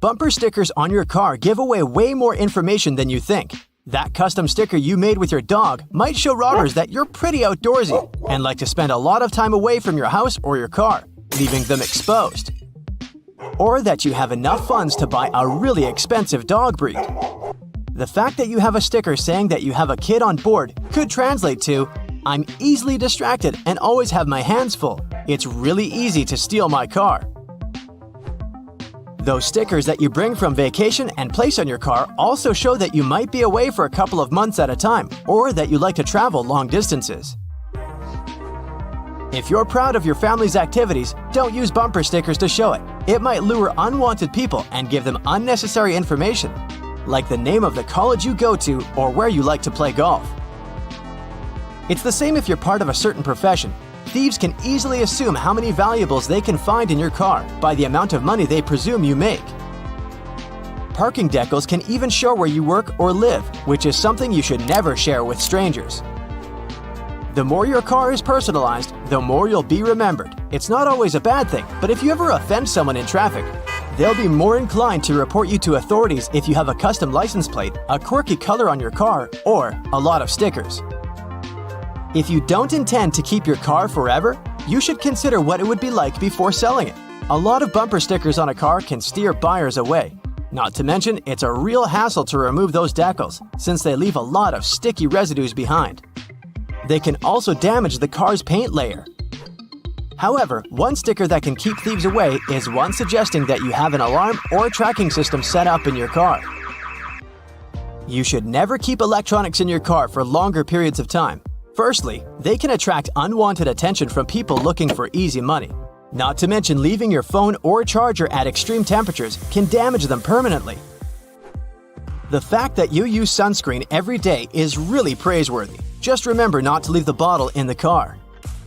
Bumper stickers on your car give away way more information than you think. That custom sticker you made with your dog might show robbers that you're pretty outdoorsy and like to spend a lot of time away from your house or your car, leaving them exposed. Or that you have enough funds to buy a really expensive dog breed. The fact that you have a sticker saying that you have a kid on board could translate to, "I'm easily distracted and always have my hands full. It's really easy to steal my car." Those stickers that you bring from vacation and place on your car also show that you might be away for a couple of months at a time, or that you like to travel long distances. If you're proud of your family's activities, don't use bumper stickers to show it. It might lure unwanted people and give them unnecessary information, like the name of the college you go to or where you like to play golf. It's the same if you're part of a certain profession. Thieves can easily assume how many valuables they can find in your car by the amount of money they presume you make. Parking decals can even show where you work or live, which is something you should never share with strangers. The more your car is personalized, the more you'll be remembered. It's not always a bad thing, but if you ever offend someone in traffic, they'll be more inclined to report you to authorities if you have a custom license plate, a quirky color on your car, or a lot of stickers. If you don't intend to keep your car forever, you should consider what it would be like before selling it. A lot of bumper stickers on a car can steer buyers away. Not to mention, it's a real hassle to remove those decals, since they leave a lot of sticky residues behind. They can also damage the car's paint layer. However, one sticker that can keep thieves away is one suggesting that you have an alarm or tracking system set up in your car. You should never keep electronics in your car for longer periods of time. Firstly, they can attract unwanted attention from people looking for easy money. Not to mention, leaving your phone or charger at extreme temperatures can damage them permanently. The fact that you use sunscreen every day is really praiseworthy. Just remember not to leave the bottle in the car.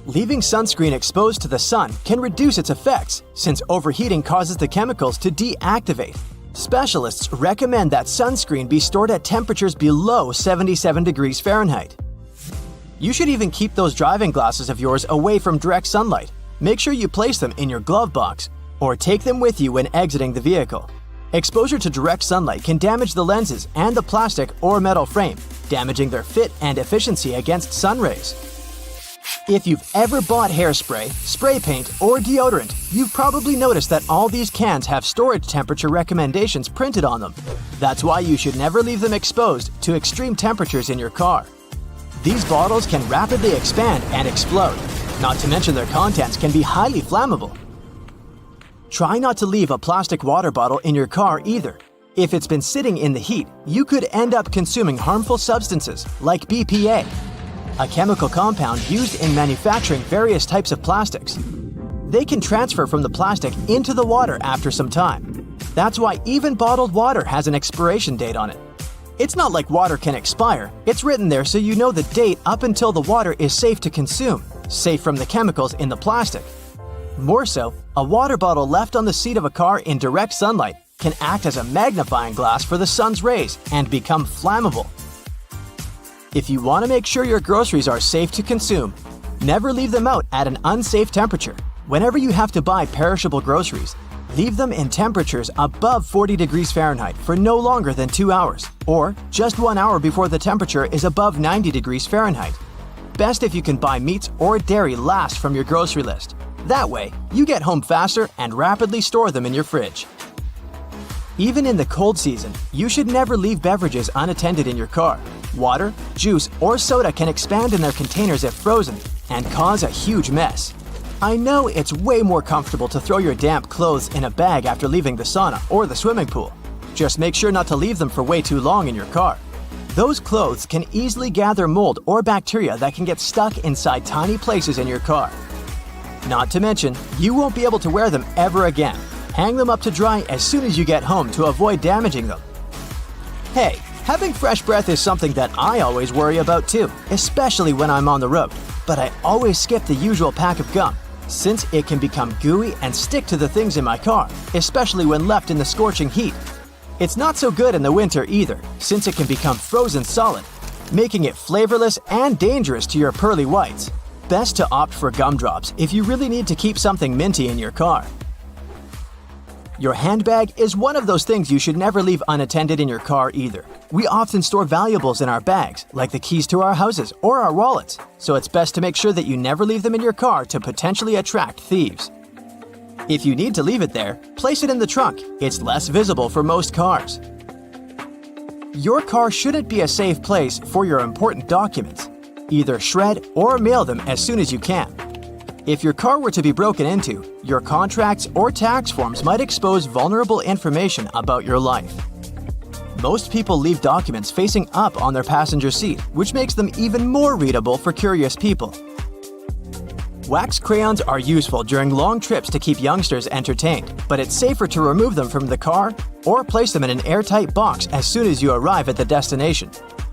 Leaving sunscreen exposed to the sun can reduce its effects, since overheating causes the chemicals to deactivate. Specialists recommend that sunscreen be stored at temperatures below 77 degrees Fahrenheit. You should even keep those driving glasses of yours away from direct sunlight. Make sure you place them in your glove box, or take them with you when exiting the vehicle. Exposure to direct sunlight can damage the lenses and the plastic or metal frame, damaging their fit and efficiency against sun rays. If you've ever bought hairspray, spray paint, or deodorant, you've probably noticed that all these cans have storage temperature recommendations printed on them. That's why you should never leave them exposed to extreme temperatures in your car. These bottles can rapidly expand and explode. Not to mention their contents can be highly flammable. Try not to leave a plastic water bottle in your car either. If it's been sitting in the heat, you could end up consuming harmful substances like BPA, a chemical compound used in manufacturing various types of plastics. They can transfer from the plastic into the water after some time. That's why even bottled water has an expiration date on it. It's not like water can expire. It's written there so you know the date up until the water is safe to consume, safe from the chemicals in the plastic. More so, a water bottle left on the seat of a car in direct sunlight can act as a magnifying glass for the sun's rays and become flammable. If you want to make sure your groceries are safe to consume, never leave them out at an unsafe temperature. Whenever you have to buy perishable groceries, leave them in temperatures above 40 degrees Fahrenheit for no longer than 2 hours, or just 1 hour before the temperature is above 90 degrees Fahrenheit. Best if you can buy meats or dairy last from your grocery list. That way, you get home faster and rapidly store them in your fridge. Even in the cold season, you should never leave beverages unattended in your car. Water, juice, or soda can expand in their containers if frozen and cause a huge mess. I know it's way more comfortable to throw your damp clothes in a bag after leaving the sauna or the swimming pool. Just make sure not to leave them for way too long in your car. Those clothes can easily gather mold or bacteria that can get stuck inside tiny places in your car. Not to mention, you won't be able to wear them ever again. Hang them up to dry as soon as you get home to avoid damaging them. Hey, having fresh breath is something that I always worry about too, especially when I'm on the road. But I always skip the usual pack of gum, since it can become gooey and stick to the things in my car, especially when left in the scorching heat. It's not so good in the winter either, since it can become frozen solid, making it flavorless and dangerous to your pearly whites. Best to opt for gumdrops if you really need to keep something minty in your car. Your handbag is one of those things you should never leave unattended in your car either. We often store valuables in our bags, like the keys to our houses or our wallets, so it's best to make sure that you never leave them in your car to potentially attract thieves. If you need to leave it there, place it in the trunk. It's less visible for most cars. Your car shouldn't be a safe place for your important documents. Either shred or mail them as soon as you can. If your car were to be broken into, your contracts or tax forms might expose vulnerable information about your life. Most people leave documents facing up on their passenger seat, which makes them even more readable for curious people. Wax crayons are useful during long trips to keep youngsters entertained, but it's safer to remove them from the car or place them in an airtight box as soon as you arrive at the destination.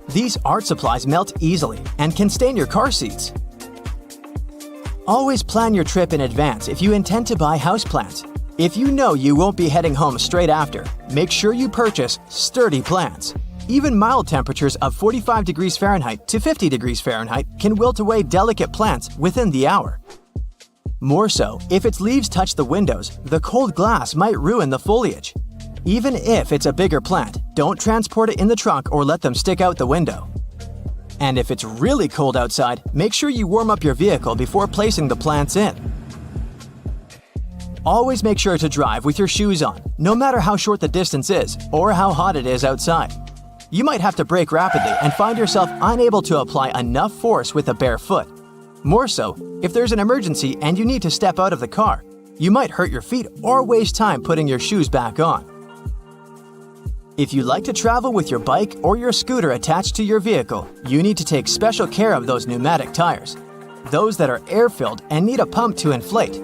These art supplies melt easily and can stain your car seats. Always plan your trip in advance if you intend to buy houseplants. If you know you won't be heading home straight after, make sure you purchase sturdy plants. Even mild temperatures of 45 degrees Fahrenheit to 50 degrees Fahrenheit can wilt away delicate plants within the hour. More so, if its leaves touch the windows, the cold glass might ruin the foliage. Even if it's a bigger plant, don't transport it in the trunk or let them stick out the window. And if it's really cold outside, make sure you warm up your vehicle before placing the plants in. Always make sure to drive with your shoes on, no matter how short the distance is or how hot it is outside. You might have to brake rapidly and find yourself unable to apply enough force with a bare foot. More so, if there's an emergency and you need to step out of the car, you might hurt your feet or waste time putting your shoes back on. If you like to travel with your bike or your scooter attached to your vehicle, you need to take special care of those pneumatic tires, those that are air-filled and need a pump to inflate.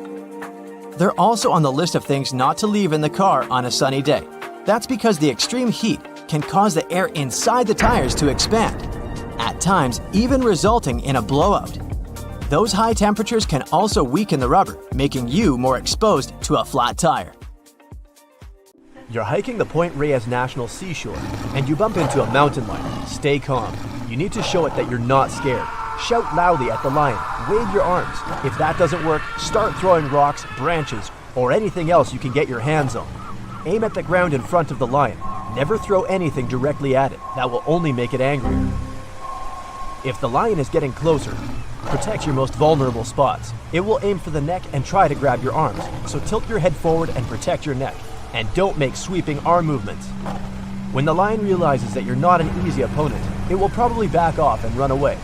They're also on the list of things not to leave in the car on a sunny day. That's because the extreme heat can cause the air inside the tires to expand, at times even resulting in a blowout. Those high temperatures can also weaken the rubber, making you more exposed to a flat tire. You're hiking the Point Reyes National Seashore, and you bump into a mountain lion. Stay calm. You need to show it that you're not scared. Shout loudly at the lion. Wave your arms. If that doesn't work, start throwing rocks, branches, or anything else you can get your hands on. Aim at the ground in front of the lion. Never throw anything directly at it. That will only make it angrier. If the lion is getting closer, protect your most vulnerable spots. It will aim for the neck and try to grab your arms, so tilt your head forward and protect your neck. And don't make sweeping arm movements. When the lion realizes that you're not an easy opponent, it will probably back off and run away.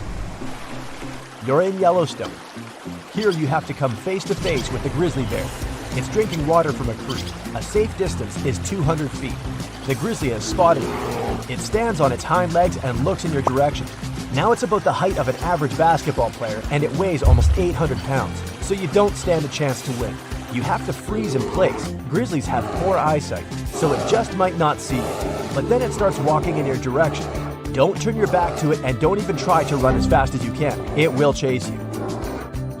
You're in Yellowstone. Here you have to come face to face with the grizzly bear. It's drinking water from a creek. A safe distance is 200 feet. The grizzly has spotted you. It stands on its hind legs and looks in your direction. Now it's about the height of an average basketball player and it weighs almost 800 pounds, so you don't stand a chance to win. You have to freeze in place. Grizzlies have poor eyesight, so it just might not see you. But then it starts walking in your direction. Don't turn your back to it and don't even try to run as fast as you can. It will chase you.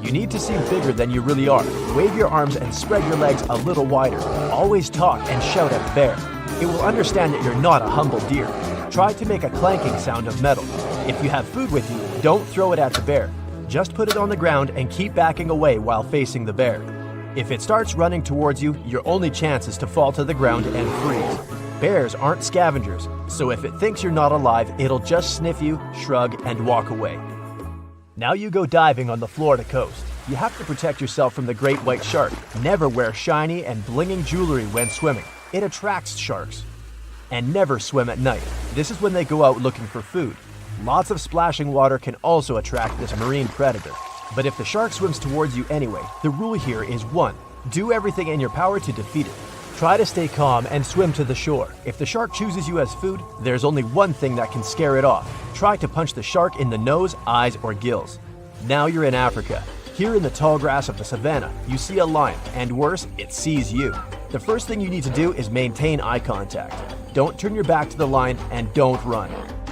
You need to seem bigger than you really are. Wave your arms and spread your legs a little wider. Always talk and shout at the bear. It will understand that you're not a humble deer. Try to make a clanking sound of metal. If you have food with you, don't throw it at the bear. Just put it on the ground and keep backing away while facing the bear. If it starts running towards you, your only chance is to fall to the ground and freeze. Bears aren't scavengers, so if it thinks you're not alive, it'll just sniff you, shrug, and walk away. Now you go diving on the Florida coast. You have to protect yourself from the great white shark. Never wear shiny and blinging jewelry when swimming. It attracts sharks. And never swim at night. This is when they go out looking for food. Lots of splashing water can also attract this marine predator. But if the shark swims towards you anyway, the rule here is 1. Do everything in your power to defeat it. Try to stay calm and swim to the shore. If the shark chooses you as food, there's only one thing that can scare it off. Try to punch the shark in the nose, eyes, or gills. Now you're in Africa. Here in the tall grass of the savannah, you see a lion, and worse, it sees you. The first thing you need to do is maintain eye contact. Don't turn your back to the lion and don't run.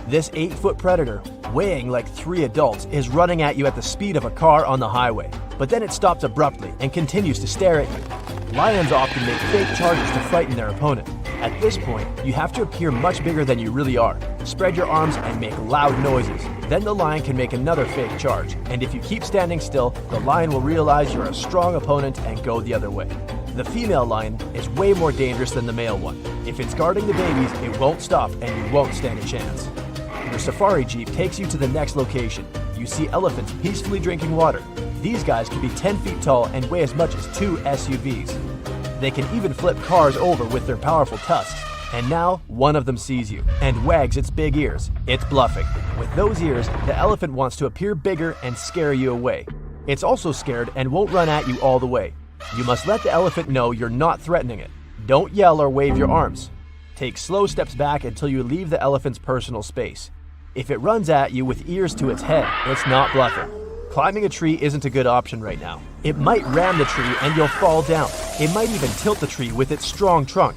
This 8-foot predator, weighing like 3 adults, is running at you at the speed of a car on the highway. But then it stops abruptly and continues to stare at you. Lions often make fake charges to frighten their opponent. At this point, you have to appear much bigger than you really are. Spread your arms and make loud noises. Then the lion can make another fake charge. And if you keep standing still, the lion will realize you're a strong opponent and go the other way. The female lion is way more dangerous than the male one. If it's guarding the babies, it won't stop and you won't stand a chance. Your safari jeep takes you to the next location. You see elephants peacefully drinking water. These guys can be 10 feet tall and weigh as much as 2 SUVs. They can even flip cars over with their powerful tusks. And now, one of them sees you and wags its big ears. It's bluffing. With those ears, the elephant wants to appear bigger and scare you away. It's also scared and won't run at you all the way. You must let the elephant know you're not threatening it. Don't yell or wave your arms. Take slow steps back until you leave the elephant's personal space. If it runs at you with ears to its head, it's not bluffing. Climbing a tree isn't a good option right now. It might ram the tree and you'll fall down. It might even tilt the tree with its strong trunk.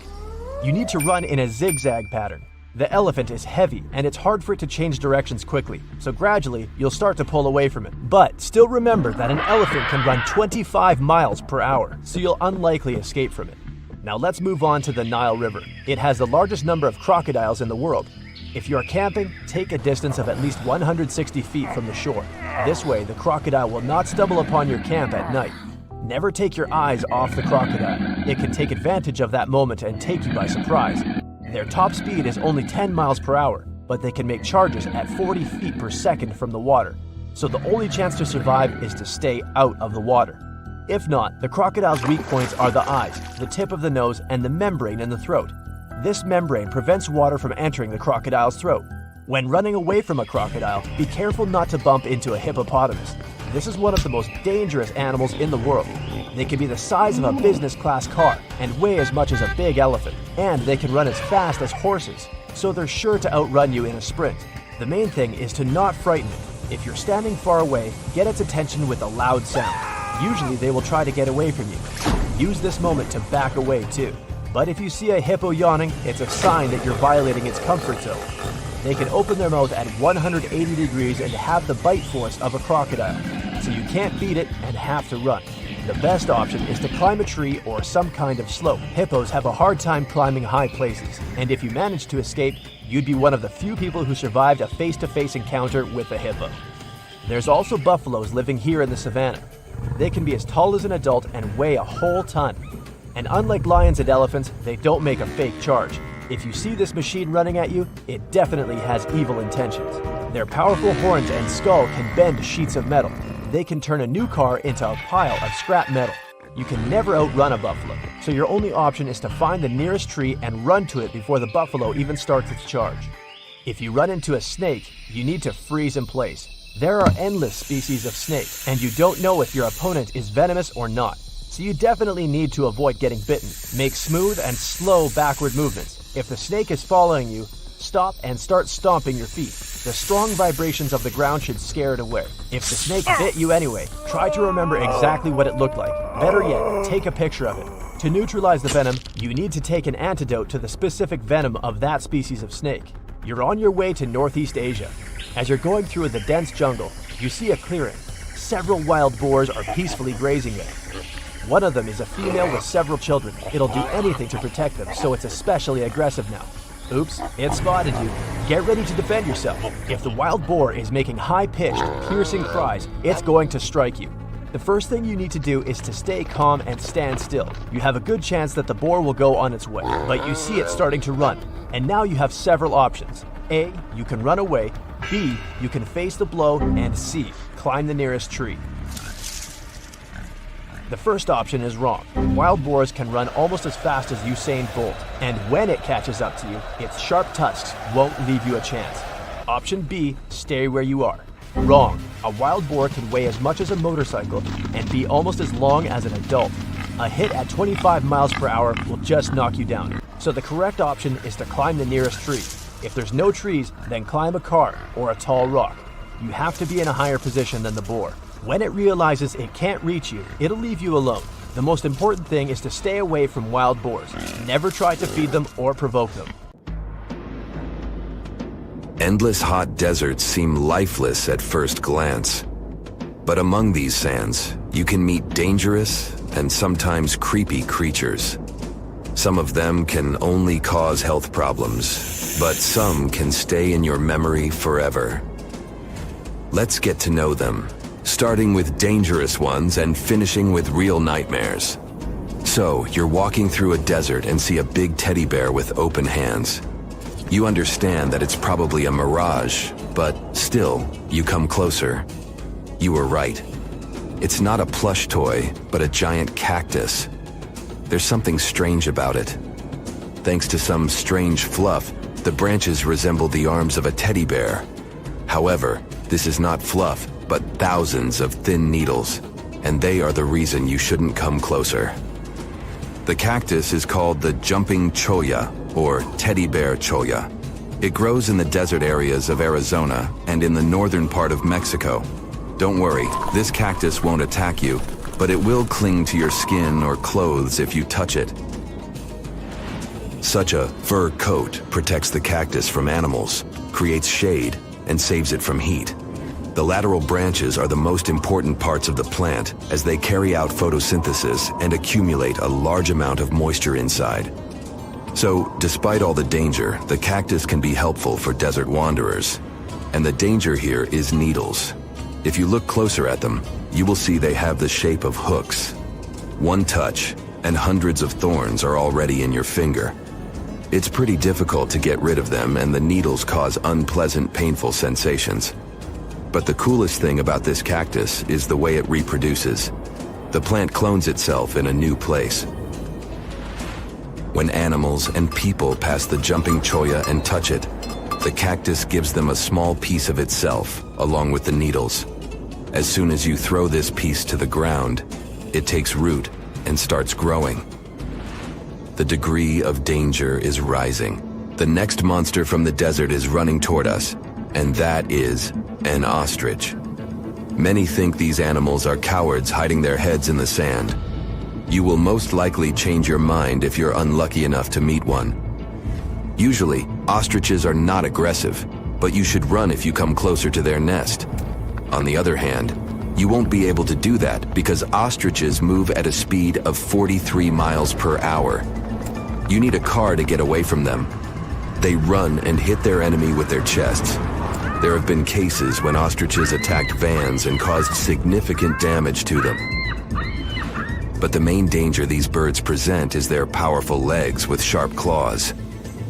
You need to run in a zigzag pattern. The elephant is heavy and it's hard for it to change directions quickly, so gradually you'll start to pull away from it. But still remember that an elephant can run 25 miles per hour, so you'll unlikely escape from it. Now let's move on to the Nile River. It has the largest number of crocodiles in the world. If you're camping, take a distance of at least 160 feet from the shore. This way, the crocodile will not stumble upon your camp at night. Never take your eyes off the crocodile. It can take advantage of that moment and take you by surprise. Their top speed is only 10 miles per hour, but they can make charges at 40 feet per second from the water. So the only chance to survive is to stay out of the water. If not, the crocodile's weak points are the eyes, the tip of the nose, and the membrane in the throat. This membrane prevents water from entering the crocodile's throat. When running away from a crocodile, be careful not to bump into a hippopotamus. This is one of the most dangerous animals in the world. They can be the size of a business-class car and weigh as much as a big elephant. And they can run as fast as horses, so they're sure to outrun you in a sprint. The main thing is to not frighten it. If you're standing far away, get its attention with a loud sound. Usually they will try to get away from you. Use this moment to back away too. But if you see a hippo yawning, it's a sign that you're violating its comfort zone. They can open their mouth at 180 degrees and have the bite force of a crocodile, so you can't beat it and have to run. The best option is to climb a tree or some kind of slope. Hippos have a hard time climbing high places, and if you manage to escape, you'd be one of the few people who survived a face-to-face encounter with a hippo. There's also buffaloes living here in the savannah. They can be as tall as an adult and weigh a whole ton. And unlike lions and elephants, they don't make a fake charge. If you see this machine running at you, it definitely has evil intentions. Their powerful horns and skull can bend sheets of metal. They can turn a new car into a pile of scrap metal. You can never outrun a buffalo, so your only option is to find the nearest tree and run to it before the buffalo even starts its charge. If you run into a snake, you need to freeze in place. There are endless species of snake, and you don't know if your opponent is venomous or not. So you definitely need to avoid getting bitten. Make smooth and slow backward movements. If the snake is following you, stop and start stomping your feet. The strong vibrations of the ground should scare it away. If the snake bit you anyway, try to remember exactly what it looked like. Better yet, take a picture of it. To neutralize the venom, you need to take an antidote to the specific venom of that species of snake. You're on your way to Northeast Asia. As you're going through the dense jungle, you see a clearing. Several wild boars are peacefully grazing there. One of them is a female with several children. It'll do anything to protect them, so it's especially aggressive now. Oops, it spotted you. Get ready to defend yourself. If the wild boar is making high-pitched, piercing cries, it's going to strike you. The first thing you need to do is to stay calm and stand still. You have a good chance that the boar will go on its way, but you see it starting to run. And now you have several options. A, you can run away. B, you can face the blow. And C, climb the nearest tree. The first option is wrong. Wild boars can run almost as fast as Usain Bolt, and when it catches up to you, its sharp tusks won't leave you a chance. Option B, stay where you are. Wrong. A wild boar can weigh as much as a motorcycle and be almost as long as an adult. A hit at 25 miles per hour will just knock you down. So the correct option is to climb the nearest tree. If there's no trees, then climb a car or a tall rock. You have to be in a higher position than the boar. When it realizes it can't reach you, it'll leave you alone. The most important thing is to stay away from wild boars. Never try to feed them or provoke them. Endless hot deserts seem lifeless at first glance. But among these sands, you can meet dangerous and sometimes creepy creatures. Some of them can only cause health problems, but some can stay in your memory forever. Let's get to know them, starting with dangerous ones and finishing with real nightmares. So, you're walking through a desert and see a big teddy bear with open hands. You understand that it's probably a mirage, but still, you come closer. You were right. It's not a plush toy, but a giant cactus. There's something strange about it. Thanks to some strange fluff, the branches resemble the arms of a teddy bear. However, this is not fluff, but thousands of thin needles, and they are the reason you shouldn't come closer. The cactus is called the jumping cholla, or teddy bear cholla. It grows in the desert areas of Arizona and in the northern part of Mexico. Don't worry, this cactus won't attack you, but it will cling to your skin or clothes if you touch it. Such a fur coat protects the cactus from animals, creates shade, and saves it from heat. The lateral branches are the most important parts of the plant as they carry out photosynthesis and accumulate a large amount of moisture inside. So, despite all the danger, the cactus can be helpful for desert wanderers. And the danger here is needles. If you look closer at them, you will see they have the shape of hooks. One touch, and hundreds of thorns are already in your finger. It's pretty difficult to get rid of them, and the needles cause unpleasant, painful sensations. But the coolest thing about this cactus is the way it reproduces. The plant clones itself in a new place. When animals and people pass the jumping cholla and touch it, the cactus gives them a small piece of itself, along with the needles. As soon as you throw this piece to the ground, it takes root and starts growing. The degree of danger is rising. The next monster from the desert is running toward us, and that is an ostrich. Many think these animals are cowards hiding their heads in the sand. You will most likely change your mind if you're unlucky enough to meet one. Usually, ostriches are not aggressive, but you should run if you come closer to their nest. On the other hand, you won't be able to do that because ostriches move at a speed of 43 miles per hour. You need a car to get away from them. They run and hit their enemy with their chests. There have been cases when ostriches attacked vans and caused significant damage to them. But the main danger these birds present is their powerful legs with sharp claws.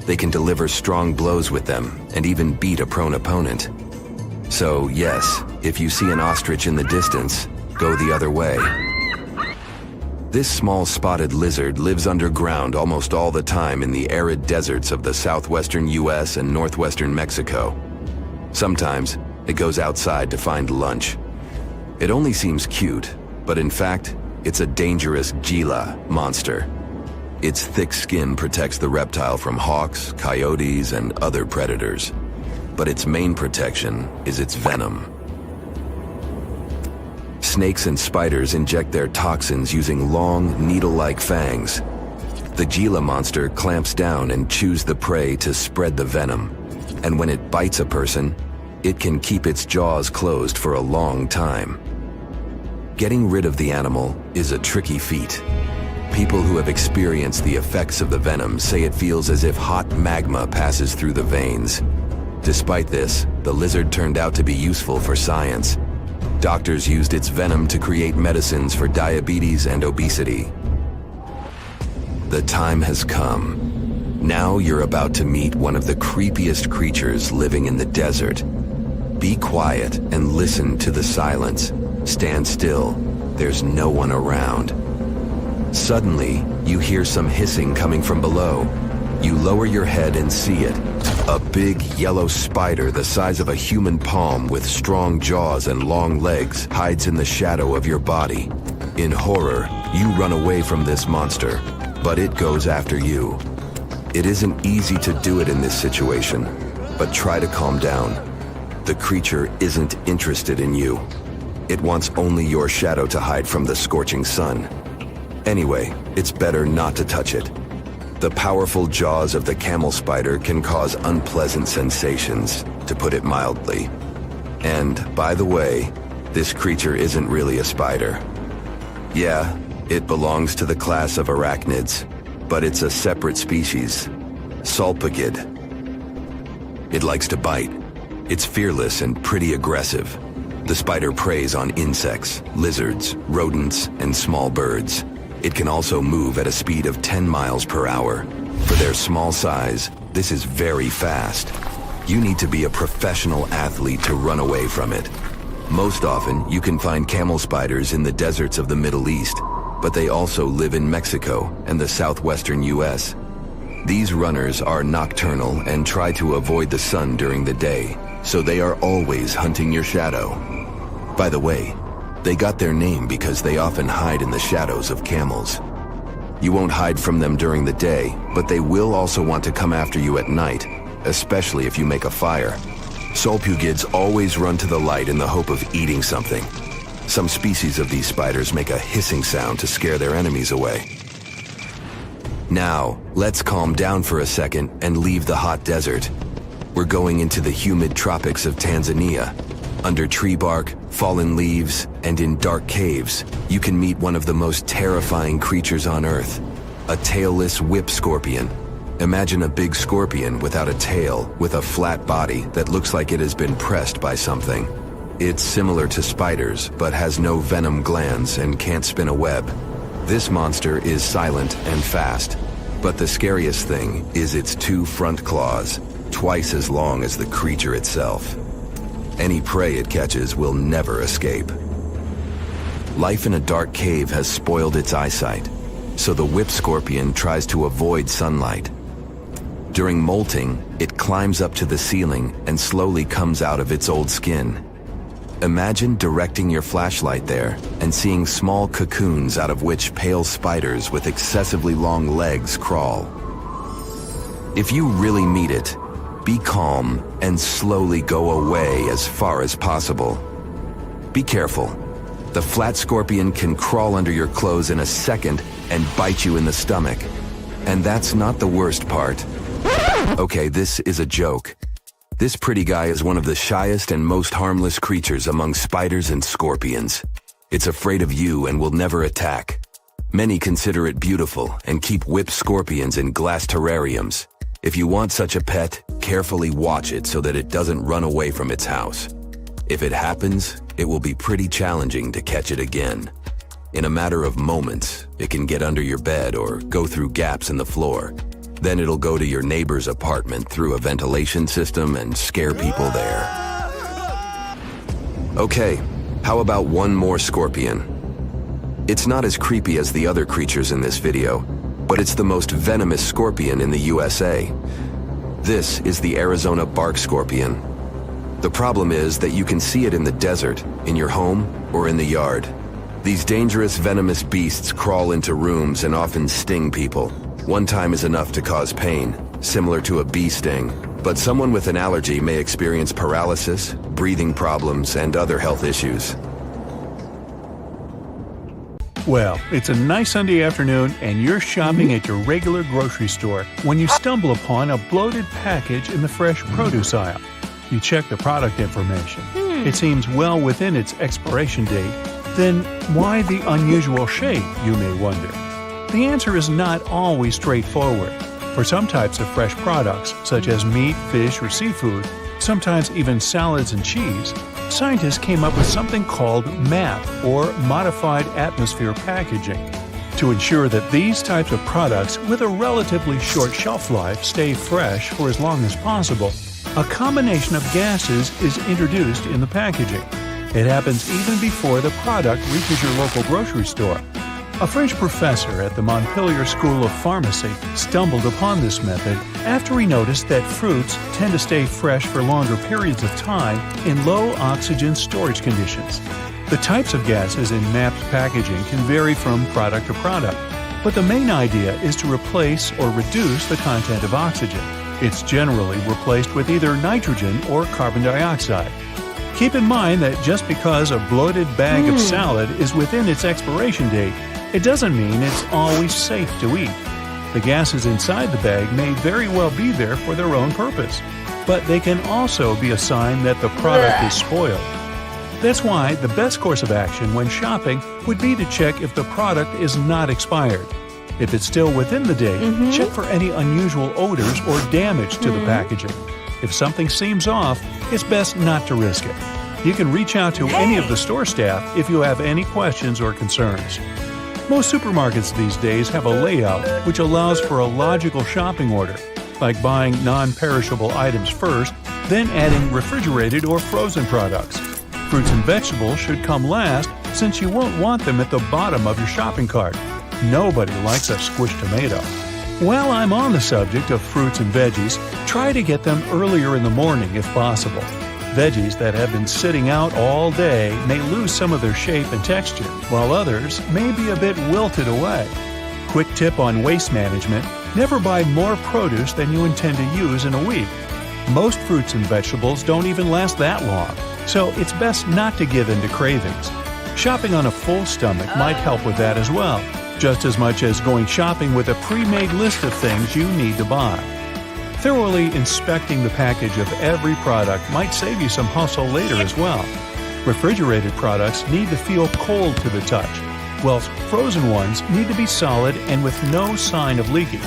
They can deliver strong blows with them and even beat a prone opponent. So yes, if you see an ostrich in the distance, go the other way. This small spotted lizard lives underground almost all the time in the arid deserts of the southwestern US and northwestern Mexico. Sometimes, it goes outside to find lunch. It only seems cute, but in fact, it's a dangerous Gila monster. Its thick skin protects the reptile from hawks, coyotes, and other predators. But its main protection is its venom. Snakes and spiders inject their toxins using long, needle-like fangs. The Gila monster clamps down and chews the prey to spread the venom. And when it bites a person, it can keep its jaws closed for a long time. Getting rid of the animal is a tricky feat. People who have experienced the effects of the venom say it feels as if hot magma passes through the veins. Despite this, the lizard turned out to be useful for science. Doctors used its venom to create medicines for diabetes and obesity. The time has come. Now you're about to meet one of the creepiest creatures living in the desert. Be quiet and listen to the silence. Stand still. There's no one around. Suddenly, you hear some hissing coming from below. You lower your head and see it. A big yellow spider the size of a human palm with strong jaws and long legs hides in the shadow of your body. In horror, you run away from this monster, but it goes after you. It isn't easy to do it in this situation, but try to calm down. The creature isn't interested in you. It wants only your shadow to hide from the scorching sun. Anyway, it's better not to touch it. The powerful jaws of the camel spider can cause unpleasant sensations, to put it mildly. And, by the way, this creature isn't really a spider. Yeah, it belongs to the class of arachnids, but it's a separate species, Salpagid. It likes to bite. It's fearless and pretty aggressive. The spider preys on insects, lizards, rodents, and small birds. It can also move at a speed of 10 miles per hour. For their small size, this is very fast. You need to be a professional athlete to run away from it. Most often, you can find camel spiders in the deserts of the Middle East, but they also live in Mexico and the southwestern US. These runners are nocturnal and try to avoid the sun during the day, so they are always hunting your shadow. By the way, they got their name because they often hide in the shadows of camels. You won't hide from them during the day, but they will also want to come after you at night, especially if you make a fire. Sulpugids always run to the light in the hope of eating something. Some species of these spiders make a hissing sound to scare their enemies away. Now, let's calm down for a second and leave the hot desert. We're going into the humid tropics of Tanzania. Under tree bark, fallen leaves, and in dark caves, you can meet one of the most terrifying creatures on Earth, a tailless whip scorpion. Imagine a big scorpion without a tail, with a flat body that looks like it has been pressed by something. It's similar to spiders, but has no venom glands and can't spin a web. This monster is silent and fast, but the scariest thing is its 2 front claws, twice as long as the creature itself. Any prey it catches will never escape. Life in a dark cave has spoiled its eyesight, so the whip scorpion tries to avoid sunlight. During molting, it climbs up to the ceiling and slowly comes out of its old skin. Imagine directing your flashlight there and seeing small cocoons out of which pale spiders with excessively long legs crawl. If you really meet it, be calm and slowly go away as far as possible. Be careful. The flat scorpion can crawl under your clothes in a second and bite you in the stomach. And that's not the worst part. Okay, this is a joke. This pretty guy is one of the shyest and most harmless creatures among spiders and scorpions. It's afraid of you and will never attack. Many consider it beautiful and keep whip scorpions in glass terrariums. If you want such a pet, carefully watch it so that it doesn't run away from its house. If it happens, it will be pretty challenging to catch it again. In a matter of moments, it can get under your bed or go through gaps in the floor. Then it'll go to your neighbor's apartment through a ventilation system and scare people there. Okay, how about one more scorpion? It's not as creepy as the other creatures in this video, but it's the most venomous scorpion in the USA. This is the Arizona bark scorpion. The problem is that you can see it in the desert, in your home, or in the yard. These dangerous venomous beasts crawl into rooms and often sting people. One time is enough to cause pain, similar to a bee sting, but someone with an allergy may experience paralysis, breathing problems, and other health issues. Well, it's a nice Sunday afternoon and you're shopping at your regular grocery store when you stumble upon a bloated package in the fresh produce aisle. You check the product information. It seems well within its expiration date. Then why the unusual shape, you may wonder? The answer is not always straightforward. For some types of fresh products, such as meat, fish, or seafood, sometimes even salads and cheese, scientists came up with something called MAP, or Modified Atmosphere Packaging, to ensure that these types of products with a relatively short shelf life stay fresh for as long as possible. A combination of gases is introduced in the packaging. It happens even before the product reaches your local grocery store. A French professor at the Montpellier School of Pharmacy stumbled upon this method after he noticed that fruits tend to stay fresh for longer periods of time in low-oxygen storage conditions. The types of gases in MAP's packaging can vary from product to product, but the main idea is to replace or reduce the content of oxygen. It's generally replaced with either nitrogen or carbon dioxide. Keep in mind that just because a bloated bag of salad is within its expiration date, it doesn't mean it's always safe to eat. The gases inside the bag may very well be there for their own purpose, but they can also be a sign that the product is spoiled. That's why the best course of action when shopping would be to check if the product is not expired. If it's still within the date, check for any unusual odors or damage to the packaging. If something seems off, it's best not to risk it. You can reach out to any of the store staff if you have any questions or concerns. Most supermarkets these days have a layout which allows for a logical shopping order, like buying non-perishable items first, then adding refrigerated or frozen products. Fruits and vegetables should come last since you won't want them at the bottom of your shopping cart. Nobody likes a squished tomato. While I'm on the subject of fruits and veggies, try to get them earlier in the morning if possible. Veggies that have been sitting out all day may lose some of their shape and texture, while others may be a bit wilted away. Quick tip on waste management: never buy more produce than you intend to use in a week. Most fruits and vegetables don't even last that long, so it's best not to give in to cravings. Shopping on a full stomach might help with that as well, just as much as going shopping with a pre-made list of things you need to buy. Thoroughly inspecting the package of every product might save you some hustle later as well. Refrigerated products need to feel cold to the touch, whilst frozen ones need to be solid and with no sign of leakage.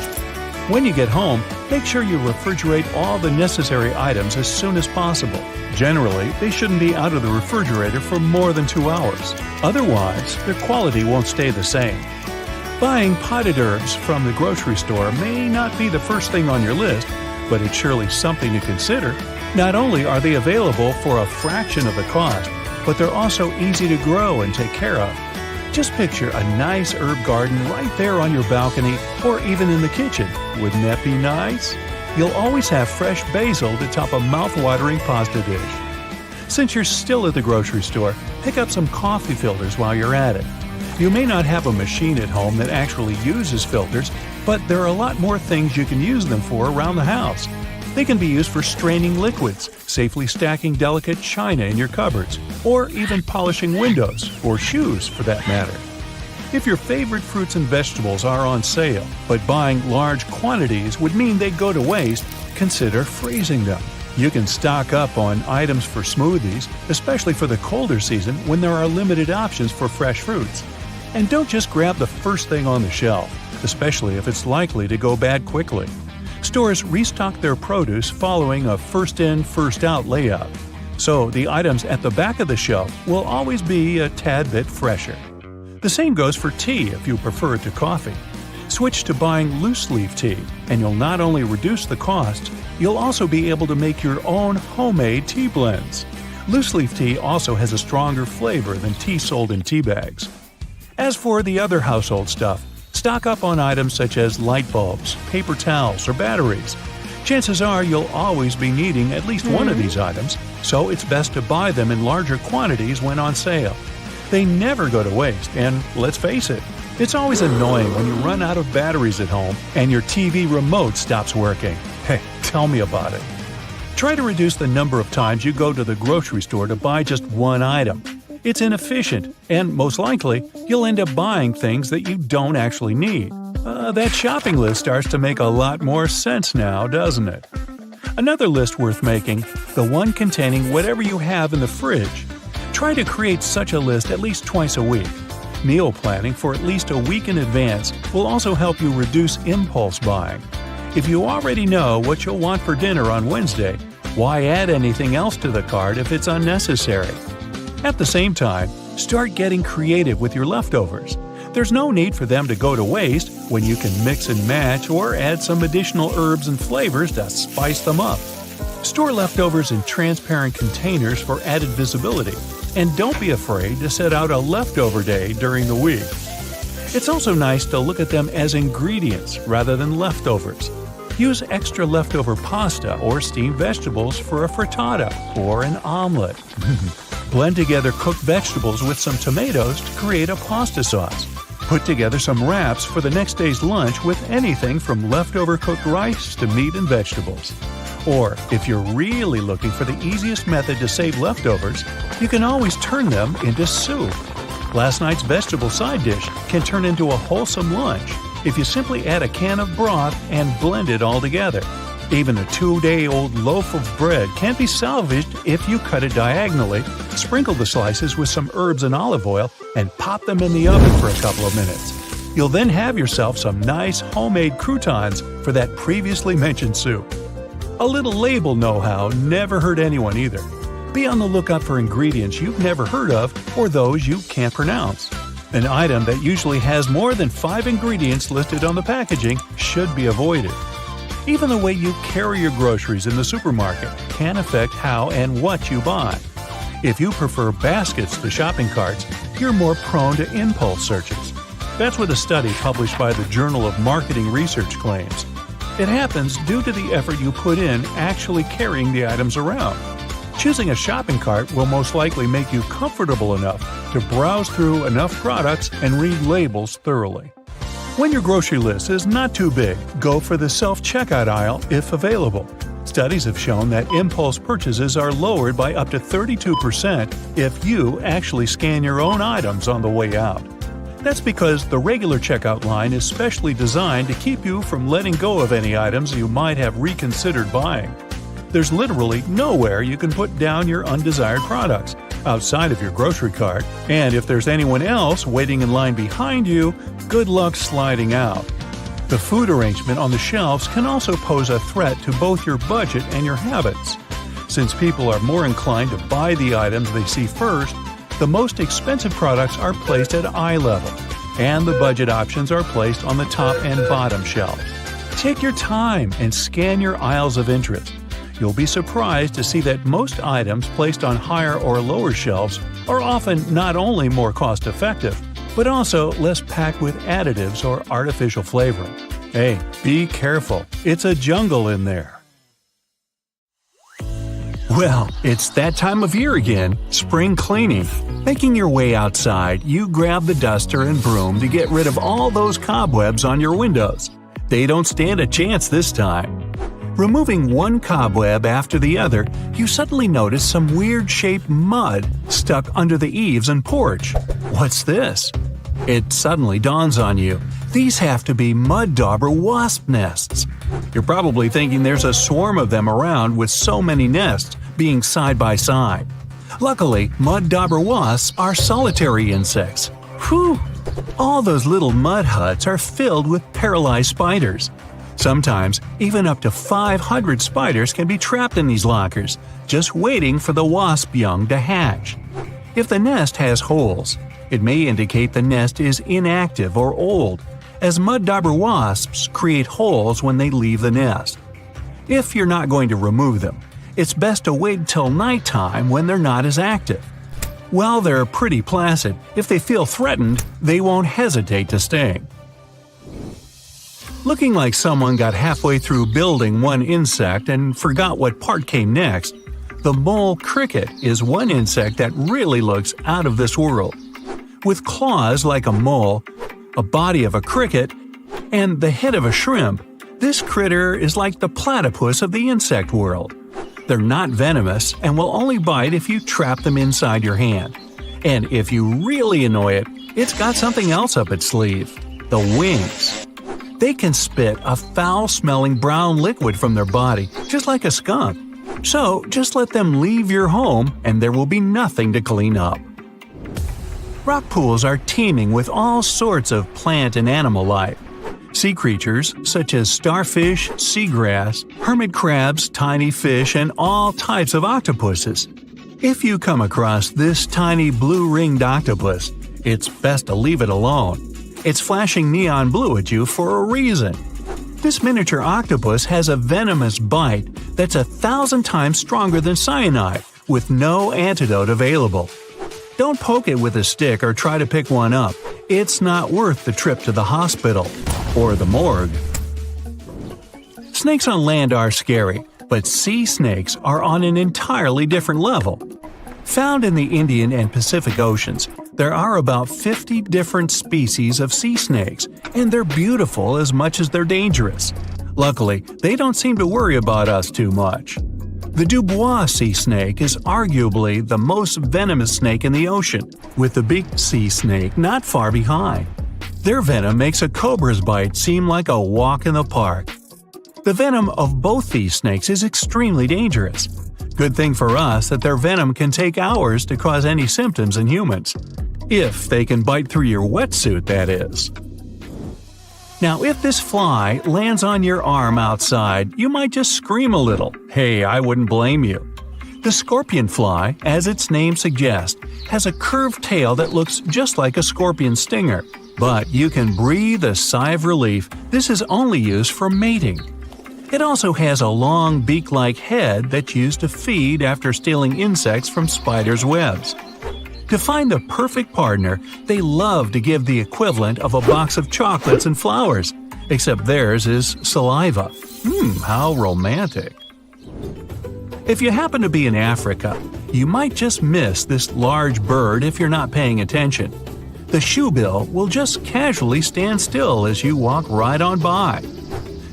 When you get home, make sure you refrigerate all the necessary items as soon as possible. Generally, they shouldn't be out of the refrigerator for more than 2 hours. Otherwise, their quality won't stay the same. Buying potted herbs from the grocery store may not be the first thing on your list, but it's surely something to consider. Not only are they available for a fraction of the cost, but they're also easy to grow and take care of. Just picture a nice herb garden right there on your balcony or even in the kitchen. Wouldn't that be nice? You'll always have fresh basil to top a mouth-watering pasta dish. Since you're still at the grocery store, pick up some coffee filters while you're at it. You may not have a machine at home that actually uses filters, but there are a lot more things you can use them for around the house. They can be used for straining liquids, safely stacking delicate china in your cupboards, or even polishing windows, or shoes for that matter. If your favorite fruits and vegetables are on sale, but buying large quantities would mean they go to waste, consider freezing them. You can stock up on items for smoothies, especially for the colder season when there are limited options for fresh fruits. And don't just grab the first thing on the shelf, especially if it's likely to go bad quickly. Stores restock their produce following a first-in, first-out layout, so the items at the back of the shelf will always be a tad bit fresher. The same goes for tea if you prefer it to coffee. Switch to buying loose-leaf tea, and you'll not only reduce the costs, you'll also be able to make your own homemade tea blends. Loose-leaf tea also has a stronger flavor than tea sold in tea bags. As for the other household stuff, stock up on items such as light bulbs, paper towels, or batteries. Chances are you'll always be needing at least one of these items, so it's best to buy them in larger quantities when on sale. They never go to waste, and let's face it, it's always annoying when you run out of batteries at home and your TV remote stops working. Hey, tell me about it. Try to reduce the number of times you go to the grocery store to buy just one item. It's inefficient, and most likely, you'll end up buying things that you don't actually need. That shopping list starts to make a lot more sense now, doesn't it? Another list worth making, the one containing whatever you have in the fridge. Try to create such a list at least twice a week. Meal planning for at least a week in advance will also help you reduce impulse buying. If you already know what you'll want for dinner on Wednesday, why add anything else to the cart if it's unnecessary? At the same time, start getting creative with your leftovers. There's no need for them to go to waste when you can mix and match or add some additional herbs and flavors to spice them up. Store leftovers in transparent containers for added visibility, and don't be afraid to set out a leftover day during the week. It's also nice to look at them as ingredients rather than leftovers. Use extra leftover pasta or steamed vegetables for a frittata or an omelet. Blend together cooked vegetables with some tomatoes to create a pasta sauce. Put together some wraps for the next day's lunch with anything from leftover cooked rice to meat and vegetables. Or, if you're really looking for the easiest method to save leftovers, you can always turn them into soup. Last night's vegetable side dish can turn into a wholesome lunch if you simply add a can of broth and blend it all together. Even a 2-day-old loaf of bread can be salvaged if you cut it diagonally, sprinkle the slices with some herbs and olive oil, and pop them in the oven for a couple of minutes. You'll then have yourself some nice homemade croutons for that previously mentioned soup. A little label know-how never hurt anyone either. Be on the lookout for ingredients you've never heard of or those you can't pronounce. An item that usually has more than 5 ingredients listed on the packaging should be avoided. Even the way you carry your groceries in the supermarket can affect how and what you buy. If you prefer baskets to shopping carts, you're more prone to impulse searches. That's what a study published by the Journal of Marketing Research claims. It happens due to the effort you put in actually carrying the items around. Choosing a shopping cart will most likely make you comfortable enough to browse through enough products and read labels thoroughly. When your grocery list is not too big, go for the self-checkout aisle if available. Studies have shown that impulse purchases are lowered by up to 32% if you actually scan your own items on the way out. That's because the regular checkout line is specially designed to keep you from letting go of any items you might have reconsidered buying. There's literally nowhere you can put down your undesired products outside of your grocery cart, and if there's anyone else waiting in line behind you, good luck sliding out. The food arrangement on the shelves can also pose a threat to both your budget and your habits. Since people are more inclined to buy the items they see first, the most expensive products are placed at eye level, and the budget options are placed on the top and bottom shelves. Take your time and scan your aisles of interest. You'll be surprised to see that most items placed on higher or lower shelves are often not only more cost-effective, but also less packed with additives or artificial flavoring. Hey, be careful. It's a jungle in there. Well, it's that time of year again, spring cleaning. Making your way outside, you grab the duster and broom to get rid of all those cobwebs on your windows. They don't stand a chance this time. Removing one cobweb after the other, you suddenly notice some weird-shaped mud stuck under the eaves and porch. What's this? It suddenly dawns on you. These have to be mud dauber wasp nests. You're probably thinking there's a swarm of them around with so many nests being side by side. Luckily, mud dauber wasps are solitary insects. Whew! All those little mud huts are filled with paralyzed spiders. Sometimes, even up to 500 spiders can be trapped in these lockers, just waiting for the wasp young to hatch. If the nest has holes, it may indicate the nest is inactive or old, as mud dauber wasps create holes when they leave the nest. If you're not going to remove them, it's best to wait until nighttime when they're not as active. While they're pretty placid, if they feel threatened, they won't hesitate to sting. Looking like someone got halfway through building one insect and forgot what part came next, the mole cricket is one insect that really looks out of this world. With claws like a mole, a body of a cricket, and the head of a shrimp, this critter is like the platypus of the insect world. They're not venomous and will only bite if you trap them inside your hand. And if you really annoy it, it's got something else up its sleeve – the wings. They can spit a foul-smelling brown liquid from their body, just like a skunk. So just let them leave your home and there will be nothing to clean up. Rock pools are teeming with all sorts of plant and animal life. Sea creatures such as starfish, seagrass, hermit crabs, tiny fish, and all types of octopuses. If you come across this tiny blue-ringed octopus, it's best to leave it alone. It's flashing neon blue at you for a reason. This miniature octopus has a venomous bite that's 1,000 times stronger than cyanide, with no antidote available. Don't poke it with a stick or try to pick one up. It's not worth the trip to the hospital or the morgue. Snakes on land are scary, but sea snakes are on an entirely different level. Found in the Indian and Pacific Oceans, there are about 50 different species of sea snakes, and they're beautiful as much as they're dangerous. Luckily, they don't seem to worry about us too much. The Dubois sea snake is arguably the most venomous snake in the ocean, with the big sea snake not far behind. Their venom makes a cobra's bite seem like a walk in the park. The venom of both these snakes is extremely dangerous. Good thing for us that their venom can take hours to cause any symptoms in humans. If they can bite through your wetsuit, that is. Now, if this fly lands on your arm outside, you might just scream a little. Hey, I wouldn't blame you. The scorpion fly, as its name suggests, has a curved tail that looks just like a scorpion stinger. But you can breathe a sigh of relief. This is only used for mating. It also has a long beak-like head that's used to feed after stealing insects from spiders' webs. To find the perfect partner, they love to give the equivalent of a box of chocolates and flowers, except theirs is saliva. How romantic. If you happen to be in Africa, you might just miss this large bird if you're not paying attention. The shoebill will just casually stand still as you walk right on by.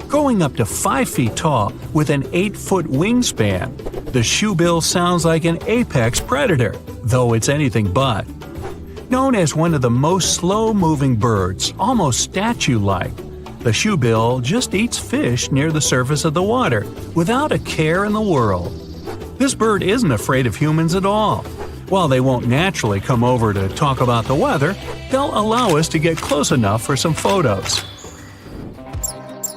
Growing up to 5 feet tall with an 8-foot wingspan, the shoebill sounds like an apex predator, though it's anything but. Known as one of the most slow-moving birds, almost statue-like, the shoebill just eats fish near the surface of the water without a care in the world. This bird isn't afraid of humans at all. While they won't naturally come over to talk about the weather, they'll allow us to get close enough for some photos.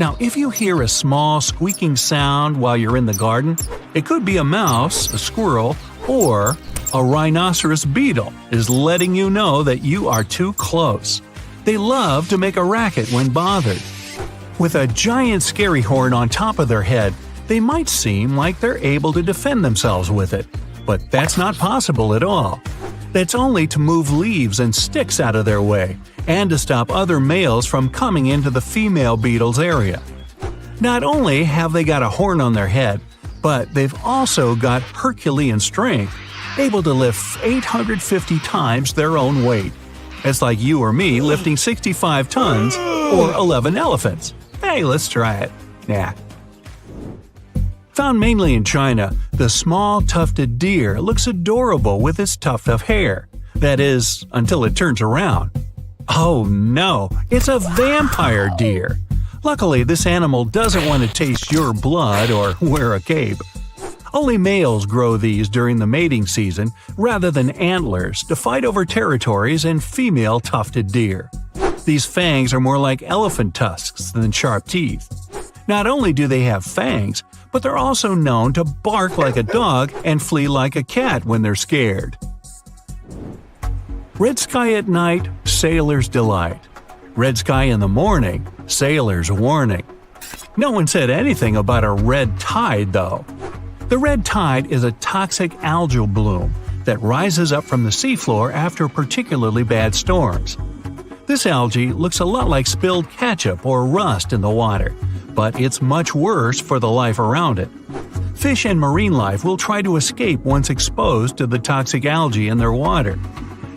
Now, if you hear a small squeaking sound while you're in the garden, it could be a mouse, a squirrel, or a rhinoceros beetle is letting you know that you are too close. They love to make a racket when bothered. With a giant scary horn on top of their head, they might seem like they're able to defend themselves with it, but that's not possible at all. That's only to move leaves and sticks out of their way, and to stop other males from coming into the female beetle's area. Not only have they got a horn on their head, but they've also got Herculean strength, able to lift 850 times their own weight. It's like you or me lifting 65 tons or 11 elephants. Hey, let's try it. Nah. Found mainly in China, the small tufted deer looks adorable with its tuft of hair. That is, until it turns around. Oh no, it's a vampire deer! Luckily, this animal doesn't want to taste your blood or wear a cape. Only males grow these during the mating season rather than antlers to fight over territories in female tufted deer. These fangs are more like elephant tusks than sharp teeth. Not only do they have fangs, but they're also known to bark like a dog and flee like a cat when they're scared. Red sky at night, sailor's delight. Red sky in the morning, sailor's warning. No one said anything about a red tide, though. The red tide is a toxic algal bloom that rises up from the seafloor after particularly bad storms. This algae looks a lot like spilled ketchup or rust in the water, but it's much worse for the life around it. Fish and marine life will try to escape once exposed to the toxic algae in their water.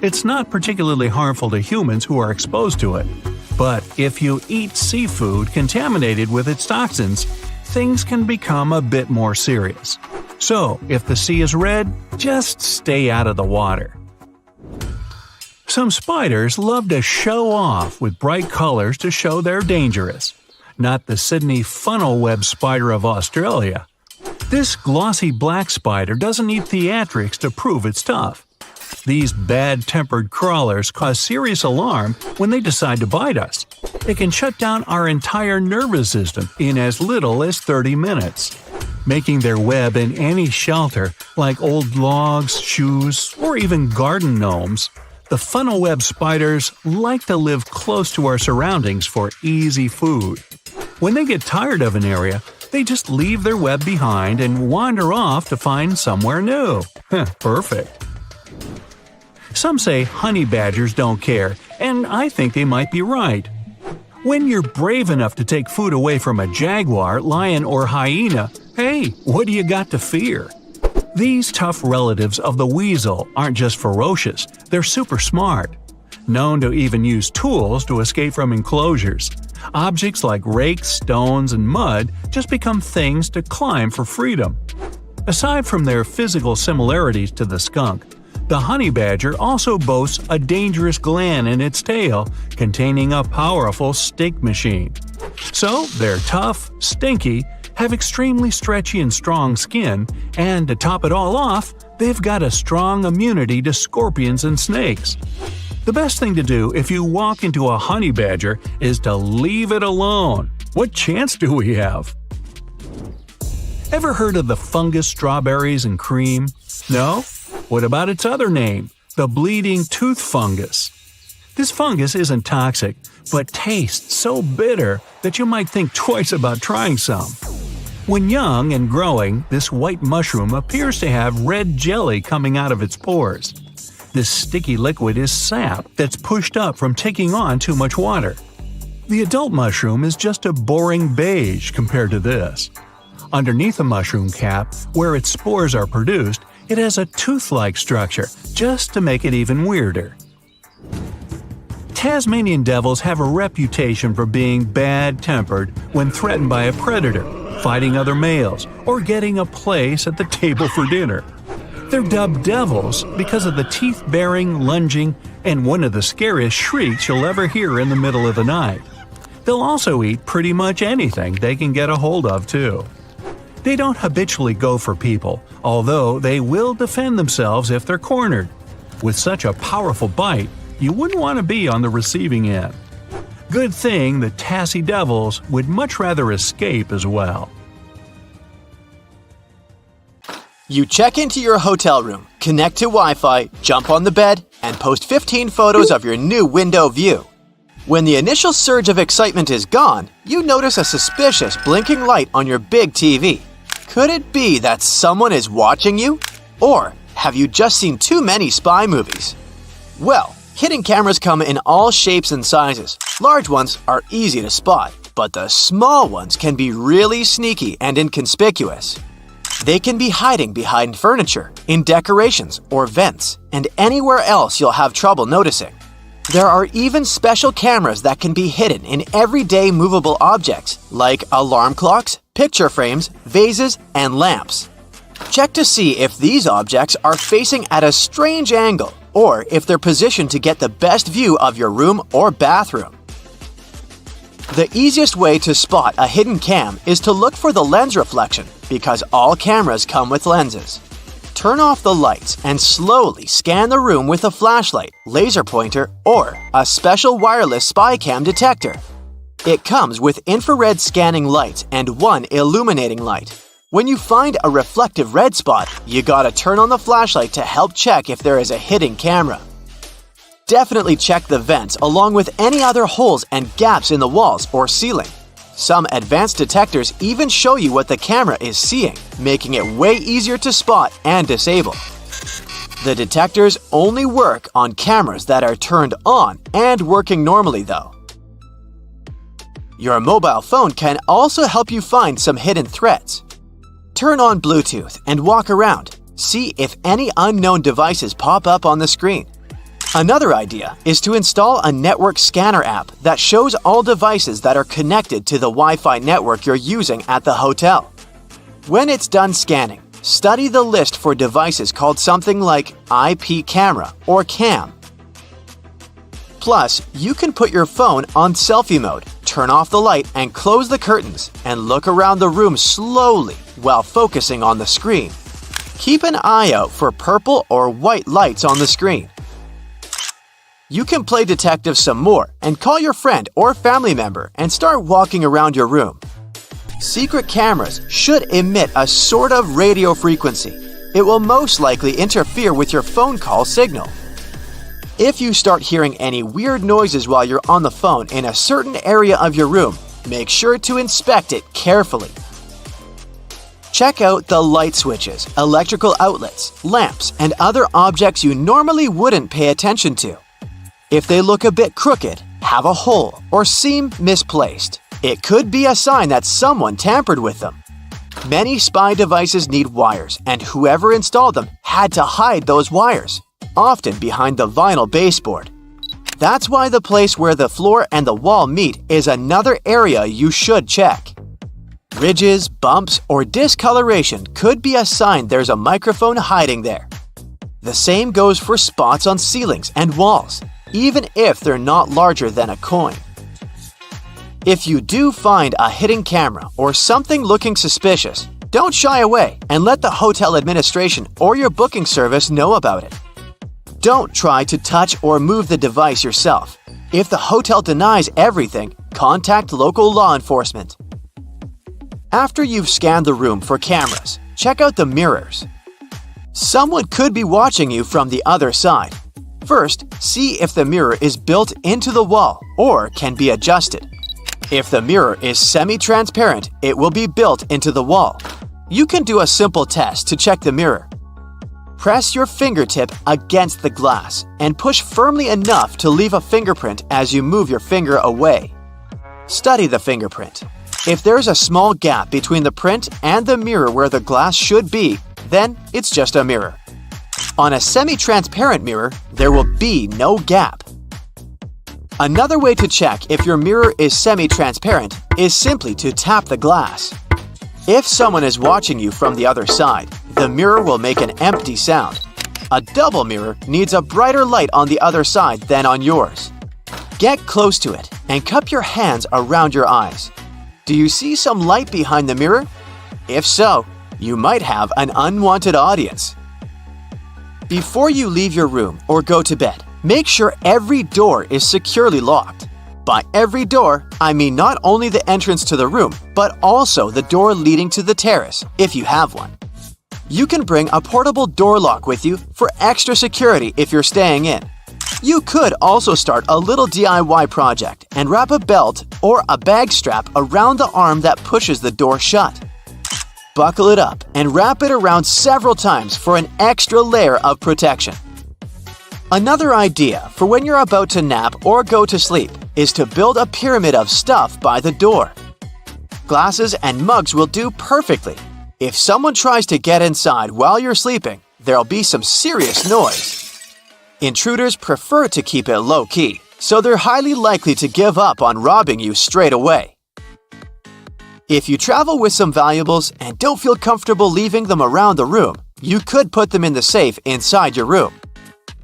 It's not particularly harmful to humans who are exposed to it, but if you eat seafood contaminated with its toxins, things can become a bit more serious. So, if the sea is red, just stay out of the water. Some spiders love to show off with bright colors to show they're dangerous. Not the Sydney funnel web spider of Australia. This glossy black spider doesn't need theatrics to prove it's tough. These bad-tempered crawlers cause serious alarm when they decide to bite us. It can shut down our entire nervous system in as little as 30 minutes. Making their web in any shelter, like old logs, shoes, or even garden gnomes, the funnel web spiders like to live close to our surroundings for easy food. When they get tired of an area, they just leave their web behind and wander off to find somewhere new. Perfect. Some say honey badgers don't care, and I think they might be right. When you're brave enough to take food away from a jaguar, lion, or hyena, hey, what do you got to fear? These tough relatives of the weasel aren't just ferocious, they're super smart. Known to even use tools to escape from enclosures. Objects like rakes, stones, and mud just become things to climb for freedom. Aside from their physical similarities to the skunk, the honey badger also boasts a dangerous gland in its tail containing a powerful stink machine. So they're tough, stinky, have extremely stretchy and strong skin, and to top it all off, they've got a strong immunity to scorpions and snakes. The best thing to do if you walk into a honey badger is to leave it alone. What chance do we have? Ever heard of the fungus strawberries and cream? No? What about its other name, the bleeding tooth fungus? This fungus isn't toxic, but tastes so bitter that you might think twice about trying some. When young and growing, this white mushroom appears to have red jelly coming out of its pores. This sticky liquid is sap that's pushed up from taking on too much water. The adult mushroom is just a boring beige compared to this. Underneath the mushroom cap, where its spores are produced, it has a tooth-like structure, just to make it even weirder. Tasmanian devils have a reputation for being bad-tempered when threatened by a predator, fighting other males, or getting a place at the table for dinner. They're dubbed devils because of the teeth-baring, lunging, and one of the scariest shrieks you'll ever hear in the middle of the night. They'll also eat pretty much anything they can get a hold of, too. They don't habitually go for people, although they will defend themselves if they're cornered. With such a powerful bite, you wouldn't want to be on the receiving end. Good thing the Tassie devils would much rather escape as well. You check into your hotel room, connect to Wi-Fi, jump on the bed, and post 15 photos of your new window view. When the initial surge of excitement is gone, you notice a suspicious blinking light on your big TV. Could it be that someone is watching you? Or have you just seen too many spy movies? Well, hidden cameras come in all shapes and sizes. Large ones are easy to spot, but the small ones can be really sneaky and inconspicuous. They can be hiding behind furniture, in decorations or vents, and anywhere else you'll have trouble noticing. There are even special cameras that can be hidden in everyday movable objects, like alarm clocks, picture frames, vases, and lamps. Check to see if these objects are facing at a strange angle, or if they're positioned to get the best view of your room or bathroom. The easiest way to spot a hidden cam is to look for the lens reflection, because all cameras come with lenses. Turn off the lights and slowly scan the room with a flashlight, laser pointer, or a special wireless spy cam detector. It comes with infrared scanning lights and one illuminating light. When you find a reflective red spot, you gotta turn on the flashlight to help check if there is a hidden camera. Definitely check the vents along with any other holes and gaps in the walls or ceiling. Some advanced detectors even show you what the camera is seeing, making it way easier to spot and disable. The detectors only work on cameras that are turned on and working normally though. Your mobile phone can also help you find some hidden threats. Turn on Bluetooth and walk around. See if any unknown devices pop up on the screen. Another idea is to install a network scanner app that shows all devices that are connected to the Wi-Fi network you're using at the hotel. When it's done scanning, study the list for devices called something like IP camera or cam. Plus, you can put your phone on selfie mode, turn off the light and close the curtains, and look around the room slowly while focusing on the screen. Keep an eye out for purple or white lights on the screen. You can play detective some more and call your friend or family member and start walking around your room. Secret cameras should emit a sort of radio frequency. It will most likely interfere with your phone call signal. If you start hearing any weird noises while you're on the phone in a certain area of your room, make sure to inspect it carefully. Check out the light switches, electrical outlets, lamps, and other objects you normally wouldn't pay attention to. If they look a bit crooked, have a hole, or seem misplaced, it could be a sign that someone tampered with them. Many spy devices need wires, and whoever installed them had to hide those wires, often behind the vinyl baseboard. That's why the place where the floor and the wall meet is another area you should check. Ridges, bumps, or discoloration could be a sign there's a microphone hiding there. The same goes for spots on ceilings and walls, even if they're not larger than a coin. If you do find a hidden camera or something looking suspicious, don't shy away and let the hotel administration or your booking service know about it. Don't try to touch or move the device yourself. If the hotel denies everything, contact local law enforcement. After you've scanned the room for cameras, check out the mirrors. Someone could be watching you from the other side. First, see if the mirror is built into the wall or can be adjusted. If the mirror is semi-transparent, it will be built into the wall. You can do a simple test to check the mirror. Press your fingertip against the glass and push firmly enough to leave a fingerprint as you move your finger away. Study the fingerprint. If there's a small gap between the print and the mirror where the glass should be, then it's just a mirror. On a semi-transparent mirror, there will be no gap. Another way to check if your mirror is semi-transparent is simply to tap the glass. If someone is watching you from the other side, the mirror will make an empty sound. A double mirror needs a brighter light on the other side than on yours. Get close to it and cup your hands around your eyes. Do you see some light behind the mirror? If so, you might have an unwanted audience. Before you leave your room or go to bed, make sure every door is securely locked. By every door, I mean not only the entrance to the room, but also the door leading to the terrace, if you have one. You can bring a portable door lock with you for extra security if you're staying in. You could also start a little DIY project and wrap a belt or a bag strap around the arm that pushes the door shut. Buckle it up and wrap it around several times for an extra layer of protection. Another idea for when you're about to nap or go to sleep is to build a pyramid of stuff by the door. Glasses and mugs will do perfectly. If someone tries to get inside while you're sleeping, there'll be some serious noise. Intruders prefer to keep it low-key, so they're highly likely to give up on robbing you straight away. If you travel with some valuables and don't feel comfortable leaving them around the room, you could put them in the safe inside your room.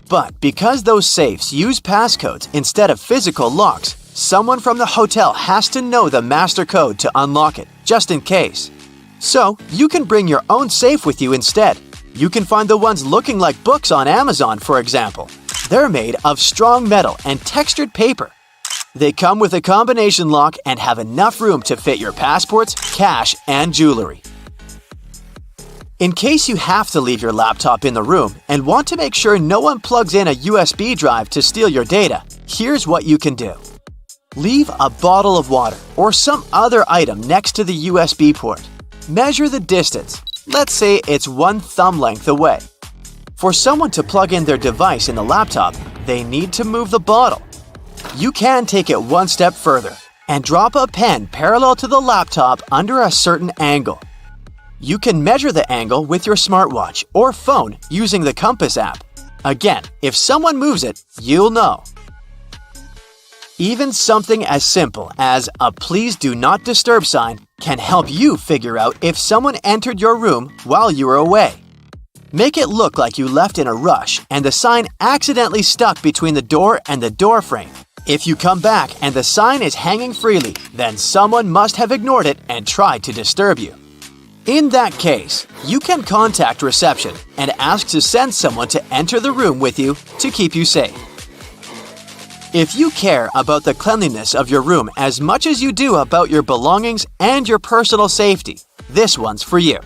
But because those safes use passcodes instead of physical locks, someone from the hotel has to know the master code to unlock it, just in case. So, you can bring your own safe with you instead. You can find the ones looking like books on Amazon, for example. They're made of strong metal and textured paper. They come with a combination lock and have enough room to fit your passports, cash, and jewelry. In case you have to leave your laptop in the room and want to make sure no one plugs in a USB drive to steal your data, here's what you can do. Leave a bottle of water or some other item next to the USB port. Measure the distance. Let's say it's 1 thumb length away. For someone to plug in their device in the laptop, they need to move the bottle. You can take it one step further and drop a pen parallel to the laptop under a certain angle. You can measure the angle with your smartwatch or phone using the compass app. Again, if someone moves it, you'll know. Even something as simple as a "Please do not disturb" sign can help you figure out if someone entered your room while you were away. Make it look like you left in a rush and the sign accidentally stuck between the door and the door frame. If you come back and the sign is hanging freely, then someone must have ignored it and tried to disturb you. In that case, you can contact reception and ask to send someone to enter the room with you to keep you safe. If you care about the cleanliness of your room as much as you do about your belongings and your personal safety, this one's for you.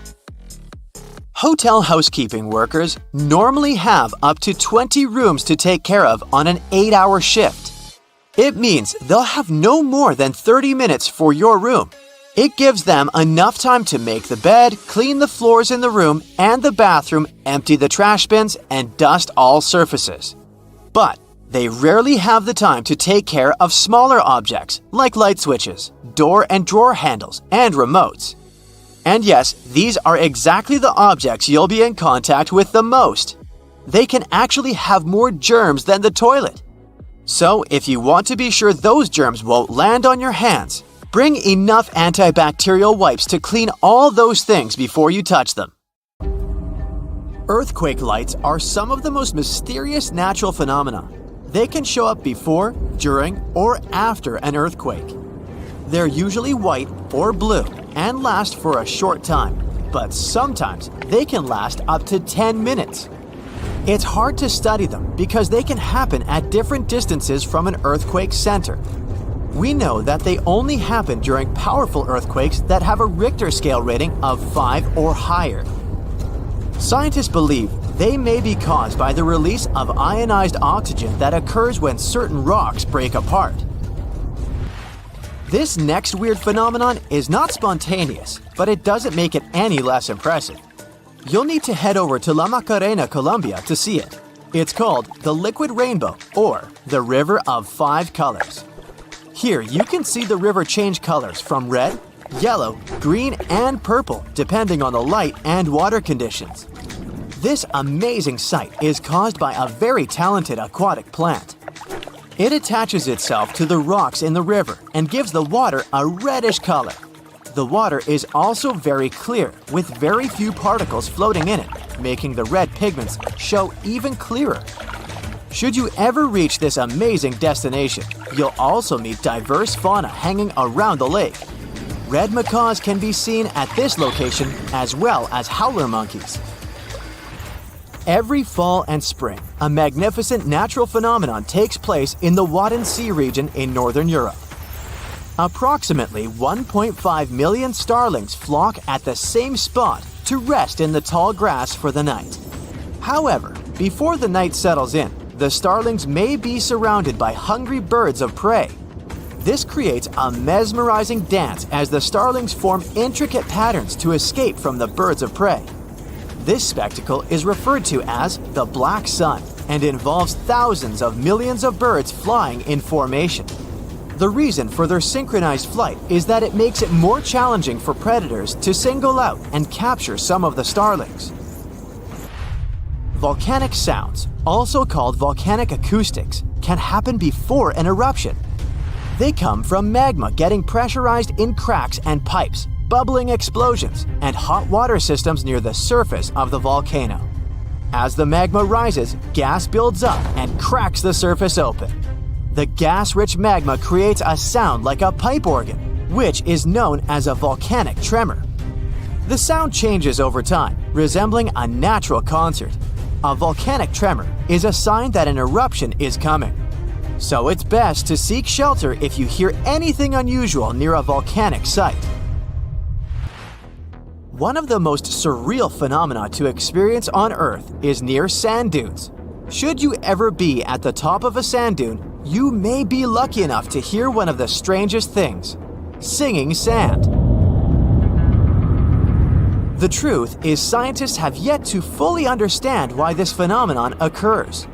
Hotel housekeeping workers normally have up to 20 rooms to take care of on an 8-hour shift. It means they'll have no more than 30 minutes for your room. It gives them enough time to make the bed, clean the floors in the room and the bathroom, empty the trash bins, and dust all surfaces. But they rarely have the time to take care of smaller objects like light switches, door and drawer handles, and remotes. And yes, these are exactly the objects you'll be in contact with the most. They can actually have more germs than the toilet. So if you want to be sure those germs won't land on your hands, bring enough antibacterial wipes to clean all those things before you touch them. Earthquake lights are some of the most mysterious natural phenomena. They can show up before, during, or after an earthquake. They're usually white or blue and last for a short time, but sometimes they can last up to 10 minutes. It's hard to study them because they can happen at different distances from an earthquake center. We know that they only happen during powerful earthquakes that have a Richter scale rating of 5 or higher. Scientists believe they may be caused by the release of ionized oxygen that occurs when certain rocks break apart. This next weird phenomenon is not spontaneous, but it doesn't make it any less impressive. You'll need to head over to La Macarena, Colombia to see it. It's called the liquid rainbow, or the river of 5 colors. Here you can see the river change colors from red, yellow, green, and purple depending on the light and water conditions. This amazing sight is caused by a very talented aquatic plant. It attaches itself to the rocks in the river and gives the water a reddish color. The water is also very clear, with very few particles floating in it, making the red pigments show even clearer. Should you ever reach this amazing destination, you'll also meet diverse fauna hanging around the lake. Red macaws can be seen at this location, as well as howler monkeys. Every fall and spring, a magnificent natural phenomenon takes place in the Wadden Sea region in northern Europe. Approximately 1.5 million starlings flock at the same spot to rest in the tall grass for the night. However, before the night settles in, the starlings may be surrounded by hungry birds of prey. This creates a mesmerizing dance as the starlings form intricate patterns to escape from the birds of prey. This spectacle is referred to as the Black Sun and involves thousands of millions of birds flying in formation. The reason for their synchronized flight is that it makes it more challenging for predators to single out and capture some of the starlings. Volcanic sounds, also called volcanic acoustics, can happen before an eruption. They come from magma getting pressurized in cracks and pipes, bubbling explosions, and hot water systems near the surface of the volcano. As the magma rises, gas builds up and cracks the surface open. The gas-rich magma creates a sound like a pipe organ, which is known as a volcanic tremor. The sound changes over time, resembling a natural concert. A volcanic tremor is a sign that an eruption is coming. So it's best to seek shelter if you hear anything unusual near a volcanic site. One of the most surreal phenomena to experience on Earth is near sand dunes. Should you ever be at the top of a sand dune, you may be lucky enough to hear one of the strangest things: singing sand. The truth is, scientists have yet to fully understand why this phenomenon occurs.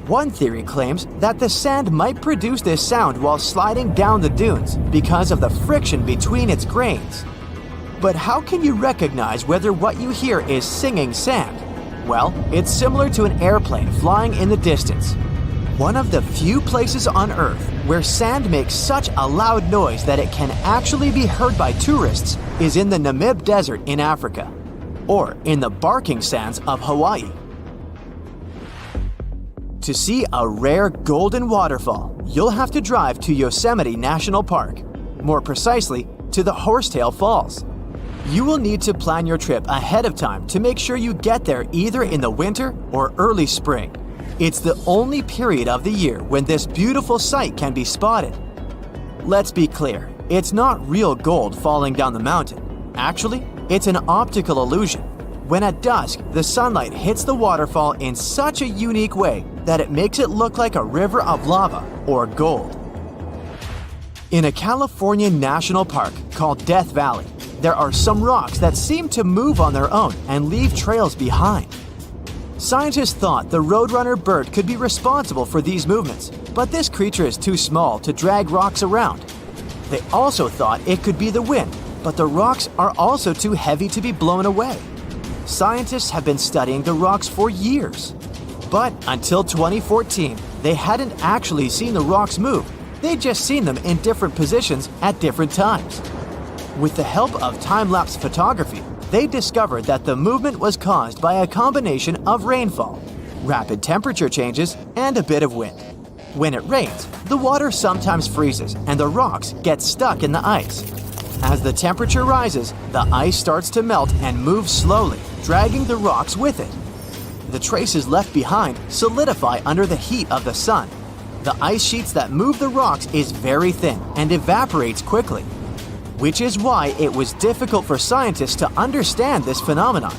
One theory claims that the sand might produce this sound while sliding down the dunes because of the friction between its grains. But how can you recognize whether what you hear is singing sand? Well, it's similar to an airplane flying in the distance. One of the few places on Earth where sand makes such a loud noise that it can actually be heard by tourists is in the Namib Desert in Africa, or in the barking sands of Hawaii. To see a rare golden waterfall, you'll have to drive to Yosemite National Park, more precisely, to the Horsetail Falls. You will need to plan your trip ahead of time to make sure you get there either in the winter or early spring. It's the only period of the year when this beautiful sight can be spotted. Let's be clear, it's not real gold falling down the mountain. Actually, it's an optical illusion. When at dusk, the sunlight hits the waterfall in such a unique way that it makes it look like a river of lava or gold. In a California national park called Death Valley, there are some rocks that seem to move on their own and leave trails behind. Scientists thought the roadrunner bird could be responsible for these movements, but this creature is too small to drag rocks around. They also thought it could be the wind, but the rocks are also too heavy to be blown away. Scientists have been studying the rocks for years. But until 2014, they hadn't actually seen the rocks move. They'd just seen them in different positions at different times. With the help of time-lapse photography, they discovered that the movement was caused by a combination of rainfall, rapid temperature changes, and a bit of wind. When it rains, the water sometimes freezes and the rocks get stuck in the ice. As the temperature rises, the ice starts to melt and move slowly, dragging the rocks with it. The traces left behind solidify under the heat of the sun. The ice sheets that move the rocks is very thin and evaporates quickly, which is why it was difficult for scientists to understand this phenomenon.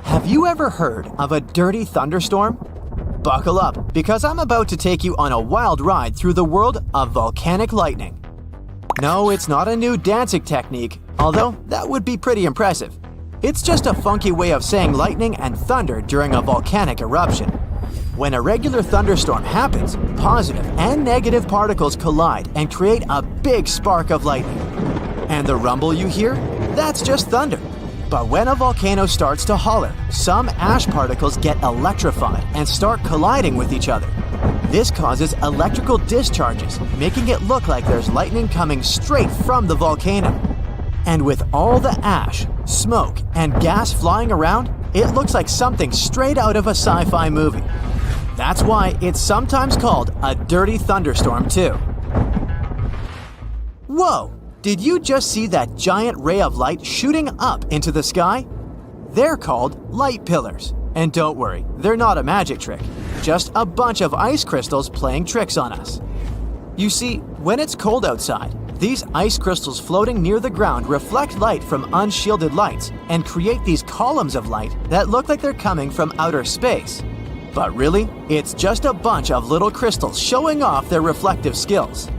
Have you ever heard of a dirty thunderstorm? Buckle up, because I'm about to take you on a wild ride through the world of volcanic lightning. No, it's not a new dancing technique, although that would be pretty impressive. It's just a funky way of saying lightning and thunder during a volcanic eruption. When a regular thunderstorm happens, positive and negative particles collide and create a big spark of lightning. And the rumble you hear? That's just thunder. But when a volcano starts to holler, some ash particles get electrified and start colliding with each other. This causes electrical discharges, making it look like there's lightning coming straight from the volcano. And with all the ash, smoke, and gas flying around, it looks like something straight out of a sci-fi movie. That's why it's sometimes called a dirty thunderstorm too. Whoa! Did you just see that giant ray of light shooting up into the sky? They're called light pillars. And don't worry, they're not a magic trick, just a bunch of ice crystals playing tricks on us. You see, when it's cold outside, these ice crystals floating near the ground reflect light from unshielded lights and create these columns of light that look like they're coming from outer space. But really, it's just a bunch of little crystals showing off their reflective skills.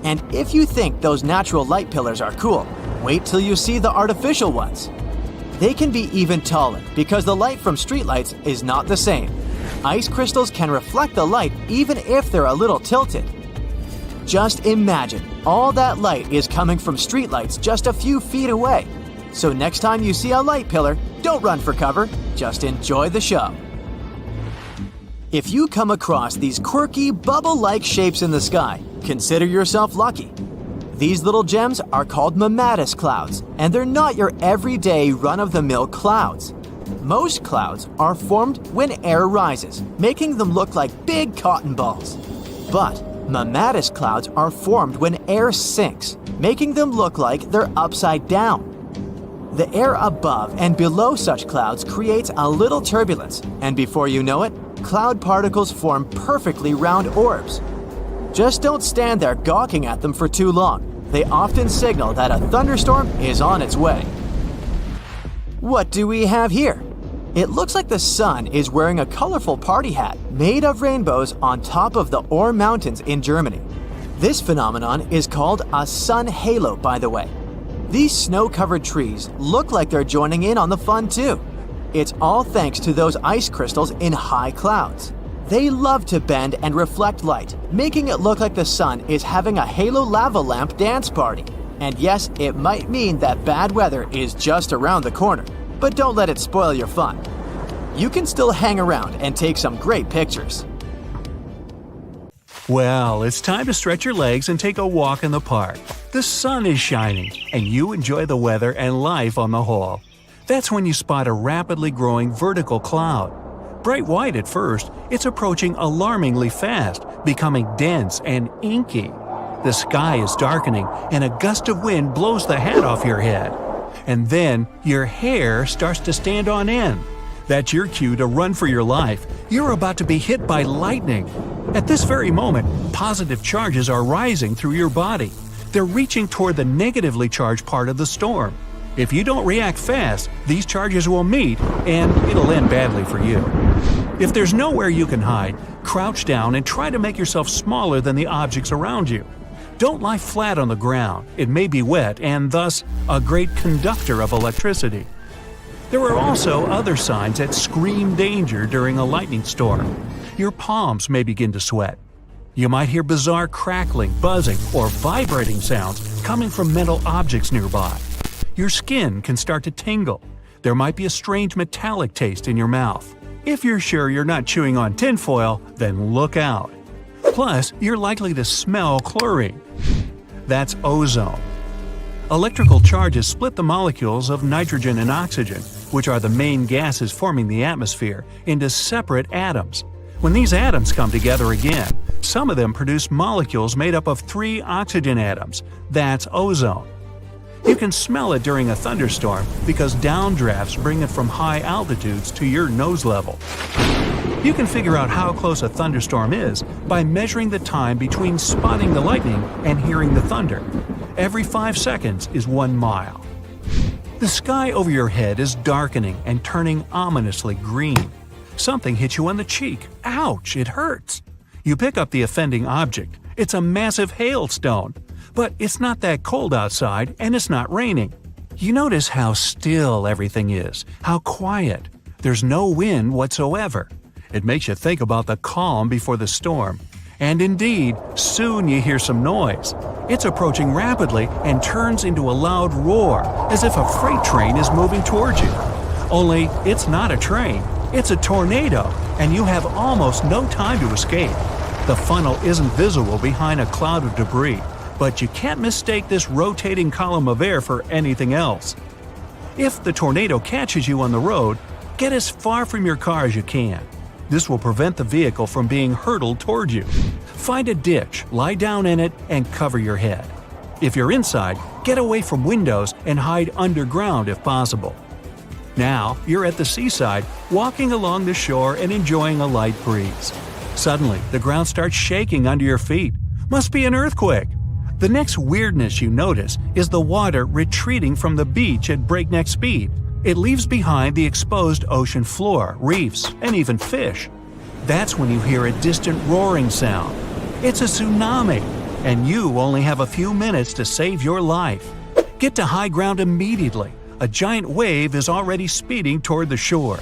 And if you think those natural light pillars are cool, wait till you see the artificial ones. They can be even taller because the light from streetlights is not the same. Ice crystals can reflect the light even if they're a little tilted. Just imagine, all that light is coming from streetlights just a few feet away. So next time you see a light pillar, don't run for cover, just enjoy the show. If you come across these quirky, bubble-like shapes in the sky, consider yourself lucky. These little gems are called mammatus clouds, and they're not your everyday run-of-the-mill clouds. Most clouds are formed when air rises, making them look like big cotton balls. But mammatus clouds are formed when air sinks, making them look like they're upside down. The air above and below such clouds creates a little turbulence, and before you know it, cloud particles form perfectly round orbs. Just don't stand there gawking at them for too long. They often signal that a thunderstorm is on its way. What do we have here? It looks like the sun is wearing a colorful party hat made of rainbows on top of the Boar Mountains in Germany. This phenomenon is called a sun halo, by the way. These snow-covered trees look like they're joining in on the fun too. It's all thanks to those ice crystals in high clouds. They love to bend and reflect light, making it look like the sun is having a halo lava lamp dance party. And yes, it might mean that bad weather is just around the corner, but don't let it spoil your fun. You can still hang around and take some great pictures. Well, it's time to stretch your legs and take a walk in the park. The sun is shining, and you enjoy the weather and life on the whole. That's when you spot a rapidly growing vertical cloud. Bright white at first, it's approaching alarmingly fast, becoming dense and inky. The sky is darkening, and a gust of wind blows the hat off your head. And then your hair starts to stand on end. That's your cue to run for your life. You're about to be hit by lightning. At this very moment, positive charges are rising through your body. They're reaching toward the negatively charged part of the storm. If you don't react fast, these charges will meet, and it'll end badly for you. If there's nowhere you can hide, crouch down and try to make yourself smaller than the objects around you. Don't lie flat on the ground. It may be wet and thus a great conductor of electricity. There are also other signs that scream danger during a lightning storm. Your palms may begin to sweat. You might hear bizarre crackling, buzzing, or vibrating sounds coming from metal objects nearby. Your skin can start to tingle. There might be a strange metallic taste in your mouth. If you're sure you're not chewing on tinfoil, then look out. Plus, you're likely to smell chlorine. That's ozone. Electrical charges split the molecules of nitrogen and oxygen, which are the main gases forming the atmosphere, into separate atoms. When these atoms come together again, some of them produce molecules made up of 3 oxygen atoms. That's ozone. You can smell it during a thunderstorm because downdrafts bring it from high altitudes to your nose level. You can figure out how close a thunderstorm is by measuring the time between spotting the lightning and hearing the thunder. Every 5 seconds is 1 mile. The sky over your head is darkening and turning ominously green. Something hits you on the cheek. Ouch, it hurts. You pick up the offending object. It's a massive hailstone. But it's not that cold outside and it's not raining. You notice how still everything is, how quiet. There's no wind whatsoever. It makes you think about the calm before the storm. And indeed, soon you hear some noise. It's approaching rapidly and turns into a loud roar, as if a freight train is moving towards you. Only, it's not a train, it's a tornado, and you have almost no time to escape. The funnel isn't visible behind a cloud of debris, but you can't mistake this rotating column of air for anything else. If the tornado catches you on the road, get as far from your car as you can. This will prevent the vehicle from being hurtled toward you. Find a ditch, lie down in it, and cover your head. If you're inside, get away from windows and hide underground if possible. Now, you're at the seaside, walking along the shore and enjoying a light breeze. Suddenly, the ground starts shaking under your feet. Must be an earthquake. The next weirdness you notice is the water retreating from the beach at breakneck speed. It leaves behind the exposed ocean floor, reefs, and even fish. That's when you hear a distant roaring sound. It's a tsunami, and you only have a few minutes to save your life. Get to high ground immediately. A giant wave is already speeding toward the shore.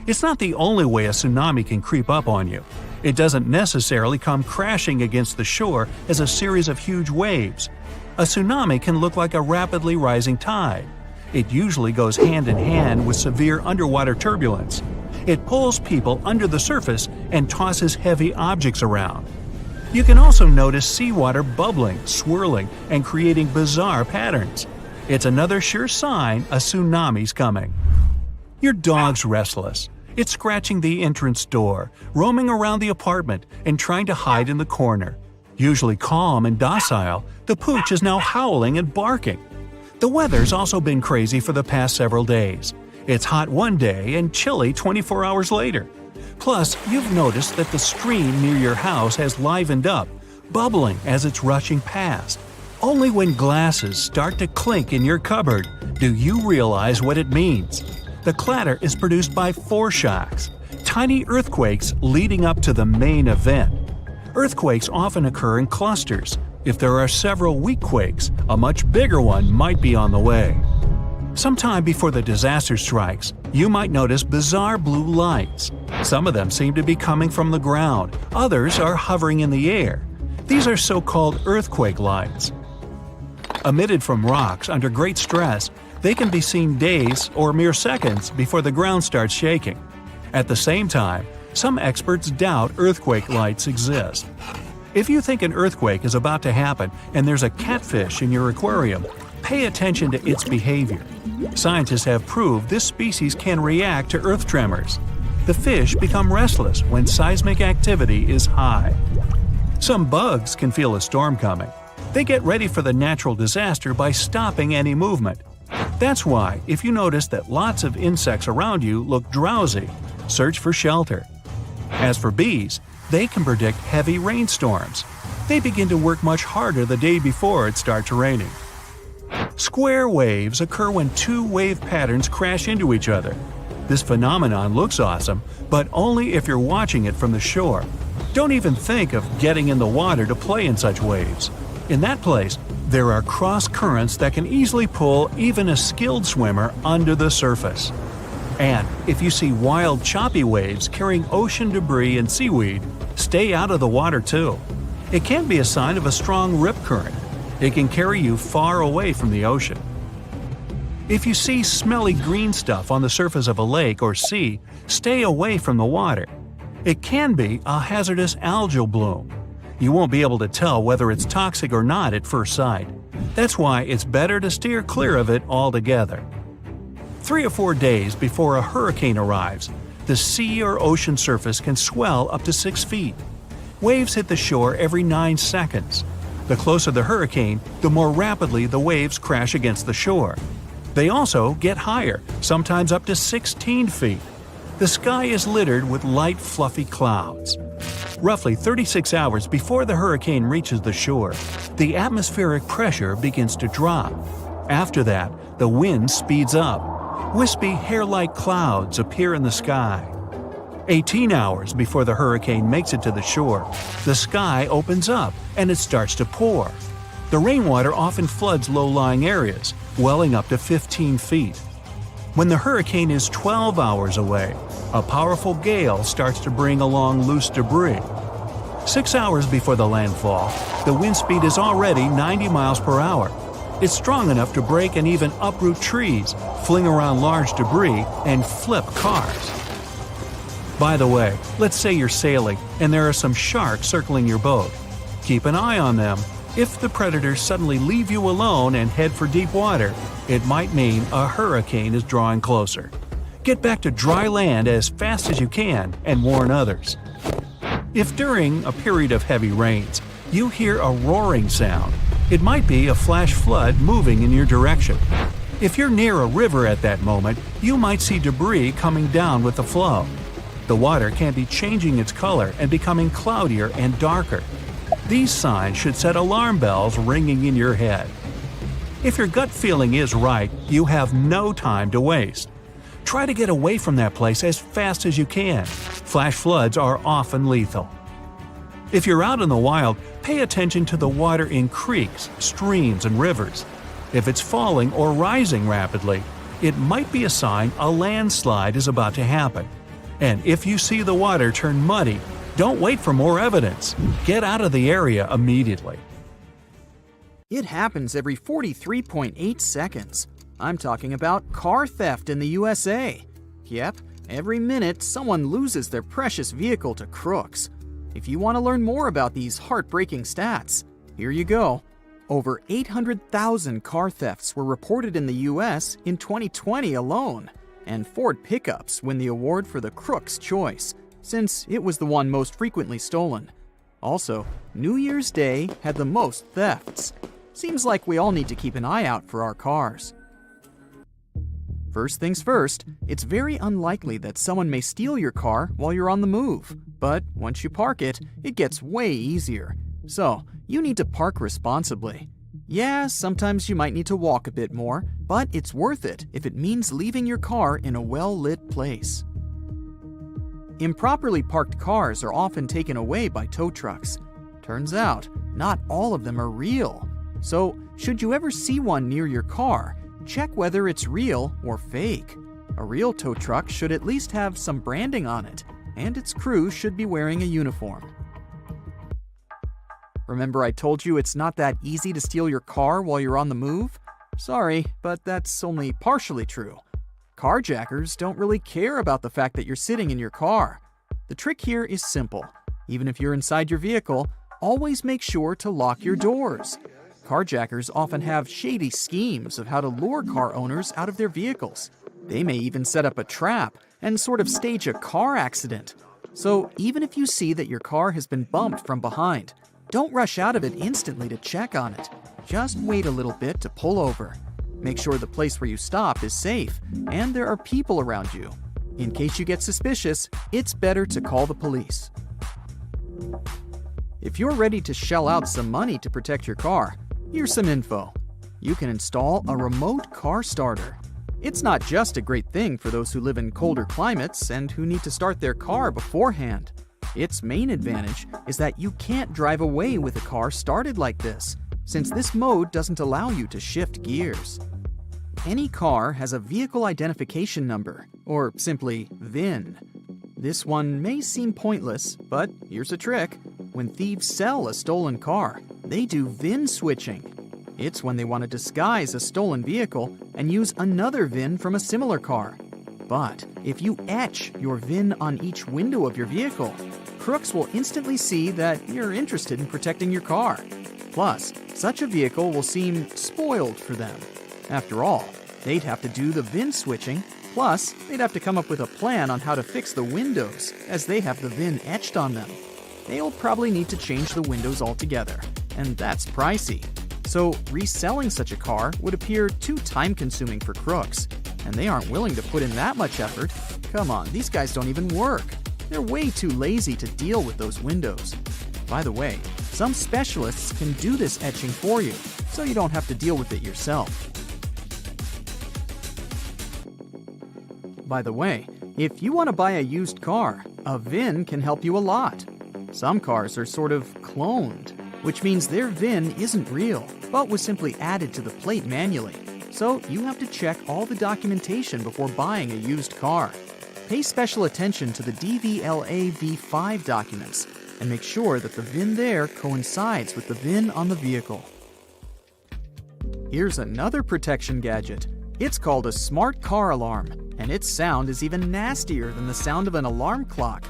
It's not the only way a tsunami can creep up on you. It doesn't necessarily come crashing against the shore as a series of huge waves. A tsunami can look like a rapidly rising tide. It usually goes hand in hand with severe underwater turbulence. It pulls people under the surface and tosses heavy objects around. You can also notice seawater bubbling, swirling, and creating bizarre patterns. It's another sure sign a tsunami's coming. Your dog's restless. It's scratching the entrance door, roaming around the apartment, and trying to hide in the corner. Usually calm and docile, the pooch is now howling and barking. The weather's also been crazy for the past several days. It's hot one day and chilly 24 hours later. Plus, you've noticed that the stream near your house has livened up, bubbling as it's rushing past. Only when glasses start to clink in your cupboard do you realize what it means. The clatter is produced by foreshocks, tiny earthquakes leading up to the main event. Earthquakes often occur in clusters. If there are several weak quakes, a much bigger one might be on the way. Sometime before the disaster strikes, you might notice bizarre blue lights. Some of them seem to be coming from the ground, others are hovering in the air. These are so-called earthquake lights. Emitted from rocks under great stress, they can be seen days or mere seconds before the ground starts shaking. At the same time, some experts doubt earthquake lights exist. If you think an earthquake is about to happen and there's a catfish in your aquarium, pay attention to its behavior. Scientists have proved this species can react to earth tremors. The fish become restless when seismic activity is high. Some bugs can feel a storm coming. They get ready for the natural disaster by stopping any movement. That's why, if you notice that lots of insects around you look drowsy, search for shelter. As for bees, they can predict heavy rainstorms. They begin to work much harder the day before it starts raining. Square waves occur when two wave patterns crash into each other. This phenomenon looks awesome, but only if you're watching it from the shore. Don't even think of getting in the water to play in such waves. In that place, there are cross currents that can easily pull even a skilled swimmer under the surface. And if you see wild, choppy waves carrying ocean debris and seaweed, stay out of the water too. It can be a sign of a strong rip current. It can carry you far away from the ocean. If you see smelly green stuff on the surface of a lake or sea, stay away from the water. It can be a hazardous algal bloom. You won't be able to tell whether it's toxic or not at first sight. That's why it's better to steer clear of it altogether. 3 or 4 days before a hurricane arrives, the sea or ocean surface can swell up to 6 feet. Waves hit the shore every 9 seconds. The closer the hurricane, the more rapidly the waves crash against the shore. They also get higher, sometimes up to 16 feet. The sky is littered with light, fluffy clouds. Roughly 36 hours before the hurricane reaches the shore, the atmospheric pressure begins to drop. After that, the wind speeds up. Wispy, hair-like clouds appear in the sky. 18 hours before the hurricane makes it to the shore, the sky opens up and it starts to pour. The rainwater often floods low-lying areas, welling up to 15 feet. When the hurricane is 12 hours away, a powerful gale starts to bring along loose debris. 6 hours before the landfall, the wind speed is already 90 miles per hour. It's strong enough to break and even uproot trees, fling around large debris, and flip cars. By the way, let's say you're sailing and there are some sharks circling your boat. Keep an eye on them. If the predators suddenly leave you alone and head for deep water, it might mean a hurricane is drawing closer. Get back to dry land as fast as you can and warn others. If during a period of heavy rains, you hear a roaring sound, it might be a flash flood moving in your direction. If you're near a river at that moment, you might see debris coming down with the flow. The water can be changing its color and becoming cloudier and darker. These signs should set alarm bells ringing in your head. If your gut feeling is right, you have no time to waste. Try to get away from that place as fast as you can. Flash floods are often lethal. If you're out in the wild, pay attention to the water in creeks, streams, and rivers. If it's falling or rising rapidly, it might be a sign a landslide is about to happen. And if you see the water turn muddy, don't wait for more evidence. Get out of the area immediately. It happens every 43.8 seconds. I'm talking about car theft in the USA. Yep, every minute someone loses their precious vehicle to crooks. If you want to learn more about these heartbreaking stats, here you go. Over 800,000 car thefts were reported in the US in 2020 alone, and Ford pickups win the award for the Crook's Choice, since it was the one most frequently stolen. Also, New Year's Day had the most thefts. Seems like we all need to keep an eye out for our cars. First things first, it's very unlikely that someone may steal your car while you're on the move. But once you park it, it gets way easier. So, you need to park responsibly. Yeah, sometimes you might need to walk a bit more, but it's worth it if it means leaving your car in a well-lit place. Improperly parked cars are often taken away by tow trucks. Turns out, not all of them are real. So, should you ever see one near your car, check whether it's real or fake. A real tow truck should at least have some branding on it, and its crew should be wearing a uniform. Remember I told you it's not that easy to steal your car while you're on the move? Sorry, but that's only partially true. Carjackers don't really care about the fact that you're sitting in your car. The trick here is simple. Even if you're inside your vehicle, always make sure to lock your doors. Carjackers often have shady schemes of how to lure car owners out of their vehicles. They may even set up a trap and sort of stage a car accident. So even if you see that your car has been bumped from behind, don't rush out of it instantly to check on it. Just wait a little bit to pull over. Make sure the place where you stop is safe and there are people around you. In case you get suspicious, it's better to call the police. If you're ready to shell out some money to protect your car, here's some info. You can install a remote car starter. It's not just a great thing for those who live in colder climates and who need to start their car beforehand. Its main advantage is that you can't drive away with a car started like this, since this mode doesn't allow you to shift gears. Any car has a vehicle identification number, or simply VIN. This one may seem pointless, but here's a trick. When thieves sell a stolen car, they do VIN switching. It's when they want to disguise a stolen vehicle and use another VIN from a similar car. But if you etch your VIN on each window of your vehicle, crooks will instantly see that you're interested in protecting your car. Plus, such a vehicle will seem spoiled for them. After all, they'd have to do the VIN switching, plus they'd have to come up with a plan on how to fix the windows as they have the VIN etched on them. They'll probably need to change the windows altogether, and that's pricey. So reselling such a car would appear too time-consuming for crooks, and they aren't willing to put in that much effort. Come on, these guys don't even work. They're way too lazy to deal with those windows. By the way, some specialists can do this etching for you, so you don't have to deal with it yourself. By the way, if you want to buy a used car, a VIN can help you a lot. Some cars are sort of cloned, which means their VIN isn't real, but was simply added to the plate manually. So you have to check all the documentation before buying a used car. Pay special attention to the DVLA V5 documents and make sure that the VIN there coincides with the VIN on the vehicle. Here's another protection gadget. It's called a smart car alarm, and its sound is even nastier than the sound of an alarm clock.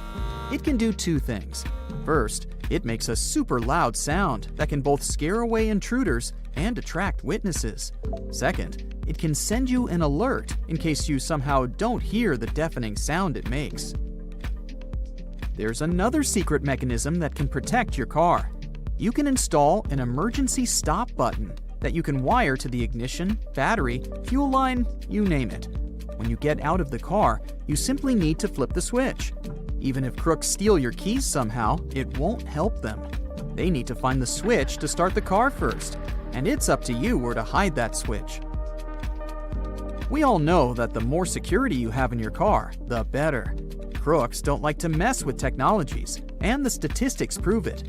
It can do two things. First, it makes a super loud sound that can both scare away intruders and attract witnesses. Second, it can send you an alert in case you somehow don't hear the deafening sound it makes. There's another secret mechanism that can protect your car. You can install an emergency stop button that you can wire to the ignition, battery, fuel line, you name it. When you get out of the car, you simply need to flip the switch. Even if crooks steal your keys somehow, it won't help them. They need to find the switch to start the car first, and it's up to you where to hide that switch. We all know that the more security you have in your car, the better. Crooks don't like to mess with technologies, and the statistics prove it.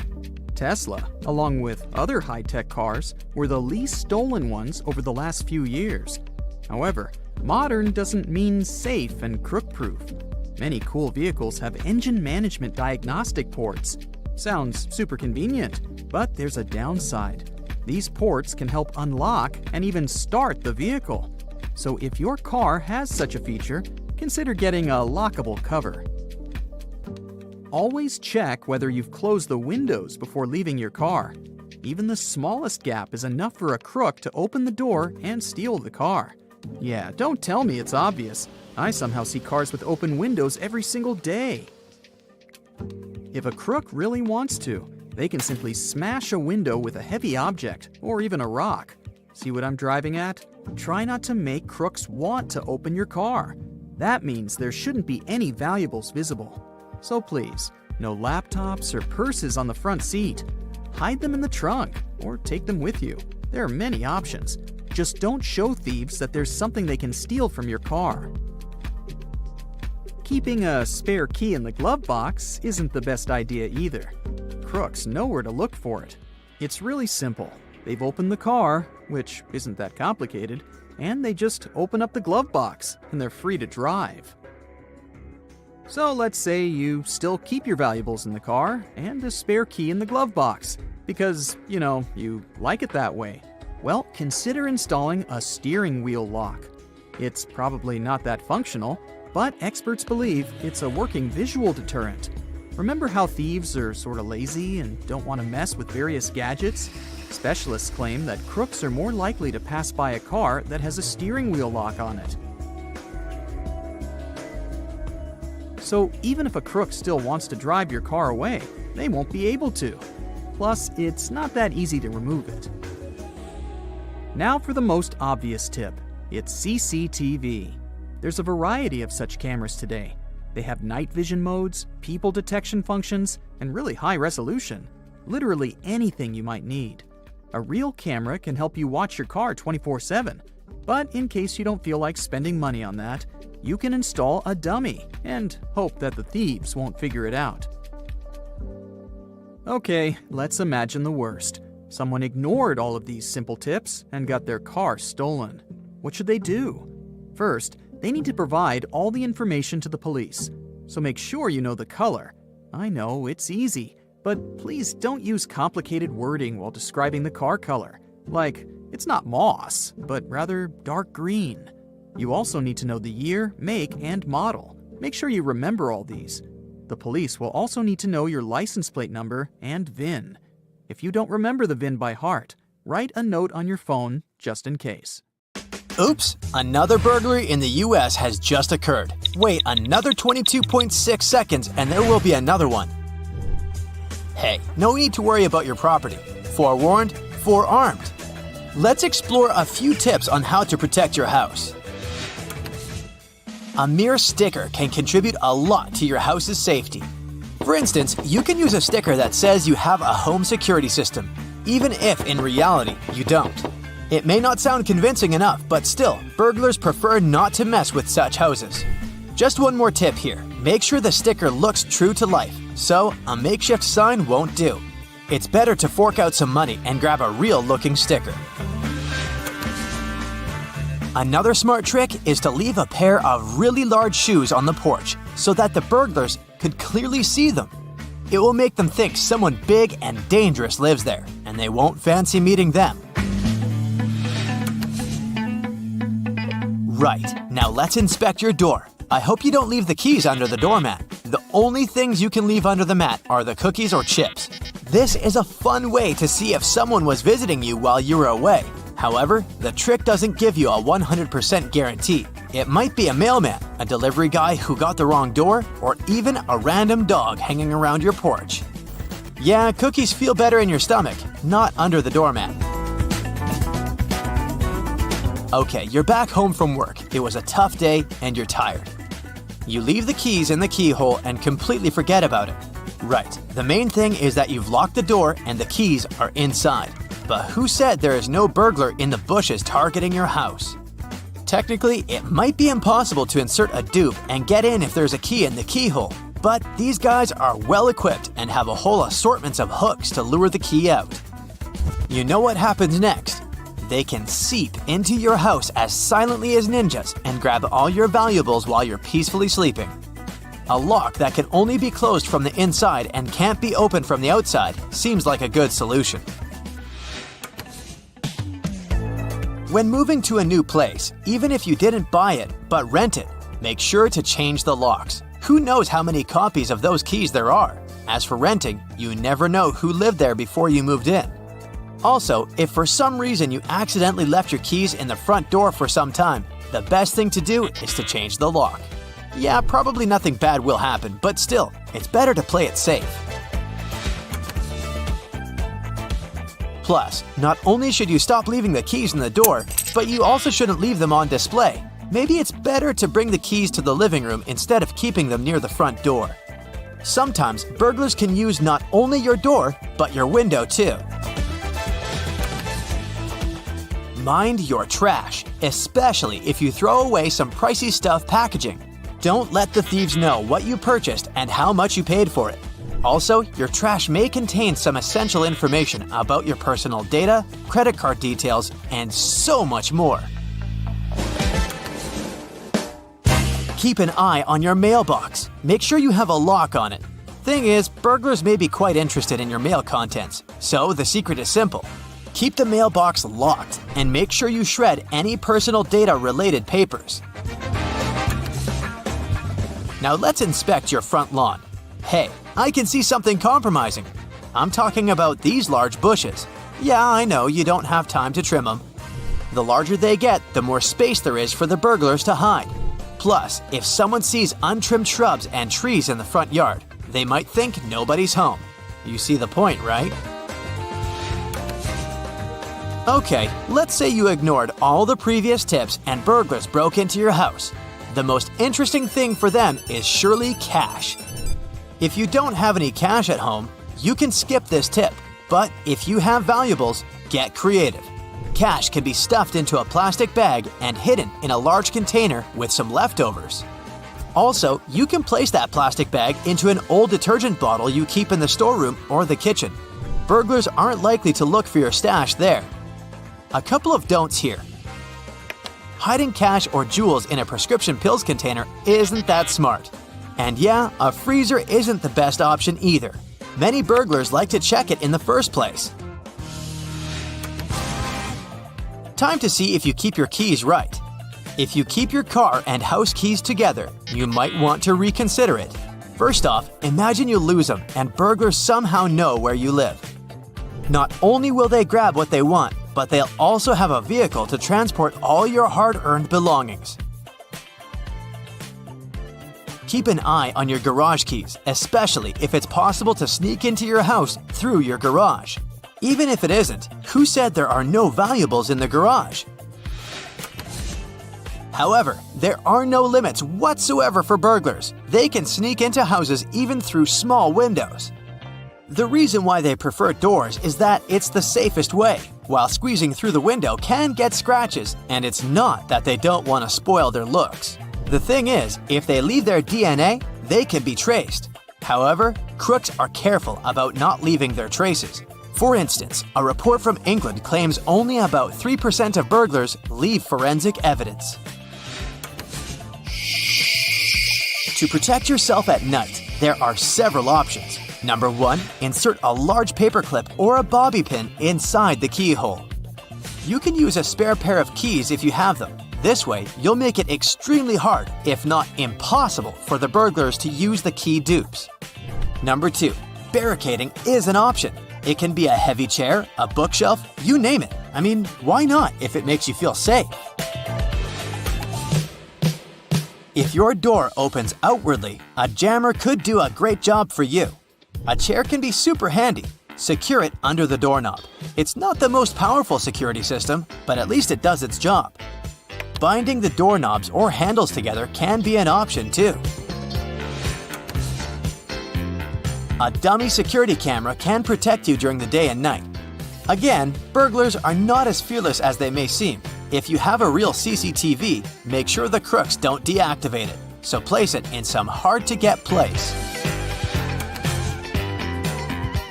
Tesla, along with other high-tech cars, were the least stolen ones over the last few years. However, modern doesn't mean safe and crook-proof. Many cool vehicles have engine management diagnostic ports. Sounds super convenient, but there's a downside. These ports can help unlock and even start the vehicle. So if your car has such a feature, consider getting a lockable cover. Always check whether you've closed the windows before leaving your car. Even the smallest gap is enough for a crook to open the door and steal the car. Yeah, don't tell me it's obvious. I somehow see cars with open windows every single day. If a crook really wants to, they can simply smash a window with a heavy object or even a rock. See what I'm driving at? Try not to make crooks want to open your car. That means there shouldn't be any valuables visible. So please, no laptops or purses on the front seat. Hide them in the trunk or take them with you. There are many options. Just don't show thieves that there's something they can steal from your car. Keeping a spare key in the glove box isn't the best idea either. Crooks know where to look for it. It's really simple. They've opened the car, which isn't that complicated, and they just open up the glove box, and they're free to drive. So let's say you still keep your valuables in the car and a spare key in the glove box, because, you like it that way. Well, consider installing a steering wheel lock. It's probably not that functional, but experts believe it's a working visual deterrent. Remember how thieves are sort of lazy and don't want to mess with various gadgets? Specialists claim that crooks are more likely to pass by a car that has a steering wheel lock on it. So even if a crook still wants to drive your car away, they won't be able to. Plus, it's not that easy to remove it. Now for the most obvious tip. It's CCTV. There's a variety of such cameras today. They have night vision modes, people detection functions, and really high resolution. Literally anything you might need. A real camera can help you watch your car 24/7. But in case you don't feel like spending money on that, you can install a dummy and hope that the thieves won't figure it out. Okay, let's imagine the worst. Someone ignored all of these simple tips and got their car stolen. What should they do? First, they need to provide all the information to the police. So make sure you know the color. I know, it's easy, but please don't use complicated wording while describing the car color. Like, it's not moss, but rather dark green. You also need to know the year, make, and model. Make sure you remember all these. The police will also need to know your license plate number and VIN. If you don't remember the VIN by heart, write a note on your phone just in case. Oops, another burglary in the US has just occurred. Wait another 22.6 seconds and there will be another one. Hey, no need to worry about your property. Forewarned, forearmed. Let's explore a few tips on how to protect your house. A mere sticker can contribute a lot to your house's safety. For instance, you can use a sticker that says you have a home security system, even if in reality you don't. It may not sound convincing enough, but still, burglars prefer not to mess with such houses. Just one more tip here. Make sure the sticker looks true to life, so a makeshift sign won't do. It's better to fork out some money and grab a real-looking sticker. Another smart trick is to leave a pair of really large shoes on the porch so that the burglars could clearly see them. It will make them think someone big and dangerous lives there, and they won't fancy meeting them. Right, now let's inspect your door. I hope you don't leave the keys under the doormat. The only things you can leave under the mat are the cookies or chips. This is a fun way to see if someone was visiting you while you were away. However, the trick doesn't give you a 100% guarantee. It might be a mailman, a delivery guy who got the wrong door, or even a random dog hanging around your porch. Yeah, cookies feel better in your stomach, not under the doormat. Okay, you're back home from work. It was a tough day and you're tired. You leave the keys in the keyhole and completely forget about it. Right, the main thing is that you've locked the door and the keys are inside. But who said there is no burglar in the bushes targeting your house? Technically, it might be impossible to insert a dupe and get in if there's a key in the keyhole. But these guys are well equipped and have a whole assortment of hooks to lure the key out. You know what happens next? They can seep into your house as silently as ninjas and grab all your valuables while you're peacefully sleeping. A lock that can only be closed from the inside and can't be opened from the outside seems like a good solution. When moving to a new place, even if you didn't buy it but rent it, make sure to change the locks. Who knows how many copies of those keys there are? As for renting, you never know who lived there before you moved in. Also, if for some reason you accidentally left your keys in the front door for some time, the best thing to do is to change the lock. Yeah, probably nothing bad will happen, but still, it's better to play it safe. Plus, not only should you stop leaving the keys in the door, but you also shouldn't leave them on display. Maybe it's better to bring the keys to the living room instead of keeping them near the front door. Sometimes, burglars can use not only your door, but your window too. Mind your trash, especially if you throw away some pricey stuff packaging. Don't let the thieves know what you purchased and how much you paid for it. Also, your trash may contain some essential information about your personal data, credit card details, and so much more. Keep an eye on your mailbox. Make sure you have a lock on it. Thing is, burglars may be quite interested in your mail contents, so the secret is simple. Keep the mailbox locked and make sure you shred any personal data-related papers. Now let's inspect your front lawn. Hey, I can see something compromising. I'm talking about these large bushes. Yeah, I know you don't have time to trim them. The larger they get, the more space there is for the burglars to hide. Plus, if someone sees untrimmed shrubs and trees in the front yard, they might think nobody's home. You see the point, right? Okay, let's say you ignored all the previous tips and burglars broke into your house. The most interesting thing for them is surely cash. If you don't have any cash at home, you can skip this tip. But if you have valuables, get creative. Cash can be stuffed into a plastic bag and hidden in a large container with some leftovers. Also, you can place that plastic bag into an old detergent bottle you keep in the storeroom or the kitchen. Burglars aren't likely to look for your stash there. A couple of don'ts here. Hiding cash or jewels in a prescription pills container isn't that smart. And yeah, a freezer isn't the best option either. Many burglars like to check it in the first place. Time to see if you keep your keys right. If you keep your car and house keys together, you might want to reconsider it. First off, imagine you lose them and burglars somehow know where you live. Not only will they grab what they want, but they'll also have a vehicle to transport all your hard-earned belongings. Keep an eye on your garage keys, especially if it's possible to sneak into your house through your garage. Even if it isn't, who said there are no valuables in the garage? However, there are no limits whatsoever for burglars. They can sneak into houses even through small windows. The reason why they prefer doors is that it's the safest way. While squeezing through the window can get scratches, and it's not that they don't want to spoil their looks. The thing is, if they leave their DNA, they can be traced. However, crooks are careful about not leaving their traces. For instance, a report from England claims only about 3% of burglars leave forensic evidence. To protect yourself at night, there are several options. Number 1, insert a large paperclip or a bobby pin inside the keyhole. You can use a spare pair of keys if you have them. This way, you'll make it extremely hard, if not impossible, for the burglars to use the key dupes. Number 2, barricading is an option. It can be a heavy chair, a bookshelf, you name it. I mean, why not if it makes you feel safe? If your door opens outwardly, a jammer could do a great job for you. A chair can be super handy. Secure it under the doorknob. It's not the most powerful security system, but at least it does its job. Binding the doorknobs or handles together can be an option too. A dummy security camera can protect you during the day and night. Again, burglars are not as fearless as they may seem. If you have a real CCTV, make sure the crooks don't deactivate it, so place it in some hard-to-get place.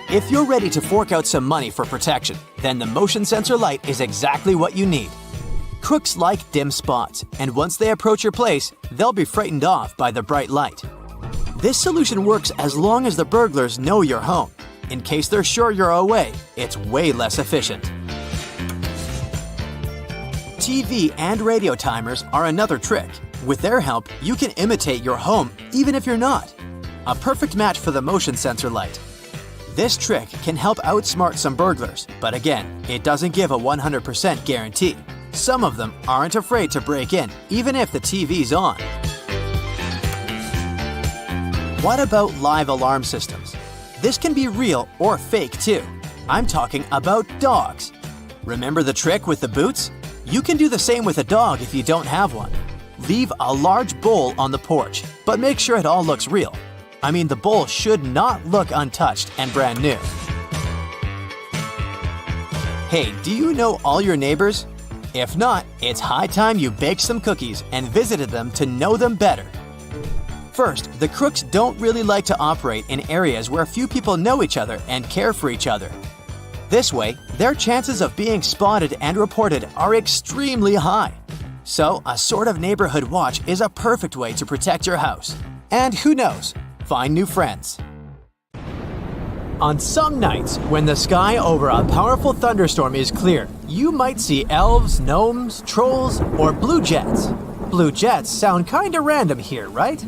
If you're ready to fork out some money for protection, then the motion sensor light is exactly what you need. Crooks like dim spots, and once they approach your place, they'll be frightened off by the bright light. This solution works as long as the burglars know you're home. In case they're sure you're away, it's way less efficient. TV and radio timers are another trick. With their help, you can imitate your home even if you're not. A perfect match for the motion sensor light. This trick can help outsmart some burglars, but again, it doesn't give a 100% guarantee. Some of them aren't afraid to break in, even if the TV's on. What about live alarm systems? This can be real or fake too. I'm talking about dogs. Remember the trick with the boots? You can do the same with a dog if you don't have one. Leave a large bowl on the porch, but make sure it all looks real. I mean, the bowl should not look untouched and brand new. Hey, do you know all your neighbors? If not, it's high time you baked some cookies and visited them to know them better. First, the crooks don't really like to operate in areas where few people know each other and care for each other. This way, their chances of being spotted and reported are extremely high. So, a sort of neighborhood watch is a perfect way to protect your house. And who knows? Find new friends. On some nights, when the sky over a powerful thunderstorm is clear, you might see elves, gnomes, trolls, or blue jets. Blue jets sound kinda random here, right?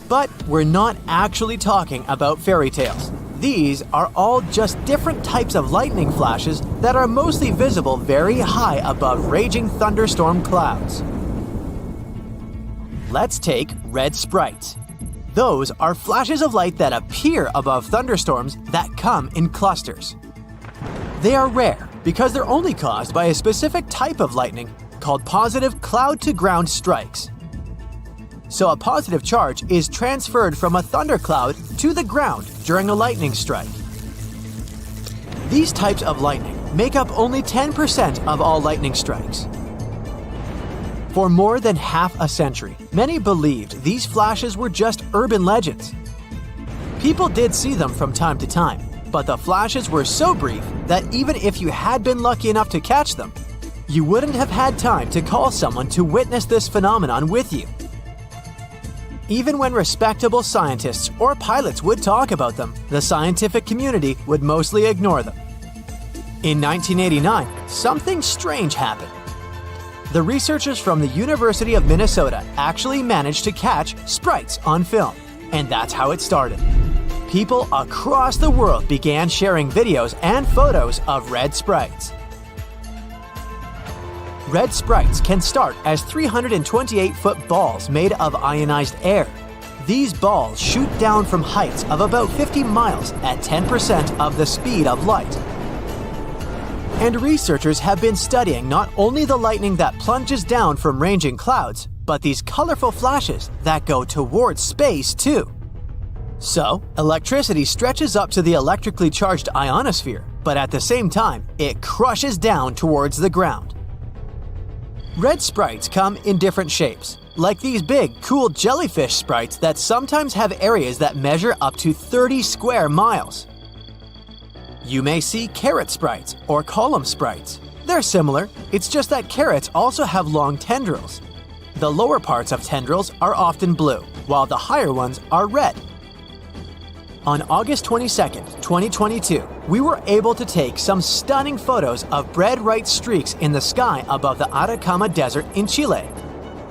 But we're not actually talking about fairy tales. These are all just different types of lightning flashes that are mostly visible very high above raging thunderstorm clouds. Let's take red sprites. Those are flashes of light that appear above thunderstorms that come in clusters. They are rare because they're only caused by a specific type of lightning called positive cloud-to-ground strikes. So a positive charge is transferred from a thundercloud to the ground during a lightning strike. These types of lightning make up only 10% of all lightning strikes. For more than half a century, many believed these flashes were just urban legends. People did see them from time to time, but the flashes were so brief that even if you had been lucky enough to catch them, you wouldn't have had time to call someone to witness this phenomenon with you. Even when respectable scientists or pilots would talk about them, the scientific community would mostly ignore them. In 1989, something strange happened. The researchers from the University of Minnesota actually managed to catch sprites on film, and that's how it started. People across the world began sharing videos and photos of red sprites. Red sprites can start as 328-foot balls made of ionized air. These balls shoot down from heights of about 50 miles at 10% of the speed of light. And researchers have been studying not only the lightning that plunges down from ranging clouds, but these colorful flashes that go towards space too. So, electricity stretches up to the electrically charged ionosphere, but at the same time, it crushes down towards the ground. Red sprites come in different shapes, like these big, cool jellyfish sprites that sometimes have areas that measure up to 30 square miles. You may see carrot sprites or column sprites. They're similar, it's just that carrots also have long tendrils. The lower parts of tendrils are often blue, while the higher ones are red. On August 22, 2022, we were able to take some stunning photos of red-white streaks in the sky above the Atacama Desert in Chile.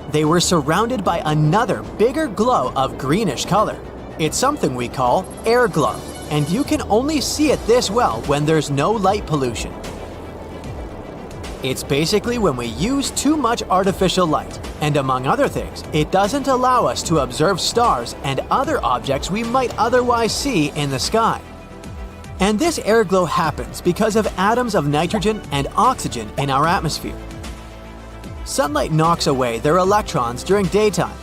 They were surrounded by another bigger glow of greenish color. It's something we call air glow, and you can only see it this well when there's no light pollution. It's basically when we use too much artificial light, and among other things, it doesn't allow us to observe stars and other objects we might otherwise see in the sky. And this air glow happens because of atoms of nitrogen and oxygen in our atmosphere. Sunlight knocks away their electrons during daytime.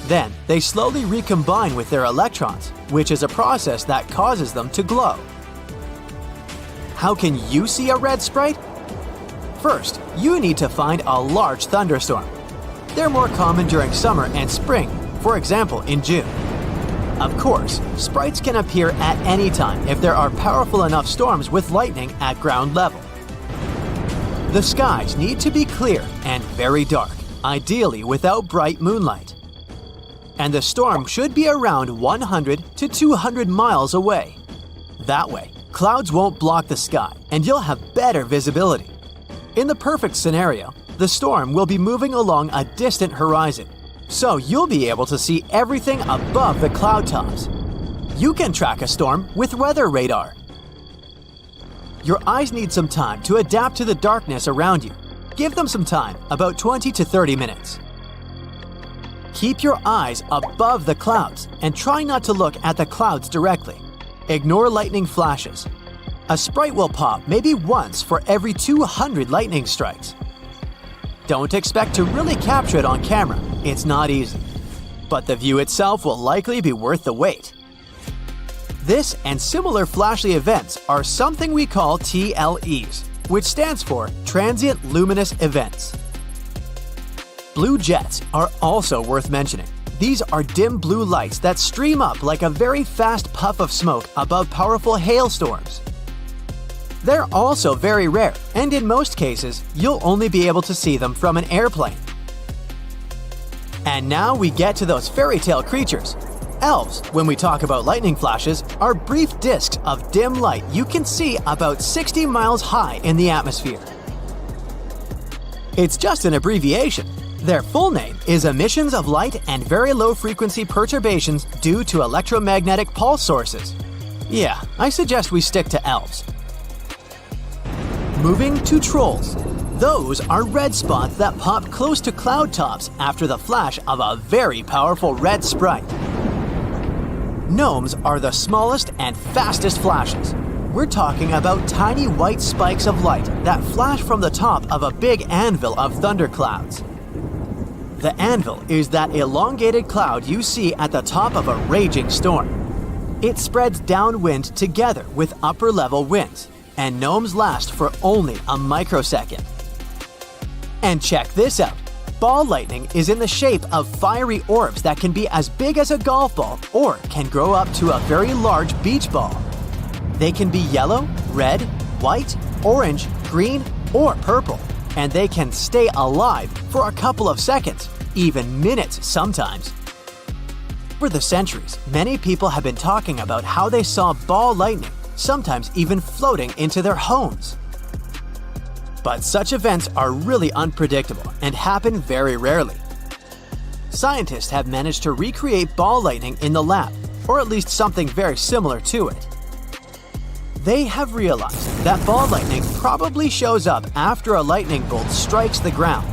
Then, they slowly recombine with their electrons, which is a process that causes them to glow. How can you see a red sprite? First, you need to find a large thunderstorm. They're more common during summer and spring, for example in June. Of course, sprites can appear at any time if there are powerful enough storms with lightning at ground level. The skies need to be clear and very dark, ideally without bright moonlight. And the storm should be around 100 to 200 miles away. That way, clouds won't block the sky and you'll have better visibility. In the perfect scenario, the storm will be moving along a distant horizon, so you'll be able to see everything above the cloud tops. You can track a storm with weather radar. Your eyes need some time to adapt to the darkness around you. Give them some time, about 20 to 30 minutes. Keep your eyes above the clouds and try not to look at the clouds directly. Ignore lightning flashes. A sprite will pop maybe once for every 200 lightning strikes. Don't expect to really capture it on camera, it's not easy. But the view itself will likely be worth the wait. This and similar flashy events are something we call TLEs, which stands for Transient Luminous Events. Blue jets are also worth mentioning. These are dim blue lights that stream up like a very fast puff of smoke above powerful hailstorms. They're also very rare, and in most cases, you'll only be able to see them from an airplane. And now we get to those fairy tale creatures. Elves, when we talk about lightning flashes, are brief discs of dim light you can see about 60 miles high in the atmosphere. It's just an abbreviation. Their full name is emissions of light and very low frequency perturbations due to electromagnetic pulse sources. Yeah, I suggest we stick to elves. Moving to trolls. Those are red spots that pop close to cloud tops after the flash of a very powerful red sprite. Gnomes are the smallest and fastest flashes. We're talking about tiny white spikes of light that flash from the top of a big anvil of thunderclouds. The anvil is that elongated cloud you see at the top of a raging storm. It spreads downwind together with upper-level winds, and gnomes last for only a microsecond. And check this out. Ball lightning is in the shape of fiery orbs that can be as big as a golf ball or can grow up to a very large beach ball. They can be yellow, red, white, orange, green, or purple, and they can stay alive for a couple of seconds, even minutes sometimes. For the centuries, many people have been talking about how they saw ball lightning, sometimes even floating into their homes. But such events are really unpredictable and happen very rarely. Scientists have managed to recreate ball lightning in the lab, or at least something very similar to it. They have realized that ball lightning probably shows up after a lightning bolt strikes the ground.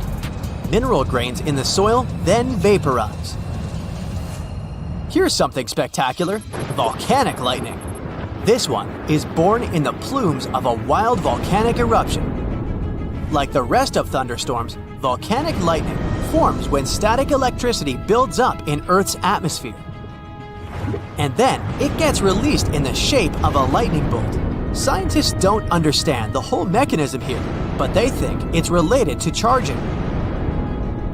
Mineral grains in the soil then vaporize. Here's something spectacular: volcanic lightning. This one is born in the plumes of a wild volcanic eruption. Like the rest of thunderstorms, volcanic lightning forms when static electricity builds up in Earth's atmosphere. And then it gets released in the shape of a lightning bolt. Scientists don't understand the whole mechanism here, but they think it's related to charging.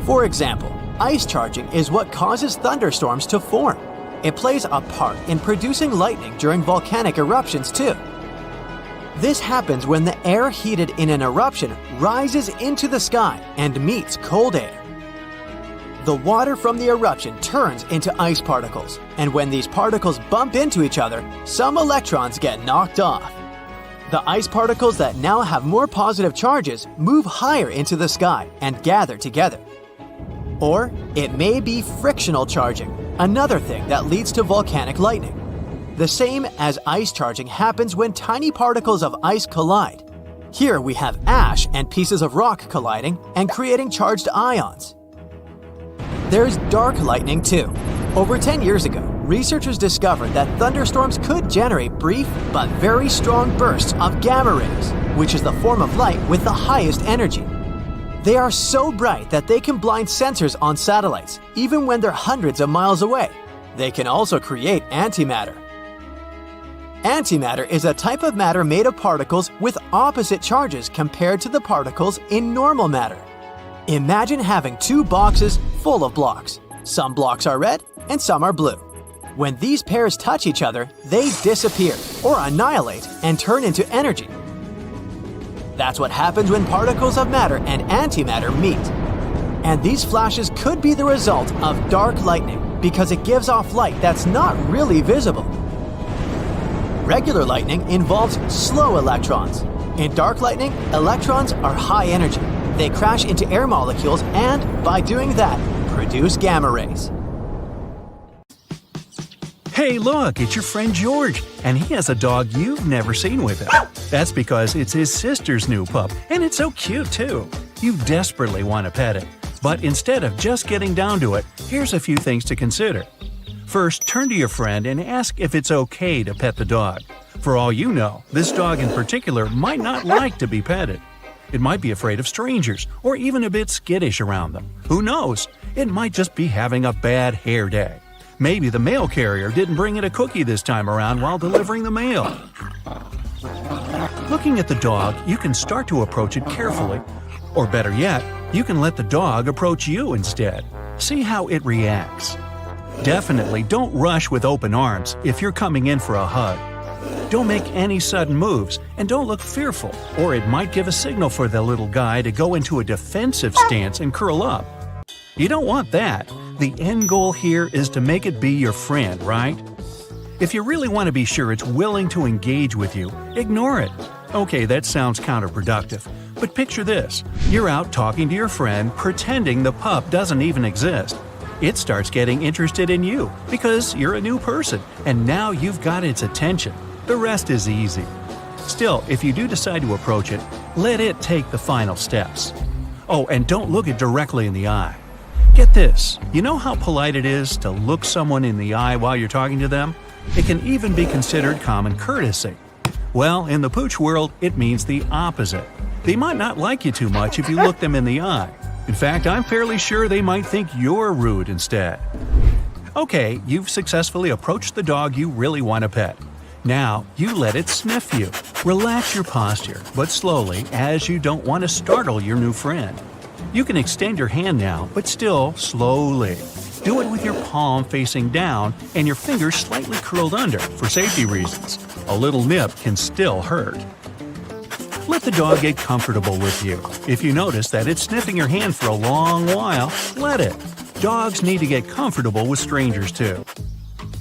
For example, ice charging is what causes thunderstorms to form. It plays a part in producing lightning during volcanic eruptions too. This happens when the air heated in an eruption rises into the sky and meets cold air. The water from the eruption turns into ice particles, and when these particles bump into each other, some electrons get knocked off. The ice particles that now have more positive charges move higher into the sky and gather together. Or it may be frictional charging, another thing that leads to volcanic lightning. The same as ice charging happens when tiny particles of ice collide. Here we have ash and pieces of rock colliding and creating charged ions. There's dark lightning too. Over 10 years ago, researchers discovered that thunderstorms could generate brief but very strong bursts of gamma rays, which is the form of light with the highest energy. They are so bright that they can blind sensors on satellites, even when they're hundreds of miles away. They can also create antimatter. Antimatter is a type of matter made of particles with opposite charges compared to the particles in normal matter. Imagine having two boxes full of blocks. Some blocks are red and some are blue. When these pairs touch each other, they disappear or annihilate and turn into energy. That's what happens when particles of matter and antimatter meet. And these flashes could be the result of dark lightning because it gives off light that's not really visible. Regular lightning involves slow electrons. In dark lightning, electrons are high energy. They crash into air molecules and, by doing that, produce gamma rays. Hey, look, it's your friend George, and he has a dog you've never seen with him. That's because it's his sister's new pup, and it's so cute too. You desperately want to pet it. But instead of just getting down to it, here's a few things to consider. First, turn to your friend and ask if it's okay to pet the dog. For all you know, this dog in particular might not like to be petted. It might be afraid of strangers, or even a bit skittish around them. Who knows? It might just be having a bad hair day. Maybe the mail carrier didn't bring it a cookie this time around while delivering the mail. Looking at the dog, you can start to approach it carefully. Or better yet, you can let the dog approach you instead. See how it reacts. Definitely don't rush with open arms if you're coming in for a hug. Don't make any sudden moves, and don't look fearful, or it might give a signal for the little guy to go into a defensive stance and curl up. You don't want that. The end goal here is to make it be your friend, right? If you really want to be sure it's willing to engage with you, ignore it. Okay, that sounds counterproductive, but picture this. You're out talking to your friend, pretending the pup doesn't even exist. It starts getting interested in you because you're a new person, and now you've got its attention. The rest is easy. Still, if you do decide to approach it, let it take the final steps. Oh, and don't look it directly in the eye. Get this, you know how polite it is to look someone in the eye while you're talking to them? It can even be considered common courtesy. Well, in the pooch world, it means the opposite. They might not like you too much if you look them in the eye. In fact, I'm fairly sure they might think you're rude instead. Okay, you've successfully approached the dog you really want to pet. Now, you let it sniff you. Relax your posture, but slowly, as you don't want to startle your new friend. You can extend your hand now, but still slowly. Do it with your palm facing down and your fingers slightly curled under for safety reasons. A little nip can still hurt. Let the dog get comfortable with you. If you notice that it's sniffing your hand for a long while, let it. Dogs need to get comfortable with strangers too.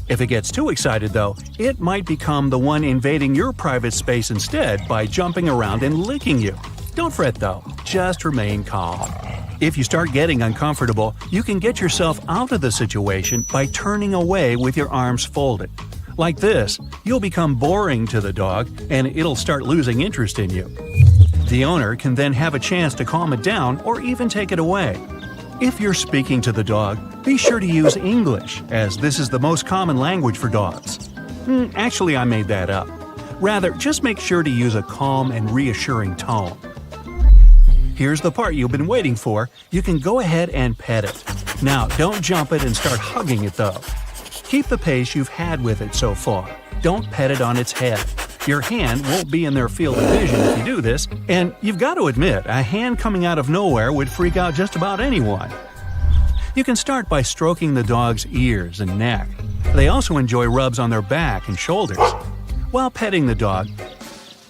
If it gets too excited though, it might become the one invading your private space instead by jumping around and licking you. Don't fret though, just remain calm. If you start getting uncomfortable, you can get yourself out of the situation by turning away with your arms folded. Like this, you'll become boring to the dog and it'll start losing interest in you. The owner can then have a chance to calm it down or even take it away. If you're speaking to the dog, be sure to use English, as this is the most common language for dogs. Actually, I made that up. Rather, just make sure to use a calm and reassuring tone. Here's the part you've been waiting for. You can go ahead and pet it. Now, don't jump it and start hugging it though. Keep the pace you've had with it so far. Don't pet it on its head. Your hand won't be in their field of vision if you do this, and you've got to admit, a hand coming out of nowhere would freak out just about anyone. You can start by stroking the dog's ears and neck. They also enjoy rubs on their back and shoulders. While petting the dog,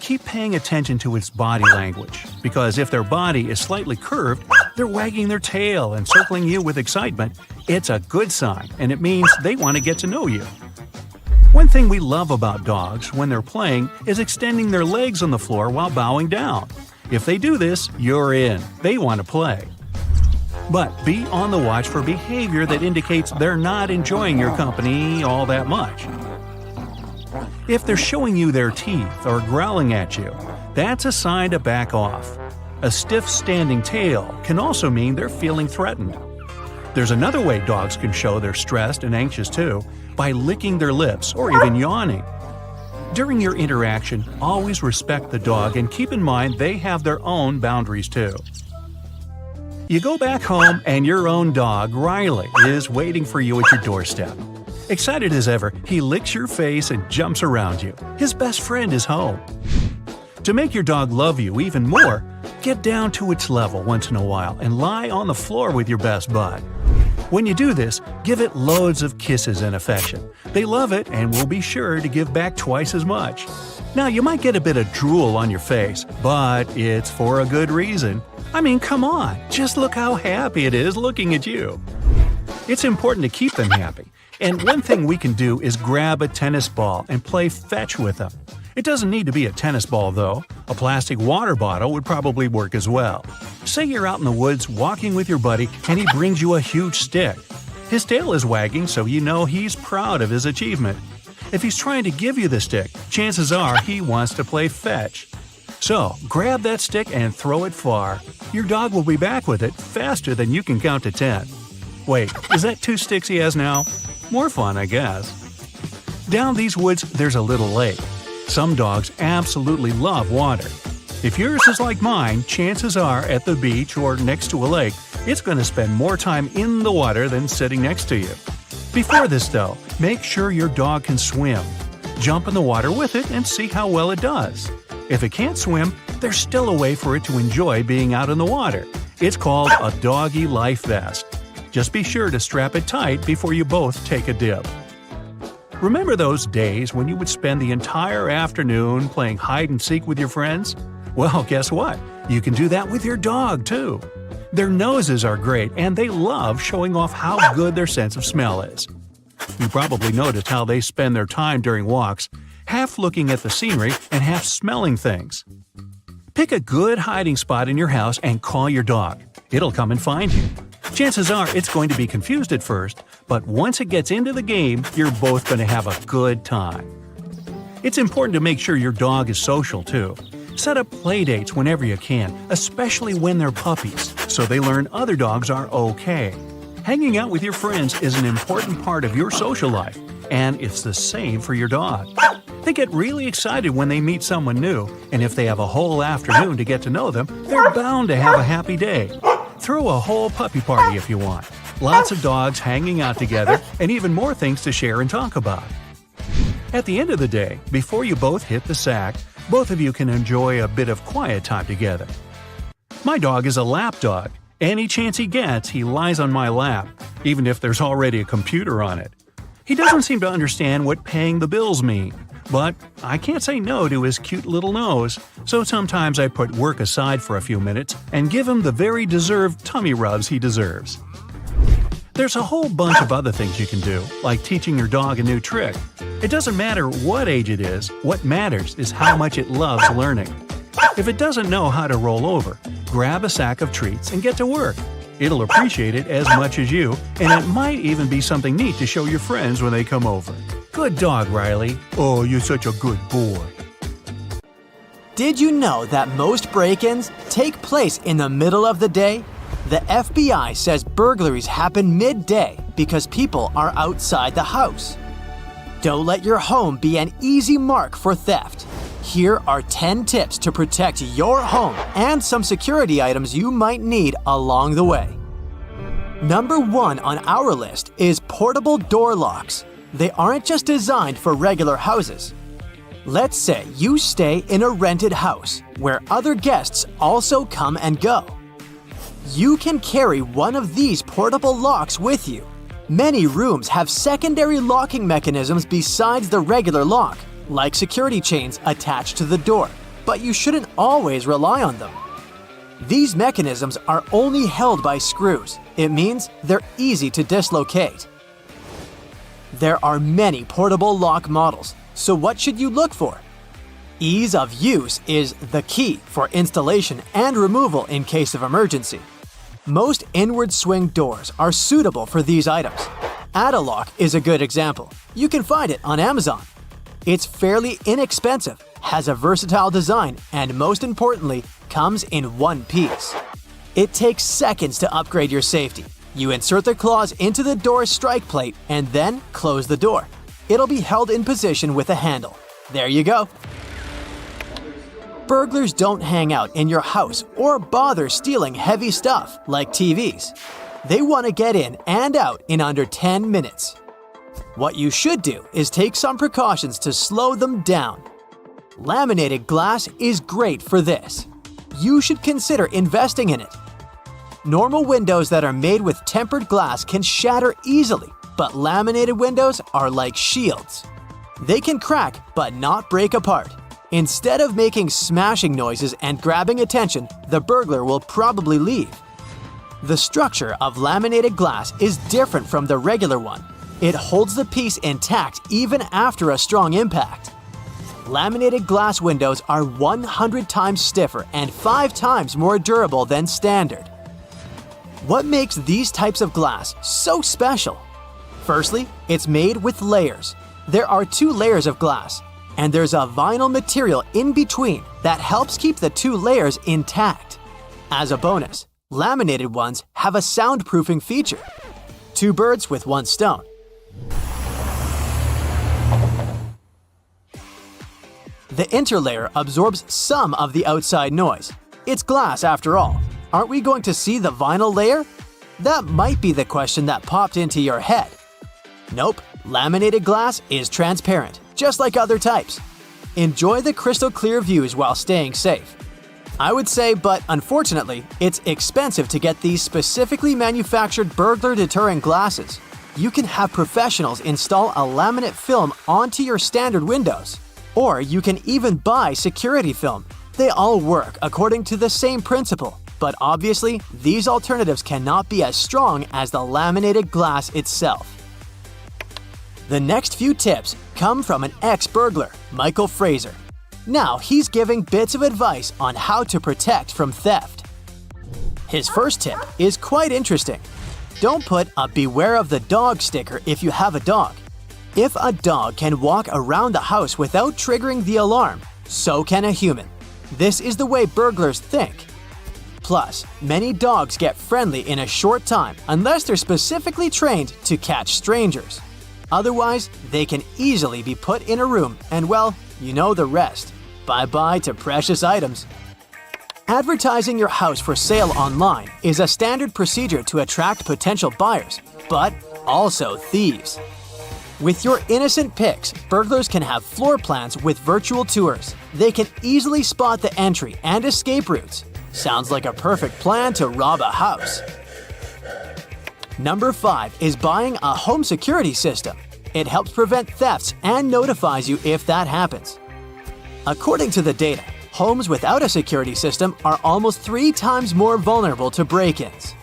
keep paying attention to its body language, because if their body is slightly curved, they're wagging their tail and circling you with excitement. It's a good sign, and it means they want to get to know you. One thing we love about dogs when they're playing is extending their legs on the floor while bowing down. If they do this, you're in. They want to play. But be on the watch for behavior that indicates they're not enjoying your company all that much. If they're showing you their teeth or growling at you, that's a sign to back off. A stiff standing tail can also mean they're feeling threatened. There's another way dogs can show they're stressed and anxious too, by licking their lips or even yawning. During your interaction, always respect the dog and keep in mind they have their own boundaries too. You go back home and your own dog, Riley, is waiting for you at your doorstep. Excited as ever, he licks your face and jumps around you. His best friend is home. To make your dog love you even more, get down to its level once in a while and lie on the floor with your best bud. When you do this, give it loads of kisses and affection. They love it and will be sure to give back twice as much. Now, you might get a bit of drool on your face, but it's for a good reason. I mean, come on, just look how happy it is looking at you. It's important to keep them happy, and one thing we can do is grab a tennis ball and play fetch with them. It doesn't need to be a tennis ball, though. A plastic water bottle would probably work as well. Say you're out in the woods walking with your buddy and he brings you a huge stick. His tail is wagging, so you know he's proud of his achievement. If he's trying to give you the stick, chances are he wants to play fetch. So, grab that stick and throw it far. Your dog will be back with it faster than you can count to 10. Wait, is that 2 sticks he has now? More fun, I guess. Down these woods, there's a little lake. Some dogs absolutely love water. If yours is like mine, chances are at the beach or next to a lake, it's going to spend more time in the water than sitting next to you. Before this, though, make sure your dog can swim. Jump in the water with it and see how well it does. If it can't swim, there's still a way for it to enjoy being out in the water. It's called a doggy life vest. Just be sure to strap it tight before you both take a dip. Remember those days when you would spend the entire afternoon playing hide-and-seek with your friends? Well, guess what? You can do that with your dog, too. Their noses are great, and they love showing off how good their sense of smell is. You probably noticed how they spend their time during walks, half looking at the scenery and half smelling things. Pick a good hiding spot in your house and call your dog. It'll come and find you. Chances are it's going to be confused at first, but once it gets into the game, you're both going to have a good time. It's important to make sure your dog is social, too. Set up play dates whenever you can, especially when they're puppies, so they learn other dogs are okay. Hanging out with your friends is an important part of your social life, and it's the same for your dog. They get really excited when they meet someone new, and if they have a whole afternoon to get to know them, they're bound to have a happy day. Throw a whole puppy party if you want. Lots of dogs hanging out together, and even more things to share and talk about. At the end of the day, before you both hit the sack, both of you can enjoy a bit of quiet time together. My dog is a lap dog. Any chance he gets, he lies on my lap, even if there's already a computer on it. He doesn't seem to understand what paying the bills mean, but I can't say no to his cute little nose, so sometimes I put work aside for a few minutes and give him the very deserved tummy rubs he deserves. There's a whole bunch of other things you can do, like teaching your dog a new trick. It doesn't matter what age it is, what matters is how much it loves learning. If it doesn't know how to roll over, grab a sack of treats and get to work. It'll appreciate it as much as you, and it might even be something neat to show your friends when they come over. Good dog, Riley. Oh, you're such a good boy. Did you know that most break-ins take place in the middle of the day? The FBI says burglaries happen midday because people are outside the house. Don't let your home be an easy mark for theft. Here are 10 tips to protect your home and some security items you might need along the way. Number 1 on our list is portable door locks. They aren't just designed for regular houses. Let's say you stay in a rented house where other guests also come and go. You can carry one of these portable locks with you. Many rooms have secondary locking mechanisms besides the regular lock, like security chains attached to the door, but you shouldn't always rely on them. These mechanisms are only held by screws. It means they're easy to dislocate. There are many portable lock models, so what should you look for? Ease of use is the key for installation and removal in case of emergency. Most inward swing doors are suitable for these items. Add-A-Lock is a good example. You can find it on Amazon. It's fairly inexpensive, has a versatile design, and most importantly, comes in one piece. It takes seconds to upgrade your safety. You insert the claws into the door's strike plate and then close the door. It'll be held in position with a handle. There you go. Burglars don't hang out in your house or bother stealing heavy stuff like TVs. They want to get in and out in under 10 minutes. What you should do is take some precautions to slow them down. Laminated glass is great for this. You should consider investing in it. Normal windows that are made with tempered glass can shatter easily, but laminated windows are like shields. They can crack but not break apart. Instead of making smashing noises and grabbing attention, the burglar will probably leave. The structure of laminated glass is different from the regular one. It holds the piece intact even after a strong impact. Laminated glass windows are 100 times stiffer and 5 times more durable than standard. What makes these types of glass so special? Firstly, it's made with layers. There are 2 layers of glass, and there's a vinyl material in between that helps keep the 2 layers intact. As a bonus, laminated ones have a soundproofing feature. 2 birds with 1 stone. The interlayer absorbs some of the outside noise. It's glass after all. Aren't we going to see the vinyl layer? That might be the question that popped into your head. Nope, laminated glass is transparent, just like other types. Enjoy the crystal clear views while staying safe. I would say, but unfortunately, it's expensive to get these specifically manufactured burglar deterrent glasses. You can have professionals install a laminate film onto your standard windows. Or you can even buy security film. They all work according to the same principle, but obviously, these alternatives cannot be as strong as the laminated glass itself. The next few tips come from an ex-burglar, Michael Fraser. Now he's giving bits of advice on how to protect from theft. His first tip is quite interesting. Don't put a "Beware of the dog" sticker if you have a dog. If a dog can walk around the house without triggering the alarm, so can a human. This is the way burglars think. Plus, many dogs get friendly in a short time unless they're specifically trained to catch strangers. Otherwise, they can easily be put in a room and, well, you know the rest. Bye-bye to precious items. Advertising your house for sale online is a standard procedure to attract potential buyers, but also thieves. With your innocent pics, burglars can have floor plans with virtual tours. They can easily spot the entry and escape routes. Sounds like a perfect plan to rob a house. Number 5 is buying a home security system. It helps prevent thefts and notifies you if that happens. According to the data, homes without a security system are almost 3 times more vulnerable to break-ins.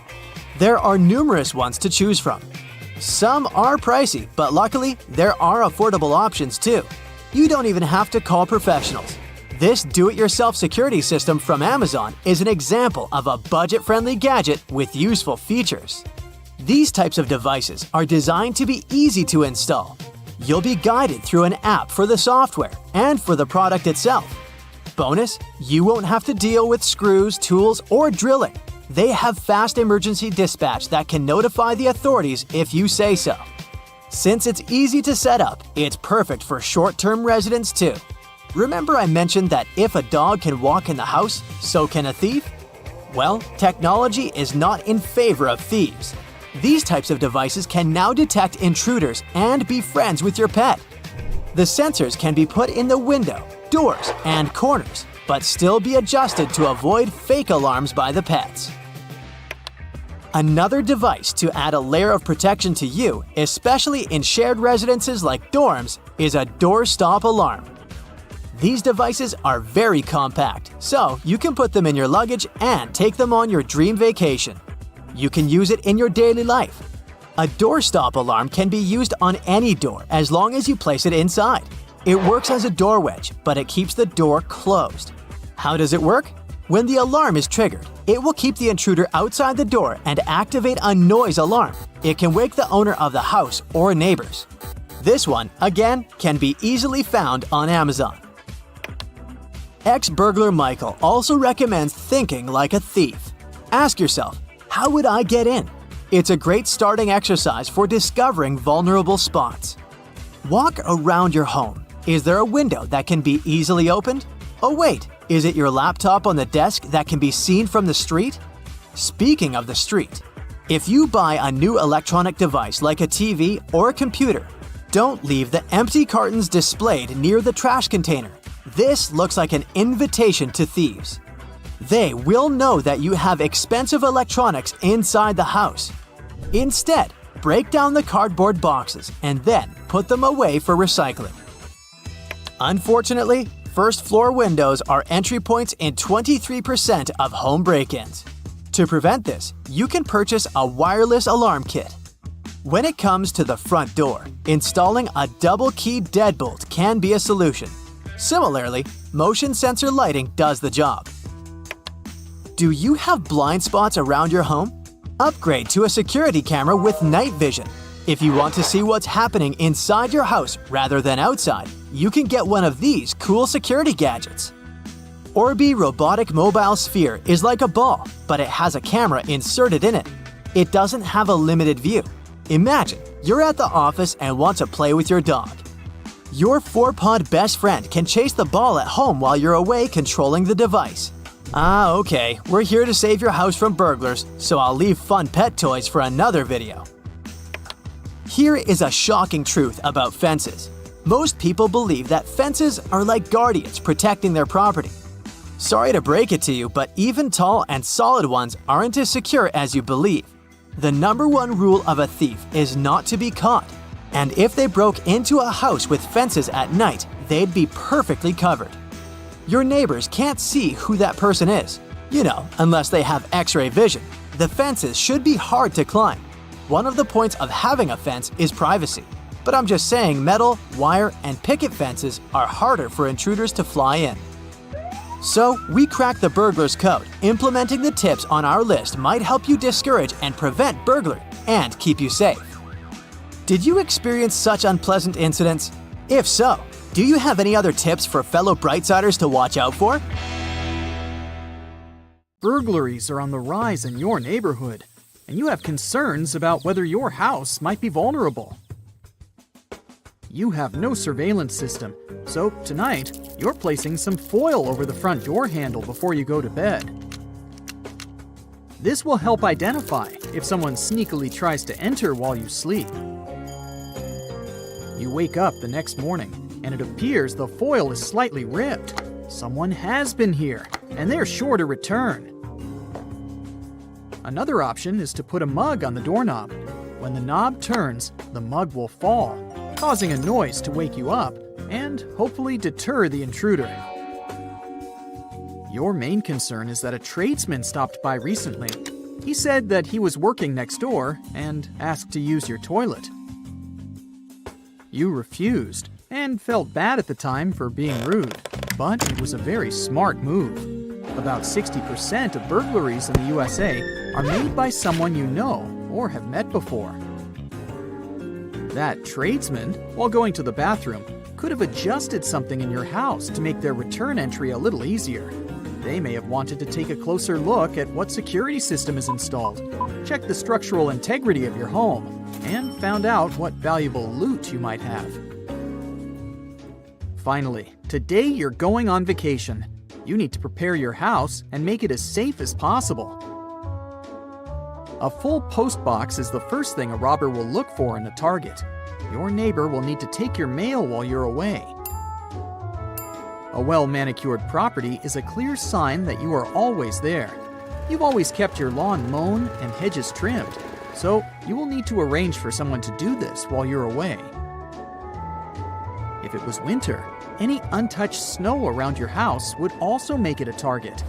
There are numerous ones to choose from. Some are pricey, but luckily, there are affordable options too. You don't even have to call professionals. This do-it-yourself security system from Amazon is an example of a budget-friendly gadget with useful features. These types of devices are designed to be easy to install. You'll be guided through an app for the software and for the product itself. Bonus, you won't have to deal with screws, tools, or drilling. They have fast emergency dispatch that can notify the authorities if you say so. Since it's easy to set up, it's perfect for short-term residents too. Remember I mentioned that if a dog can walk in the house, so can a thief? Well, technology is not in favor of thieves. These types of devices can now detect intruders and be friends with your pet. The sensors can be put in the window, doors, and corners, but still be adjusted to avoid fake alarms by the pets. Another device to add a layer of protection to you, especially in shared residences like dorms, is a doorstop alarm. These devices are very compact, so you can put them in your luggage and take them on your dream vacation. You can use it in your daily life. A doorstop alarm can be used on any door as long as you place it inside. It works as a door wedge, but it keeps the door closed. How does it work? When the alarm is triggered, it will keep the intruder outside the door and activate a noise alarm. It can wake the owner of the house or neighbors. This one, again, can be easily found on Amazon. Ex-burglar Michael also recommends thinking like a thief. Ask yourself, how would I get in? It's a great starting exercise for discovering vulnerable spots. Walk around your home. Is there a window that can be easily opened? Oh wait, is it your laptop on the desk that can be seen from the street? Speaking of the street, if you buy a new electronic device like a TV or a computer, don't leave the empty cartons displayed near the trash container. This looks like an invitation to thieves. They will know that you have expensive electronics inside the house. Instead, break down the cardboard boxes and then put them away for recycling. Unfortunately, first-floor windows are entry points in 23% of home break-ins. To prevent this, you can purchase a wireless alarm kit. When it comes to the front door, installing a double-key deadbolt can be a solution. Similarly, motion sensor lighting does the job. Do you have blind spots around your home? Upgrade to a security camera with night vision. If you want to see what's happening inside your house rather than outside, you can get one of these cool security gadgets. Orbi Robotic Mobile Sphere is like a ball, but it has a camera inserted in it. It doesn't have a limited view. Imagine you're at the office and want to play with your dog. Your four-pawed best friend can chase the ball at home while you're away controlling the device. Ah, okay, we're here to save your house from burglars, so I'll leave fun pet toys for another video. Here is a shocking truth about fences. Most people believe that fences are like guardians protecting their property. Sorry to break it to you, but even tall and solid ones aren't as secure as you believe. The number one rule of a thief is not to be caught. And if they broke into a house with fences at night, they'd be perfectly covered. Your neighbors can't see who that person is. You know, unless they have X-ray vision. The fences should be hard to climb. One of the points of having a fence is privacy. But I'm just saying metal, wire, and picket fences are harder for intruders to fly in. So, we cracked the burglar's code. Implementing the tips on our list might help you discourage and prevent burglary and keep you safe. Did you experience such unpleasant incidents? If so, do you have any other tips for fellow Brightsiders to watch out for? Burglaries are on the rise in your neighborhood, and you have concerns about whether your house might be vulnerable. You have no surveillance system, so tonight you're placing some foil over the front door handle before you go to bed. This will help identify if someone sneakily tries to enter while you sleep. You wake up the next morning, and it appears the foil is slightly ripped. Someone has been here, and they're sure to return. Another option is to put a mug on the doorknob. When the knob turns, the mug will fall, causing a noise to wake you up and hopefully deter the intruder. Your main concern is that a tradesman stopped by recently. He said that he was working next door and asked to use your toilet. You refused and felt bad at the time for being rude, but it was a very smart move. About 60% of burglaries in the USA are made by someone you know or have met before. That tradesman, while going to the bathroom, could have adjusted something in your house to make their return entry a little easier. They may have wanted to take a closer look at what security system is installed, check the structural integrity of your home, and found out what valuable loot you might have. Finally, today you're going on vacation. You need to prepare your house and make it as safe as possible. A full post box is the first thing a robber will look for in a target. Your neighbor will need to take your mail while you're away. A well-manicured property is a clear sign that you are always there. You've always kept your lawn mown and hedges trimmed, so you will need to arrange for someone to do this while you're away. If it was winter, any untouched snow around your house would also make it a target.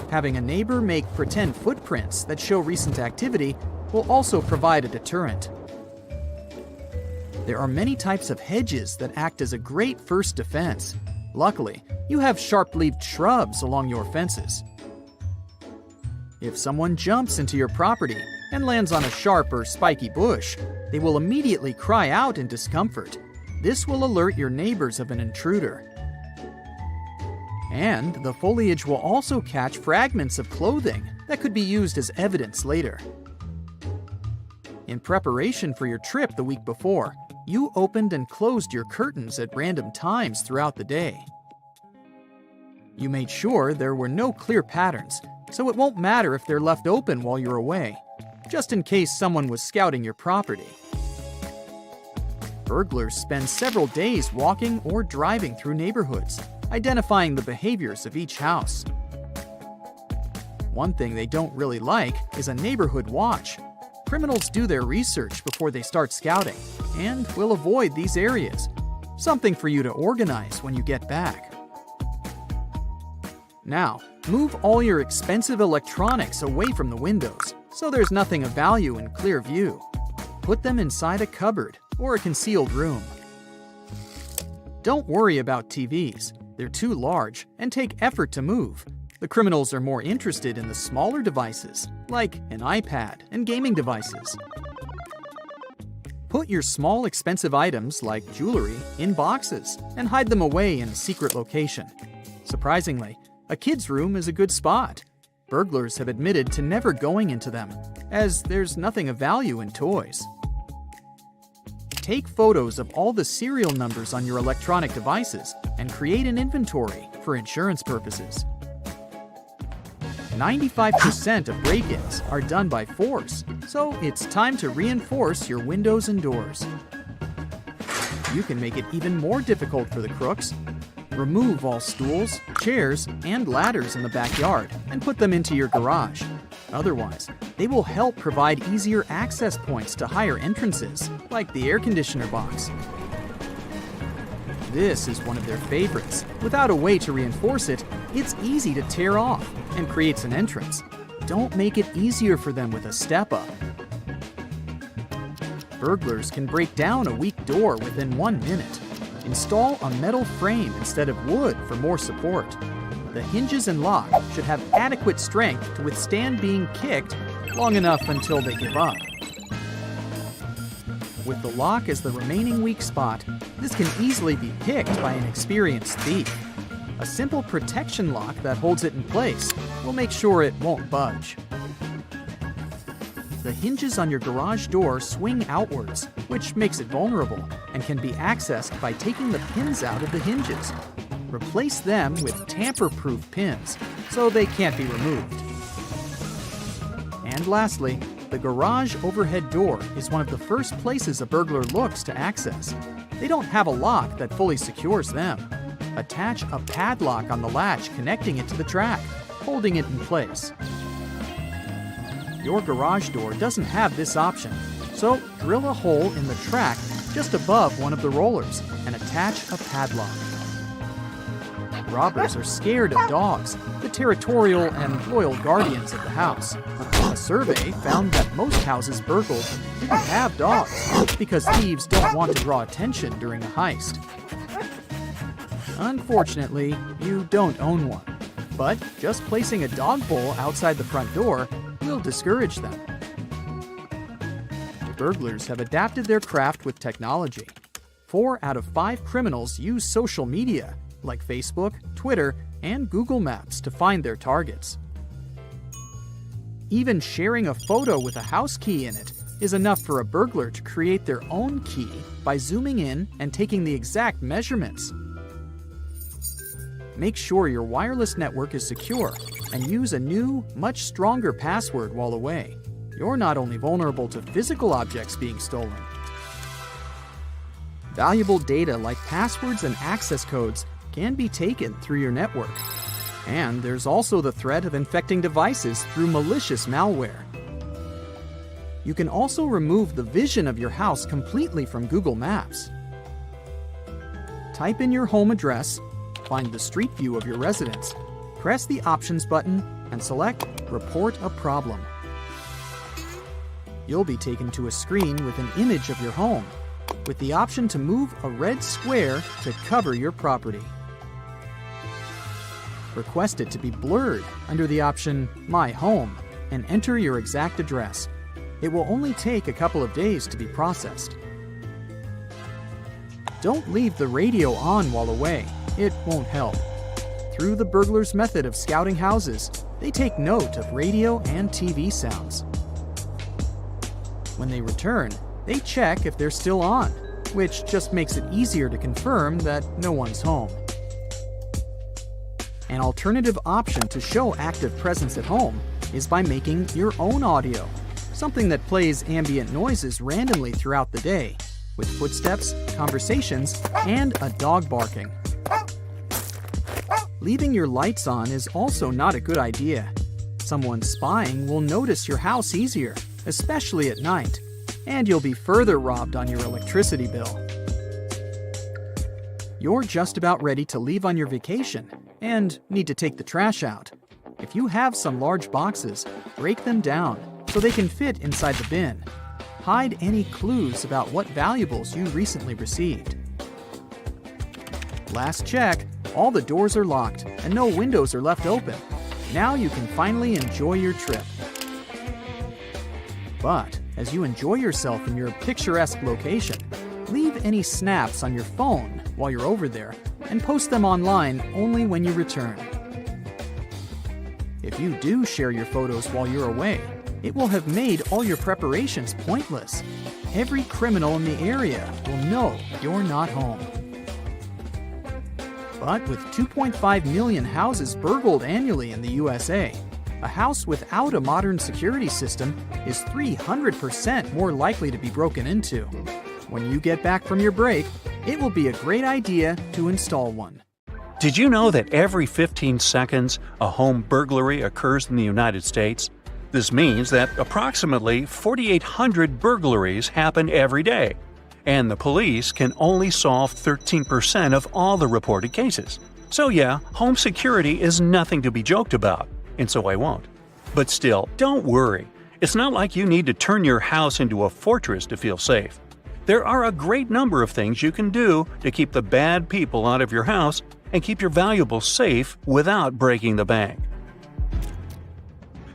Having a neighbor make pretend footprints that show recent activity will also provide a deterrent. There are many types of hedges that act as a great first defense. Luckily, you have sharp-leaved shrubs along your fences. If someone jumps into your property and lands on a sharp or spiky bush, they will immediately cry out in discomfort. This will alert your neighbors of an intruder. And the foliage will also catch fragments of clothing that could be used as evidence later. In preparation for your trip the week before, you opened and closed your curtains at random times throughout the day. You made sure there were no clear patterns, so it won't matter if they're left open while you're away, just in case someone was scouting your property. Burglars spend several days walking or driving through neighborhoods, identifying the behaviors of each house. One thing they don't really like is a neighborhood watch. Criminals do their research before they start scouting and will avoid these areas. Something for you to organize when you get back. Now, move all your expensive electronics away from the windows so there's nothing of value in clear view. Put them inside a cupboard or a concealed room. Don't worry about TVs. They're too large and take effort to move. The criminals are more interested in the smaller devices, like an iPad and gaming devices. Put your small expensive items, like jewelry, in boxes and hide them away in a secret location. Surprisingly, a kid's room is a good spot. Burglars have admitted to never going into them, as there's nothing of value in toys. Take photos of all the serial numbers on your electronic devices and create an inventory for insurance purposes. 95% of break-ins are done by force, so it's time to reinforce your windows and doors. You can make it even more difficult for the crooks. Remove all stools, chairs, and ladders in the backyard and put them into your garage. Otherwise, they will help provide easier access points to higher entrances, like the air conditioner box. This is one of their favorites. Without a way to reinforce it, it's easy to tear off and creates an entrance. Don't make it easier for them with a step-up. Burglars can break down a weak door within 1 minute. Install a metal frame instead of wood for more support. The hinges and lock should have adequate strength to withstand being kicked long enough until they give up. With the lock as the remaining weak spot, this can easily be picked by an experienced thief. A simple protection lock that holds it in place will make sure it won't budge. The hinges on your garage door swing outwards, which makes it vulnerable and can be accessed by taking the pins out of the hinges. Replace them with tamper-proof pins so they can't be removed. And lastly, the garage overhead door is one of the first places a burglar looks to access. They don't have a lock that fully secures them. Attach a padlock on the latch connecting it to the track, holding it in place. Your garage door doesn't have this option, so drill a hole in the track just above one of the rollers and attach a padlock. Robbers are scared of dogs, the territorial and loyal guardians of the house. A survey found that most houses burgled didn't have dogs because thieves don't want to draw attention during a heist. Unfortunately, you don't own one, but just placing a dog bowl outside the front door will discourage them. Burglars have adapted their craft with technology. 4 out of 5 criminals use social media, like Facebook, Twitter, and Google Maps to find their targets. Even sharing a photo with a house key in it is enough for a burglar to create their own key by zooming in and taking the exact measurements. Make sure your wireless network is secure and use a new, much stronger password while away. You're not only vulnerable to physical objects being stolen. Valuable data like passwords and access codes can be taken through your network. And there's also the threat of infecting devices through malicious malware. You can also remove the vision of your house completely from Google Maps. Type in your home address, find the street view of your residence, press the Options button, and select Report a Problem. You'll be taken to a screen with an image of your home, with the option to move a red square to cover your property. Request it to be blurred under the option My Home and enter your exact address. It will only take a couple of days to be processed. Don't leave the radio on while away. It won't help. Through the burglar's method of scouting houses, they take note of radio and TV sounds. When they return, they check if they're still on, which just makes it easier to confirm that no one's home. An alternative option to show active presence at home is by making your own audio, something that plays ambient noises randomly throughout the day, with footsteps, conversations, and a dog barking. Leaving your lights on is also not a good idea. Someone spying will notice your house easier, especially at night, and you'll be further robbed on your electricity bill. You're just about ready to leave on your vacation and need to take the trash out. If you have some large boxes, break them down so they can fit inside the bin. Hide any clues about what valuables you recently received. Last check, all the doors are locked and no windows are left open. Now you can finally enjoy your trip. But as you enjoy yourself in your picturesque location, leave any snaps on your phone while you're over there and post them online only when you return. If you do share your photos while you're away, it will have made all your preparations pointless. Every criminal in the area will know you're not home. But with 2.5 million houses burgled annually in the USA, a house without a modern security system is 300% more likely to be broken into. When you get back from your break, it will be a great idea to install one. Did you know that every 15 seconds a home burglary occurs in the United States? This means that approximately 4,800 burglaries happen every day, and the police can only solve 13% of all the reported cases. So yeah, home security is nothing to be joked about, and so I won't. But still, don't worry. It's not like you need to turn your house into a fortress to feel safe. There are a great number of things you can do to keep the bad people out of your house and keep your valuables safe without breaking the bank.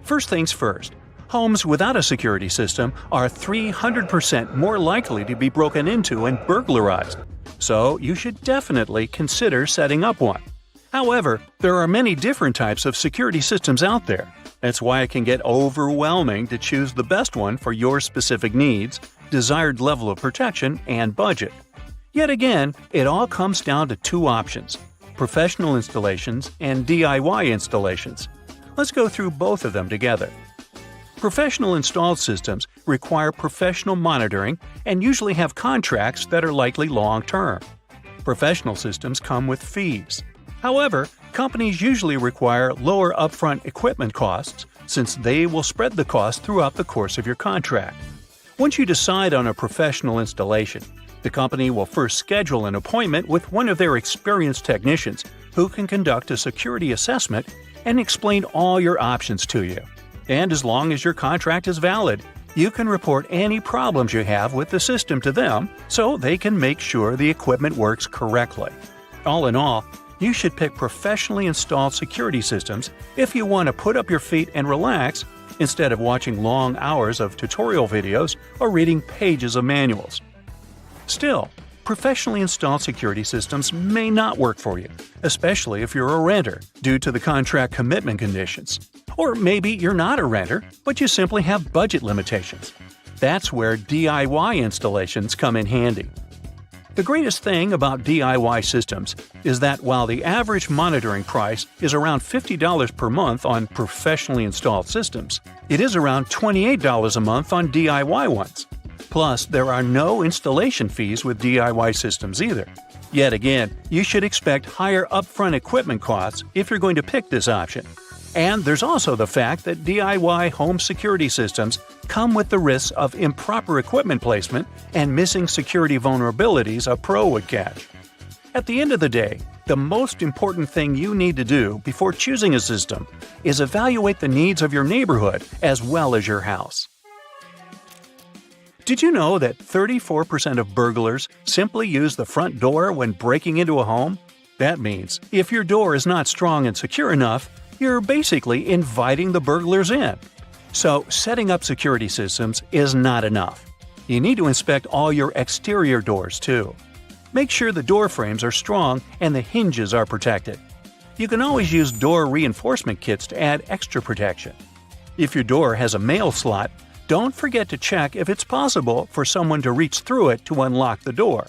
First things first, homes without a security system are 300% more likely to be broken into and burglarized, so you should definitely consider setting up one. However, there are many different types of security systems out there. That's why it can get overwhelming to choose the best one for your specific needs, desired level of protection, and budget. Yet again, it all comes down to two options: professional installations and DIY installations. Let's go through both of them together. Professional installed systems require professional monitoring and usually have contracts that are likely long-term. Professional systems come with fees. However, companies usually require lower upfront equipment costs since they will spread the cost throughout the course of your contract. Once you decide on a professional installation, the company will first schedule an appointment with one of their experienced technicians who can conduct a security assessment and explain all your options to you. And as long as your contract is valid, you can report any problems you have with the system to them so they can make sure the equipment works correctly. All in all, you should pick professionally installed security systems if you want to put up your feet and relax instead of watching long hours of tutorial videos or reading pages of manuals. Still, professionally installed security systems may not work for you, especially if you're a renter, due to the contract commitment conditions. Or maybe you're not a renter, but you simply have budget limitations. That's where DIY installations come in handy. The greatest thing about DIY systems is that while the average monitoring price is around $50 per month on professionally installed systems, it is around $28 a month on DIY ones. Plus, there are no installation fees with DIY systems either. Yet again, you should expect higher upfront equipment costs if you're going to pick this option. And there's also the fact that DIY home security systems come with the risks of improper equipment placement and missing security vulnerabilities a pro would catch. At the end of the day, the most important thing you need to do before choosing a system is evaluate the needs of your neighborhood as well as your house. Did you know that 34% of burglars simply use the front door when breaking into a home? That means if your door is not strong and secure enough, you're basically inviting the burglars in. So, setting up security systems is not enough. You need to inspect all your exterior doors too. Make sure the door frames are strong and the hinges are protected. You can always use door reinforcement kits to add extra protection. If your door has a mail slot, don't forget to check if it's possible for someone to reach through it to unlock the door.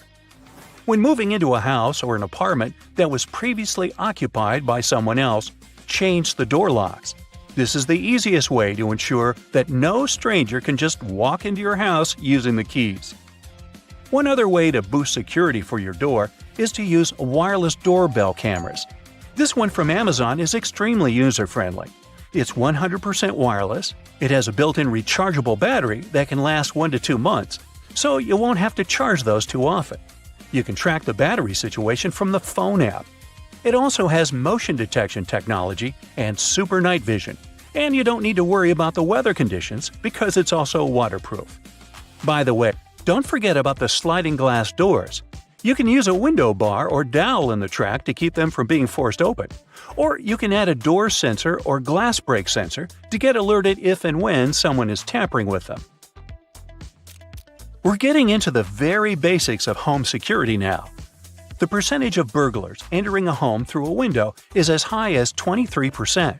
When moving into a house or an apartment that was previously occupied by someone else, change the door locks. This is the easiest way to ensure that no stranger can just walk into your house using the keys. One other way to boost security for your door is to use wireless doorbell cameras. This one from Amazon is extremely user-friendly. It's 100% wireless, it has a built-in rechargeable battery that can last 1 to 2 months, so you won't have to charge those too often. You can track the battery situation from the phone app. It also has motion detection technology and super night vision, and you don't need to worry about the weather conditions because it's also waterproof. By the way, don't forget about the sliding glass doors. You can use a window bar or dowel in the track to keep them from being forced open, or you can add a door sensor or glass break sensor to get alerted if and when someone is tampering with them. We're getting into the very basics of home security now. The percentage of burglars entering a home through a window is as high as 23%.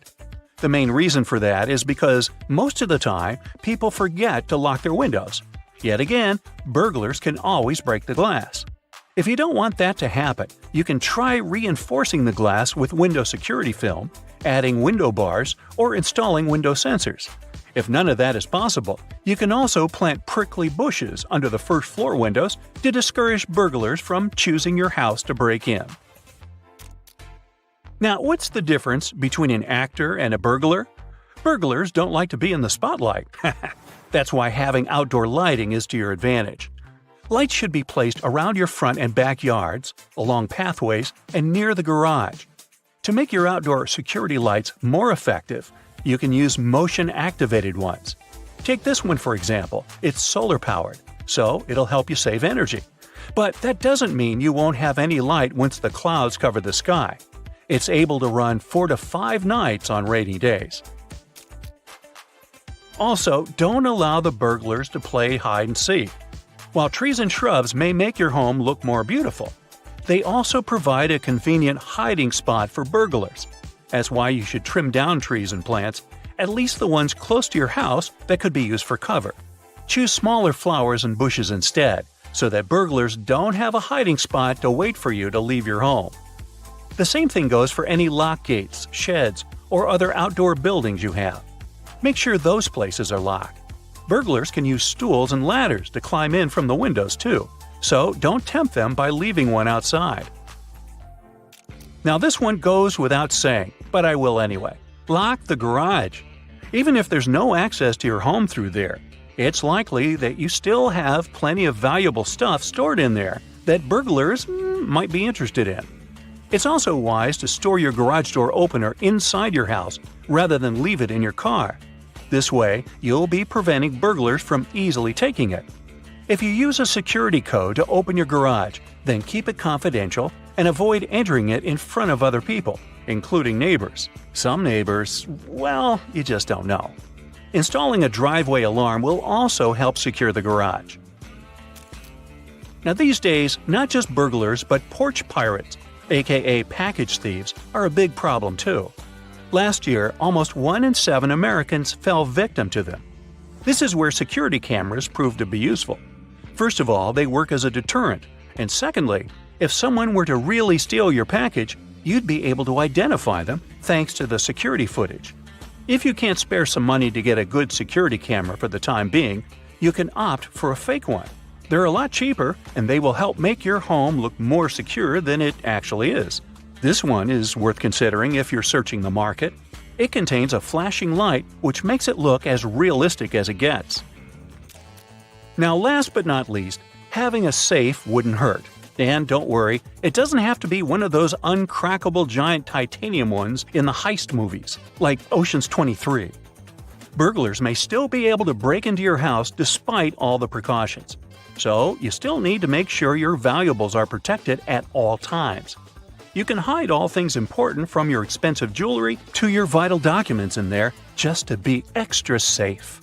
The main reason for that is because most of the time, people forget to lock their windows. Yet again, burglars can always break the glass. If you don't want that to happen, you can try reinforcing the glass with window security film, adding window bars, or installing window sensors. If none of that is possible, you can also plant prickly bushes under the first floor windows to discourage burglars from choosing your house to break in. Now, what's the difference between an actor and a burglar? Burglars don't like to be in the spotlight. That's why having outdoor lighting is to your advantage. Lights should be placed around your front and backyards, along pathways, and near the garage. To make your outdoor security lights more effective, you can use motion-activated ones. Take this one for example. It's solar-powered, so it'll help you save energy. But that doesn't mean you won't have any light once the clouds cover the sky. It's able to run 4 to 5 nights on rainy days. Also, don't allow the burglars to play hide-and-seek. While trees and shrubs may make your home look more beautiful, they also provide a convenient hiding spot for burglars. That's why you should trim down trees and plants, at least the ones close to your house that could be used for cover. Choose smaller flowers and bushes instead, so that burglars don't have a hiding spot to wait for you to leave your home. The same thing goes for any lock gates, sheds, or other outdoor buildings you have. Make sure those places are locked. Burglars can use stools and ladders to climb in from the windows too, so don't tempt them by leaving one outside. Now this one goes without saying, but I will anyway. Lock the garage. Even if there's no access to your home through there, it's likely that you still have plenty of valuable stuff stored in there that burglars might be interested in. It's also wise to store your garage door opener inside your house rather than leave it in your car. This way, you'll be preventing burglars from easily taking it. If you use a security code to open your garage, then keep it confidential and avoid entering it in front of other people, including neighbors. Some neighbors, well, you just don't know. Installing a driveway alarm will also help secure the garage. Now these days, not just burglars but porch pirates, aka package thieves, are a big problem too. Last year, almost 1 in 7 Americans fell victim to them. This is where security cameras prove to be useful. First of all, they work as a deterrent, and secondly, if someone were to really steal your package, you'd be able to identify them thanks to the security footage. If you can't spare some money to get a good security camera for the time being, you can opt for a fake one. They're a lot cheaper, and they will help make your home look more secure than it actually is. This one is worth considering if you're searching the market. It contains a flashing light which makes it look as realistic as it gets. Now last but not least, having a safe wouldn't hurt. And don't worry, it doesn't have to be one of those uncrackable giant titanium ones in the heist movies, like Ocean's 23. Burglars may still be able to break into your house despite all the precautions. So you still need to make sure your valuables are protected at all times. You can hide all things important from your expensive jewelry to your vital documents in there just to be extra safe.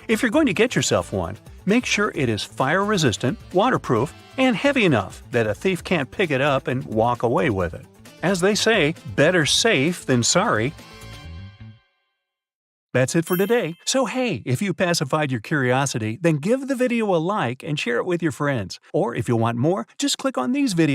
If you're going to get yourself one, make sure it is fire-resistant, waterproof, and heavy enough that a thief can't pick it up and walk away with it. As they say, better safe than sorry. That's it for today. So hey, if you pacified your curiosity, then give the video a like and share it with your friends. Or if you want more, just click on these videos